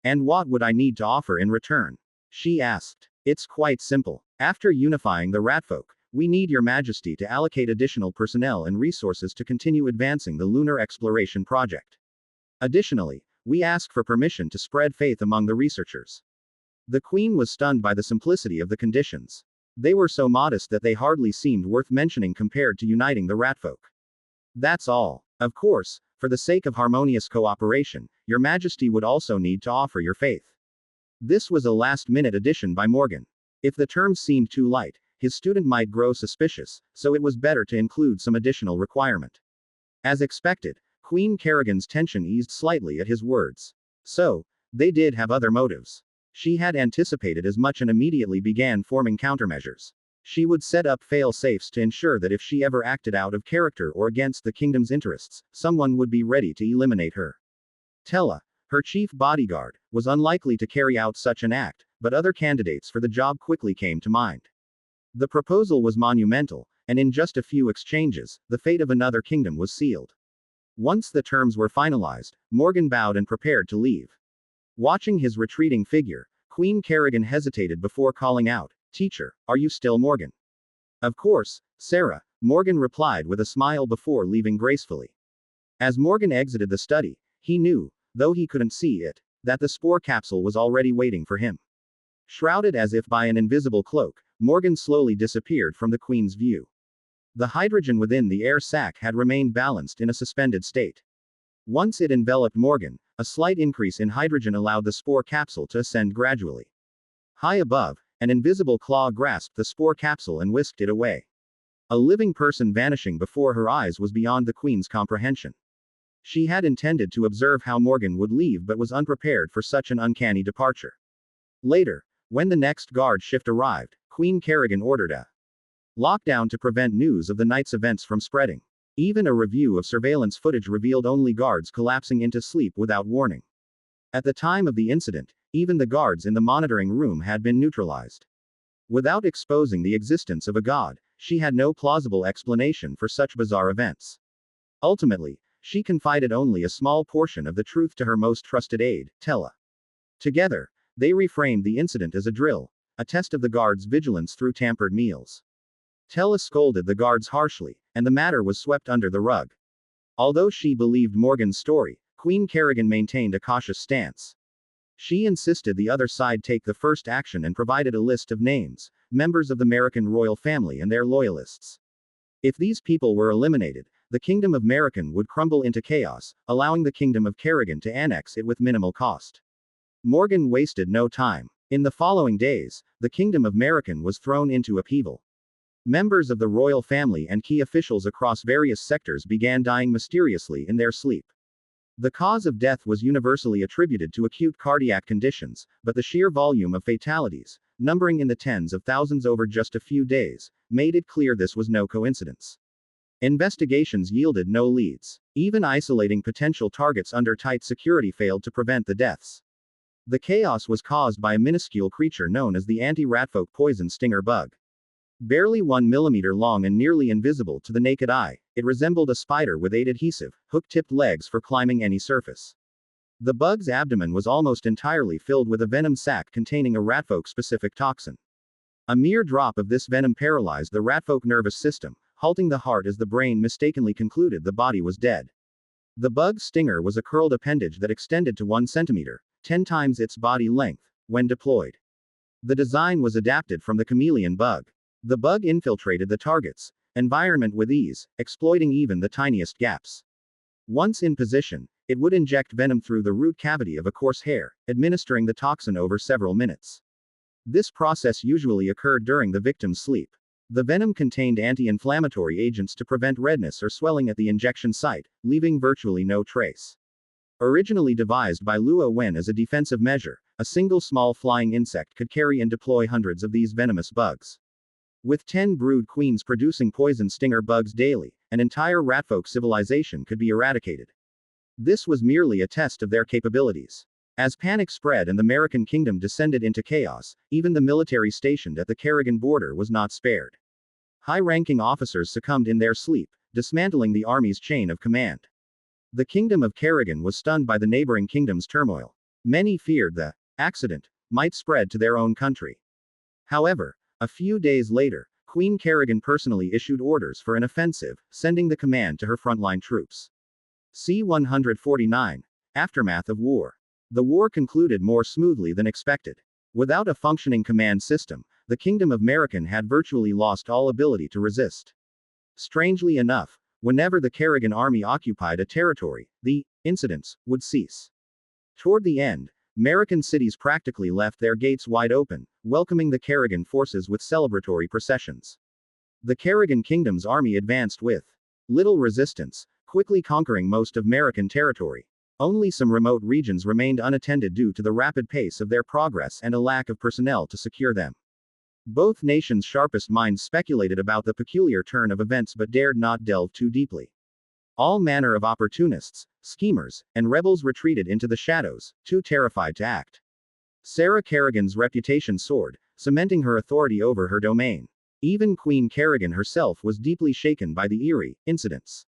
And what would I need to offer in return? She asked. It's quite simple. After unifying the Ratfolk, we need your majesty to allocate additional personnel and resources to continue advancing the lunar exploration project. Additionally, we ask for permission to spread faith among the researchers. The Queen was stunned by the simplicity of the conditions. They were so modest that they hardly seemed worth mentioning compared to uniting the Ratfolk. That's all. Of course, for the sake of harmonious cooperation, your majesty would also need to offer your faith. This was a last-minute addition by Morgan. If the terms seemed too light, his student might grow suspicious, so it was better to include some additional requirement. As expected, Queen Kerrigan's tension eased slightly at his words. So, they did have other motives. She had anticipated as much and immediately began forming countermeasures. She would set up fail-safes to ensure that if she ever acted out of character or against the kingdom's interests, someone would be ready to eliminate her. Tella, her chief bodyguard, was unlikely to carry out such an act, but other candidates for the job quickly came to mind. The proposal was monumental, and in just a few exchanges, the fate of another kingdom was sealed. Once the terms were finalized, Morgan bowed and prepared to leave. Watching his retreating figure, Queen Kerrigan hesitated before calling out, Teacher, are you still Morgan? Of course, Sarah, Morgan replied with a smile before leaving gracefully. As Morgan exited the study, he knew, though he couldn't see it, that the spore capsule was already waiting for him. Shrouded as if by an invisible cloak, Morgan slowly disappeared from the Queen's view. The hydrogen within the air sac had remained balanced in a suspended state. Once it enveloped Morgan, a slight increase in hydrogen allowed the spore capsule to ascend gradually. High above, an invisible claw grasped the spore capsule and whisked it away. A living person vanishing before her eyes was beyond the Queen's comprehension. She had intended to observe how Morgan would leave but was unprepared for such an uncanny departure. Later, when the next guard shift arrived, Queen Kerrigan ordered a lockdown to prevent news of the night's events from spreading. Even a review of surveillance footage revealed only guards collapsing into sleep without warning. At the time of the incident, even the guards in the monitoring room had been neutralized. Without exposing the existence of a god, she had no plausible explanation for such bizarre events. Ultimately, she confided only a small portion of the truth to her most trusted aide, Tella. Together, they reframed the incident as a drill, a test of the guards' vigilance through tampered meals. Tella scolded the guards harshly, and the matter was swept under the rug. Although she believed Morgan's story, Queen Kerrigan maintained a cautious stance. She insisted the other side take the first action and provided a list of names, members of the American royal family and their loyalists. If these people were eliminated, the Kingdom of American would crumble into chaos, allowing the Kingdom of Kerrigan to annex it with minimal cost. Morgan wasted no time. In the following days, the Kingdom of American was thrown into upheaval. Members of the royal family and key officials across various sectors began dying mysteriously in their sleep. The cause of death was universally attributed to acute cardiac conditions, but the sheer volume of fatalities, numbering in the tens of thousands over just a few days, made it clear this was no coincidence. Investigations yielded no leads. Even isolating potential targets under tight security failed to prevent the deaths. The chaos was caused by a minuscule creature known as the anti-ratfolk poison stinger bug. Barely 1 millimeter long and nearly invisible to the naked eye, it resembled a spider with 8 adhesive, hook-tipped legs for climbing any surface. The bug's abdomen was almost entirely filled with a venom sac containing a ratfolk-specific toxin. A mere drop of this venom paralyzed the ratfolk nervous system, halting the heart as the brain mistakenly concluded the body was dead. The bug's stinger was a curled appendage that extended to 1 centimeter, 10 times its body length, when deployed. The design was adapted from the chameleon bug. The bug infiltrated the target's environment with ease, exploiting even the tiniest gaps. Once in position, it would inject venom through the root cavity of a coarse hair, administering the toxin over several minutes. This process usually occurred during the victim's sleep. The venom contained anti-inflammatory agents to prevent redness or swelling at the injection site, leaving virtually no trace. Originally devised by Luo Wen as a defensive measure, a single small flying insect could carry and deploy hundreds of these venomous bugs. With 10 brood queens producing poison stinger bugs daily, an entire ratfolk civilization could be eradicated. This was merely a test of their capabilities. As panic spread and the American kingdom descended into chaos, even the military stationed at the Kerrigan border was not spared. High-ranking officers succumbed in their sleep, dismantling the army's chain of command. The kingdom of Kerrigan was stunned by the neighboring kingdom's turmoil. Many feared the accident might spread to their own country. However, a few days later, Queen Kerrigan personally issued orders for an offensive, sending the command to her frontline troops. C-149. Aftermath of war. The war concluded more smoothly than expected. Without a functioning command system, the Kingdom of American had virtually lost all ability to resist. Strangely enough, whenever the Kerrigan army occupied a territory, the incidents would cease. Toward the end, American cities practically left their gates wide open, welcoming the Kerrigan forces with celebratory processions. The Kerrigan Kingdom's army advanced with little resistance, quickly conquering most of American territory. Only some remote regions remained unattended due to the rapid pace of their progress and a lack of personnel to secure them. Both nations' sharpest minds speculated about the peculiar turn of events but dared not delve too deeply. All manner of opportunists, schemers, and rebels retreated into the shadows, too terrified to act. Sarah Kerrigan's reputation soared, cementing her authority over her domain. Even Queen Kerrigan herself was deeply shaken by the eerie incidents.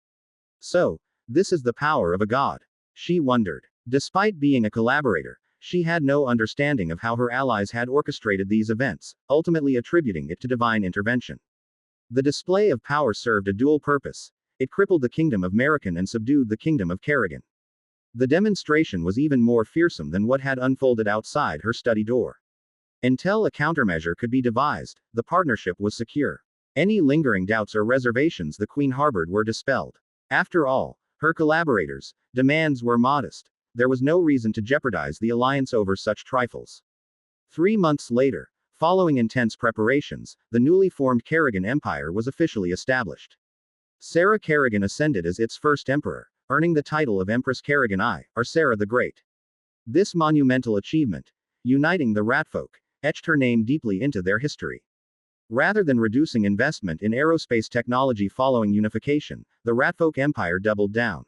So, this is the power of a god, she wondered. Despite being a collaborator, she had no understanding of how her allies had orchestrated these events, ultimately attributing it to divine intervention. The display of power served a dual purpose. It crippled the Kingdom of American and subdued the Kingdom of Kerrigan. The demonstration was even more fearsome than what had unfolded outside her study door. Until a countermeasure could be devised, the partnership was secure. Any lingering doubts or reservations the Queen harbored were dispelled. After all, her collaborators' demands were modest. There was no reason to jeopardize the alliance over such trifles. 3 months later, following intense preparations, the newly formed Kerrigan Empire was officially established. Sarah Kerrigan ascended as its first emperor, earning the title of Empress Kerrigan I, or Sarah the Great. This monumental achievement, uniting the Ratfolk, etched her name deeply into their history. Rather than reducing investment in aerospace technology following unification, the Ratfolk Empire doubled down.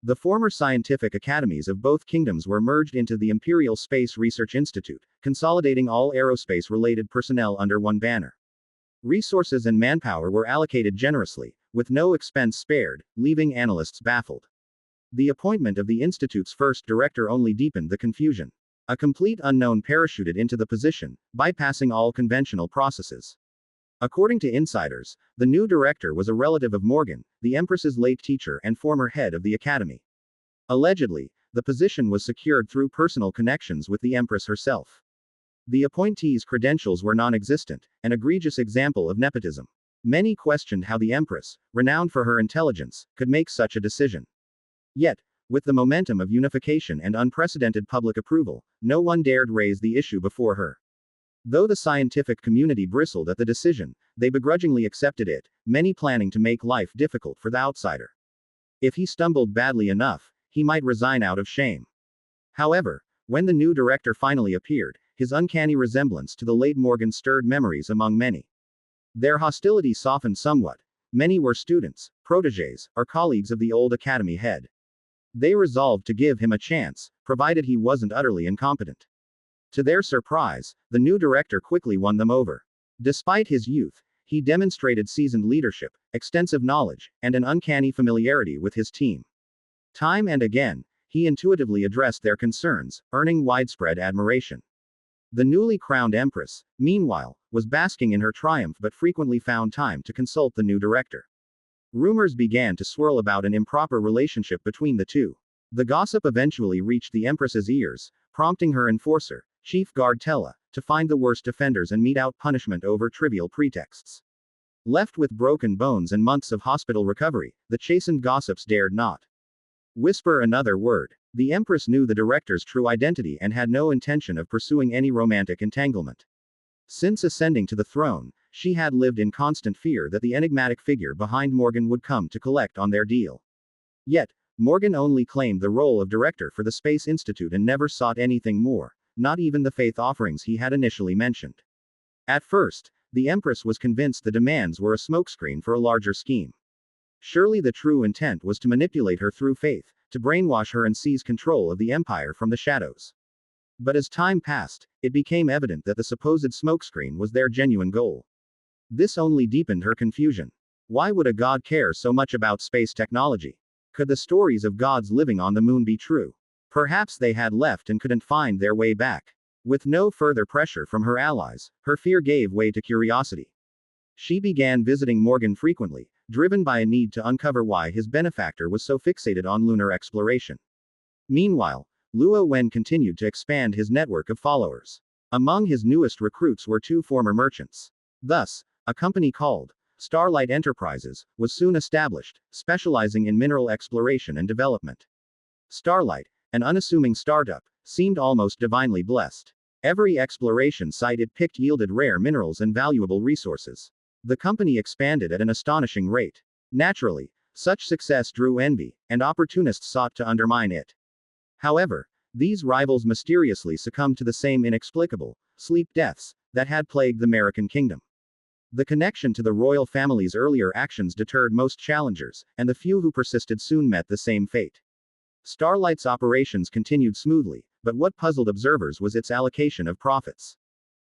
The former scientific academies of both kingdoms were merged into the Imperial Space Research Institute, consolidating all aerospace-related personnel under one banner. Resources and manpower were allocated generously, with no expense spared, leaving analysts baffled. The appointment of the Institute's first director only deepened the confusion. A complete unknown parachuted into the position, bypassing all conventional processes. According to insiders, the new director was a relative of Morgan, the Empress's late teacher and former head of the academy. Allegedly, the position was secured through personal connections with the Empress herself. The appointee's credentials were non-existent, an egregious example of nepotism. Many questioned how the Empress, renowned for her intelligence, could make such a decision. Yet, with the momentum of unification and unprecedented public approval, no one dared raise the issue before her. Though the scientific community bristled at the decision, they begrudgingly accepted it, many planning to make life difficult for the outsider. If he stumbled badly enough, he might resign out of shame. However, when the new director finally appeared, his uncanny resemblance to the late Morgan stirred memories among many. Their hostility softened somewhat. Many were students, protégés, or colleagues of the old academy head. They resolved to give him a chance, provided he wasn't utterly incompetent. To their surprise, the new director quickly won them over. Despite his youth, he demonstrated seasoned leadership, extensive knowledge, and an uncanny familiarity with his team. Time and again, he intuitively addressed their concerns, earning widespread admiration. The newly crowned Empress, meanwhile, was basking in her triumph but frequently found time to consult the new director. Rumors began to swirl about an improper relationship between the two. The gossip eventually reached the Empress's ears, prompting her enforcer, Chief Guard Tella, to find the worst offenders and mete out punishment over trivial pretexts. Left with broken bones and months of hospital recovery, the chastened gossips dared not whisper another word. The Empress knew the director's true identity and had no intention of pursuing any romantic entanglement. Since ascending to the throne, she had lived in constant fear that the enigmatic figure behind Morgan would come to collect on their deal. Yet, Morgan only claimed the role of director for the Space Institute and never sought anything more, not even the faith offerings he had initially mentioned. At first, the Empress was convinced the demands were a smokescreen for a larger scheme. Surely the true intent was to manipulate her through faith, to brainwash her and seize control of the empire from the shadows. But as time passed, it became evident that the supposed smokescreen was their genuine goal. This only deepened her confusion. Why would a god care so much about space technology? Could the stories of gods living on the moon be true? Perhaps they had left and couldn't find their way back. With no further pressure from her allies, her fear gave way to curiosity. She began visiting Morgan frequently, driven by a need to uncover why his benefactor was so fixated on lunar exploration. Meanwhile, Luo Wen continued to expand his network of followers. Among his newest recruits were two former merchants. Thus, a company called Starlight Enterprises was soon established, specializing in mineral exploration and development. Starlight, an unassuming startup, seemed almost divinely blessed. Every exploration site it picked yielded rare minerals and valuable resources. The company expanded at an astonishing rate. Naturally, such success drew envy, and opportunists sought to undermine it. However, these rivals mysteriously succumbed to the same inexplicable sleep deaths that had plagued the American kingdom. The connection to the royal family's earlier actions deterred most challengers, and the few who persisted soon met the same fate. Starlight's operations continued smoothly, but what puzzled observers was its allocation of profits.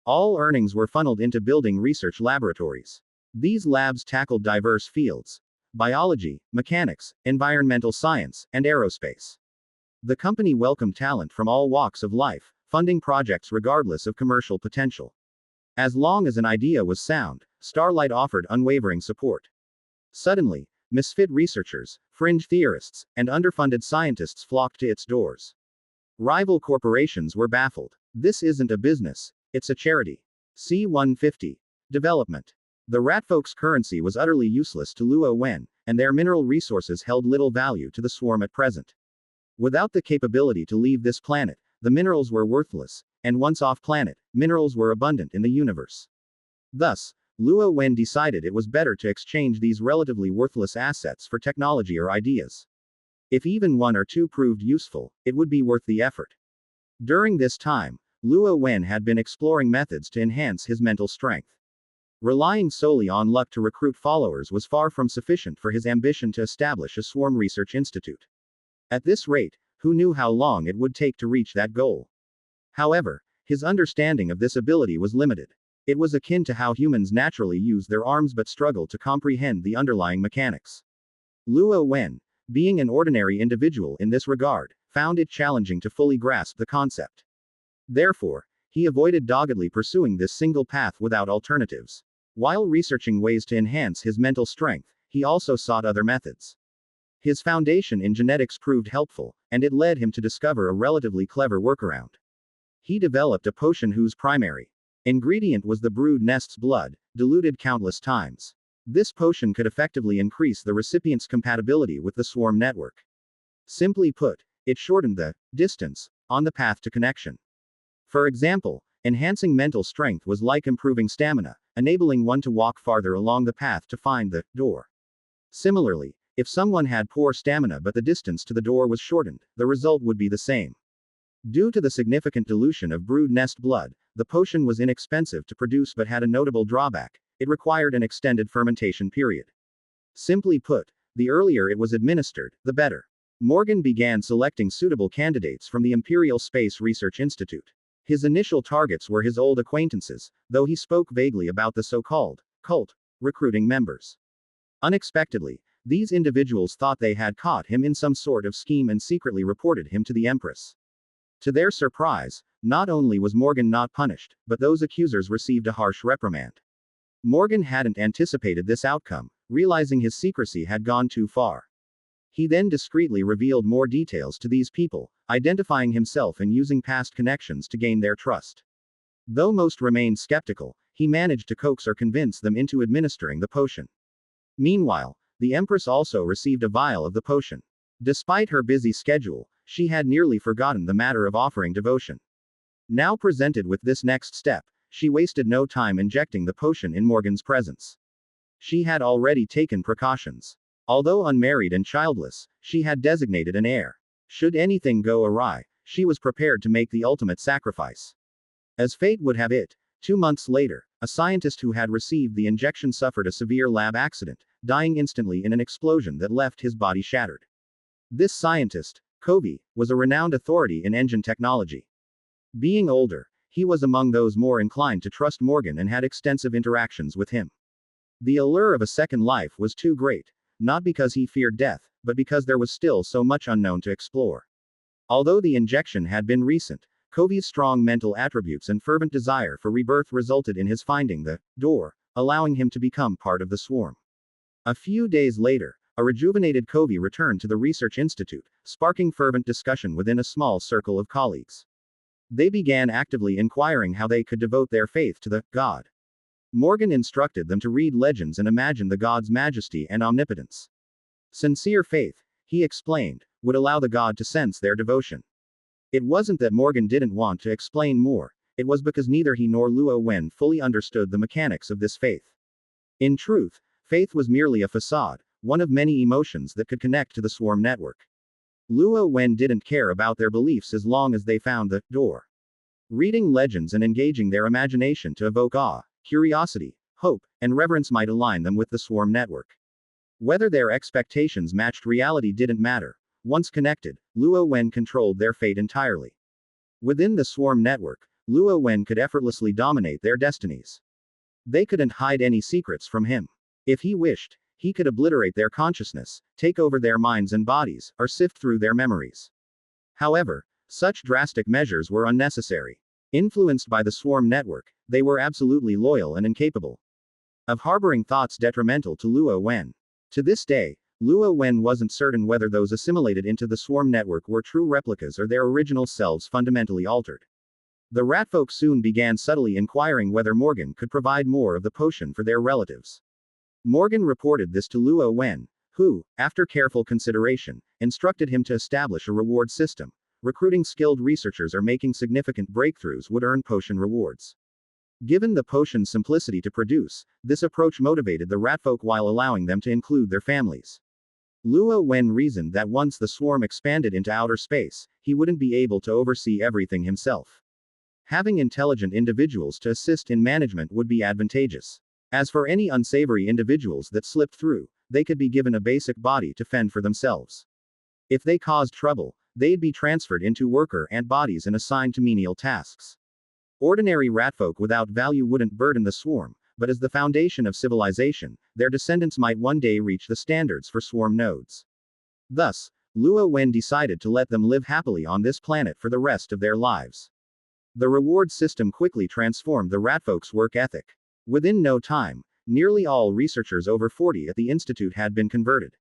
All earnings were funneled into building research laboratories. These labs tackled diverse fields: biology, mechanics, environmental science, and aerospace. The company welcomed talent from all walks of life, funding projects regardless of commercial potential. As long as an idea was sound, Starlight offered unwavering support. Suddenly, misfit researchers, fringe theorists, and underfunded scientists flocked to its doors. Rival corporations were baffled. This isn't a business, it's a charity. C-150. Development. The Ratfolk's currency was utterly useless to Luo Wen, and their mineral resources held little value to the swarm at present. Without the capability to leave this planet, the minerals were worthless, and once off planet, minerals were abundant in the universe. Thus, Luo Wen decided it was better to exchange these relatively worthless assets for technology or ideas. If even one or two proved useful, it would be worth the effort. During this time, Luo Wen had been exploring methods to enhance his mental strength. Relying solely on luck to recruit followers was far from sufficient for his ambition to establish a swarm research institute. At this rate, who knew how long it would take to reach that goal? However, his understanding of this ability was limited. It was akin to how humans naturally use their arms but struggle to comprehend the underlying mechanics. Luo Wen, being an ordinary individual in this regard, found it challenging to fully grasp the concept. Therefore, he avoided doggedly pursuing this single path without alternatives. While researching ways to enhance his mental strength, he also sought other methods. His foundation in genetics proved helpful, and it led him to discover a relatively clever workaround. He developed a potion whose primary ingredient was the brood nest's blood, diluted countless times. This potion could effectively increase the recipient's compatibility with the swarm network. Simply put, it shortened the distance on the path to connection. For example, enhancing mental strength was like improving stamina, enabling one to walk farther along the path to find the door. Similarly, if someone had poor stamina but the distance to the door was shortened, the result would be the same. Due to the significant dilution of brood nest blood, the potion was inexpensive to produce but had a notable drawback: it required an extended fermentation period. Simply put, the earlier it was administered, the better. Morgan began selecting suitable candidates from the Imperial Space Research Institute. His initial targets were his old acquaintances, though he spoke vaguely about the so-called cult recruiting members. Unexpectedly, these individuals thought they had caught him in some sort of scheme and secretly reported him to the Empress. To their surprise, not only was Morgan not punished, but those accusers received a harsh reprimand. Morgan hadn't anticipated this outcome, realizing his secrecy had gone too far. He then discreetly revealed more details to these people, identifying himself and using past connections to gain their trust. Though most remained skeptical, he managed to coax or convince them into administering the potion. Meanwhile, the Empress also received a vial of the potion. Despite her busy schedule, she had nearly forgotten the matter of offering devotion. Now presented with this next step, she wasted no time injecting the potion in Morgan's presence. She had already taken precautions. Although unmarried and childless, she had designated an heir. Should anything go awry, she was prepared to make the ultimate sacrifice. As fate would have it, 2 months later, a scientist who had received the injection suffered a severe lab accident, dying instantly in an explosion that left his body shattered. This scientist, Covey, was a renowned authority in engine technology. Being older, he was among those more inclined to trust Morgan and had extensive interactions with him. The allure of a second life was too great, not because he feared death, but because there was still so much unknown to explore. Although the injection had been recent, Covey's strong mental attributes and fervent desire for rebirth resulted in his finding the door, allowing him to become part of the swarm. A few days later, a rejuvenated Covey returned to the Research Institute, sparking fervent discussion within a small circle of colleagues. They began actively inquiring how they could devote their faith to the God. Morgan instructed them to read legends and imagine the god's majesty and omnipotence. Sincere faith, he explained, would allow the god to sense their devotion. It wasn't that Morgan didn't want to explain more, it was because neither he nor Luo Wen fully understood the mechanics of this faith. In truth, faith was merely a facade, one of many emotions that could connect to the swarm network. Luo Wen didn't care about their beliefs as long as they found the door. Reading legends and engaging their imagination to evoke awe, curiosity, hope, and reverence might align them with the swarm network. Whether their expectations matched reality didn't matter. Once connected, Luo Wen controlled their fate entirely. Within the swarm network, Luo Wen could effortlessly dominate their destinies. They couldn't hide any secrets from him. If he wished, he could obliterate their consciousness, take over their minds and bodies, or sift through their memories. However, such drastic measures were unnecessary. Influenced by the swarm network, they were absolutely loyal and incapable of harboring thoughts detrimental to Luo Wen. To this day, Luo Wen wasn't certain whether those assimilated into the swarm network were true replicas or their original selves fundamentally altered. The ratfolk soon began subtly inquiring whether Morgan could provide more of the potion for their relatives. Morgan reported this to Luo Wen, who, after careful consideration, instructed him to establish a reward system. Recruiting skilled researchers or making significant breakthroughs would earn potion rewards. Given the potion's simplicity to produce, this approach motivated the ratfolk while allowing them to include their families. Luo Wen reasoned that once the swarm expanded into outer space, he wouldn't be able to oversee everything himself. Having intelligent individuals to assist in management would be advantageous. As for any unsavory individuals that slipped through, they could be given a basic body to fend for themselves. If they caused trouble, they'd be transferred into worker ant bodies and assigned to menial tasks. Ordinary ratfolk without value wouldn't burden the swarm, but as the foundation of civilization, their descendants might one day reach the standards for swarm nodes. Thus, Luo Wen decided to let them live happily on this planet for the rest of their lives. The reward system quickly transformed the ratfolk's work ethic. Within no time, nearly all researchers over 40 at the institute had been converted.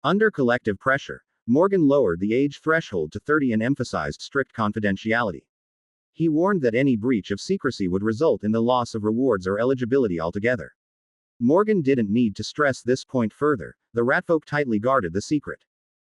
Under collective pressure, Morgan lowered the age threshold to 30 and emphasized strict confidentiality. He warned that any breach of secrecy would result in the loss of rewards or eligibility altogether. Morgan didn't need to stress this point further, the ratfolk tightly guarded the secret.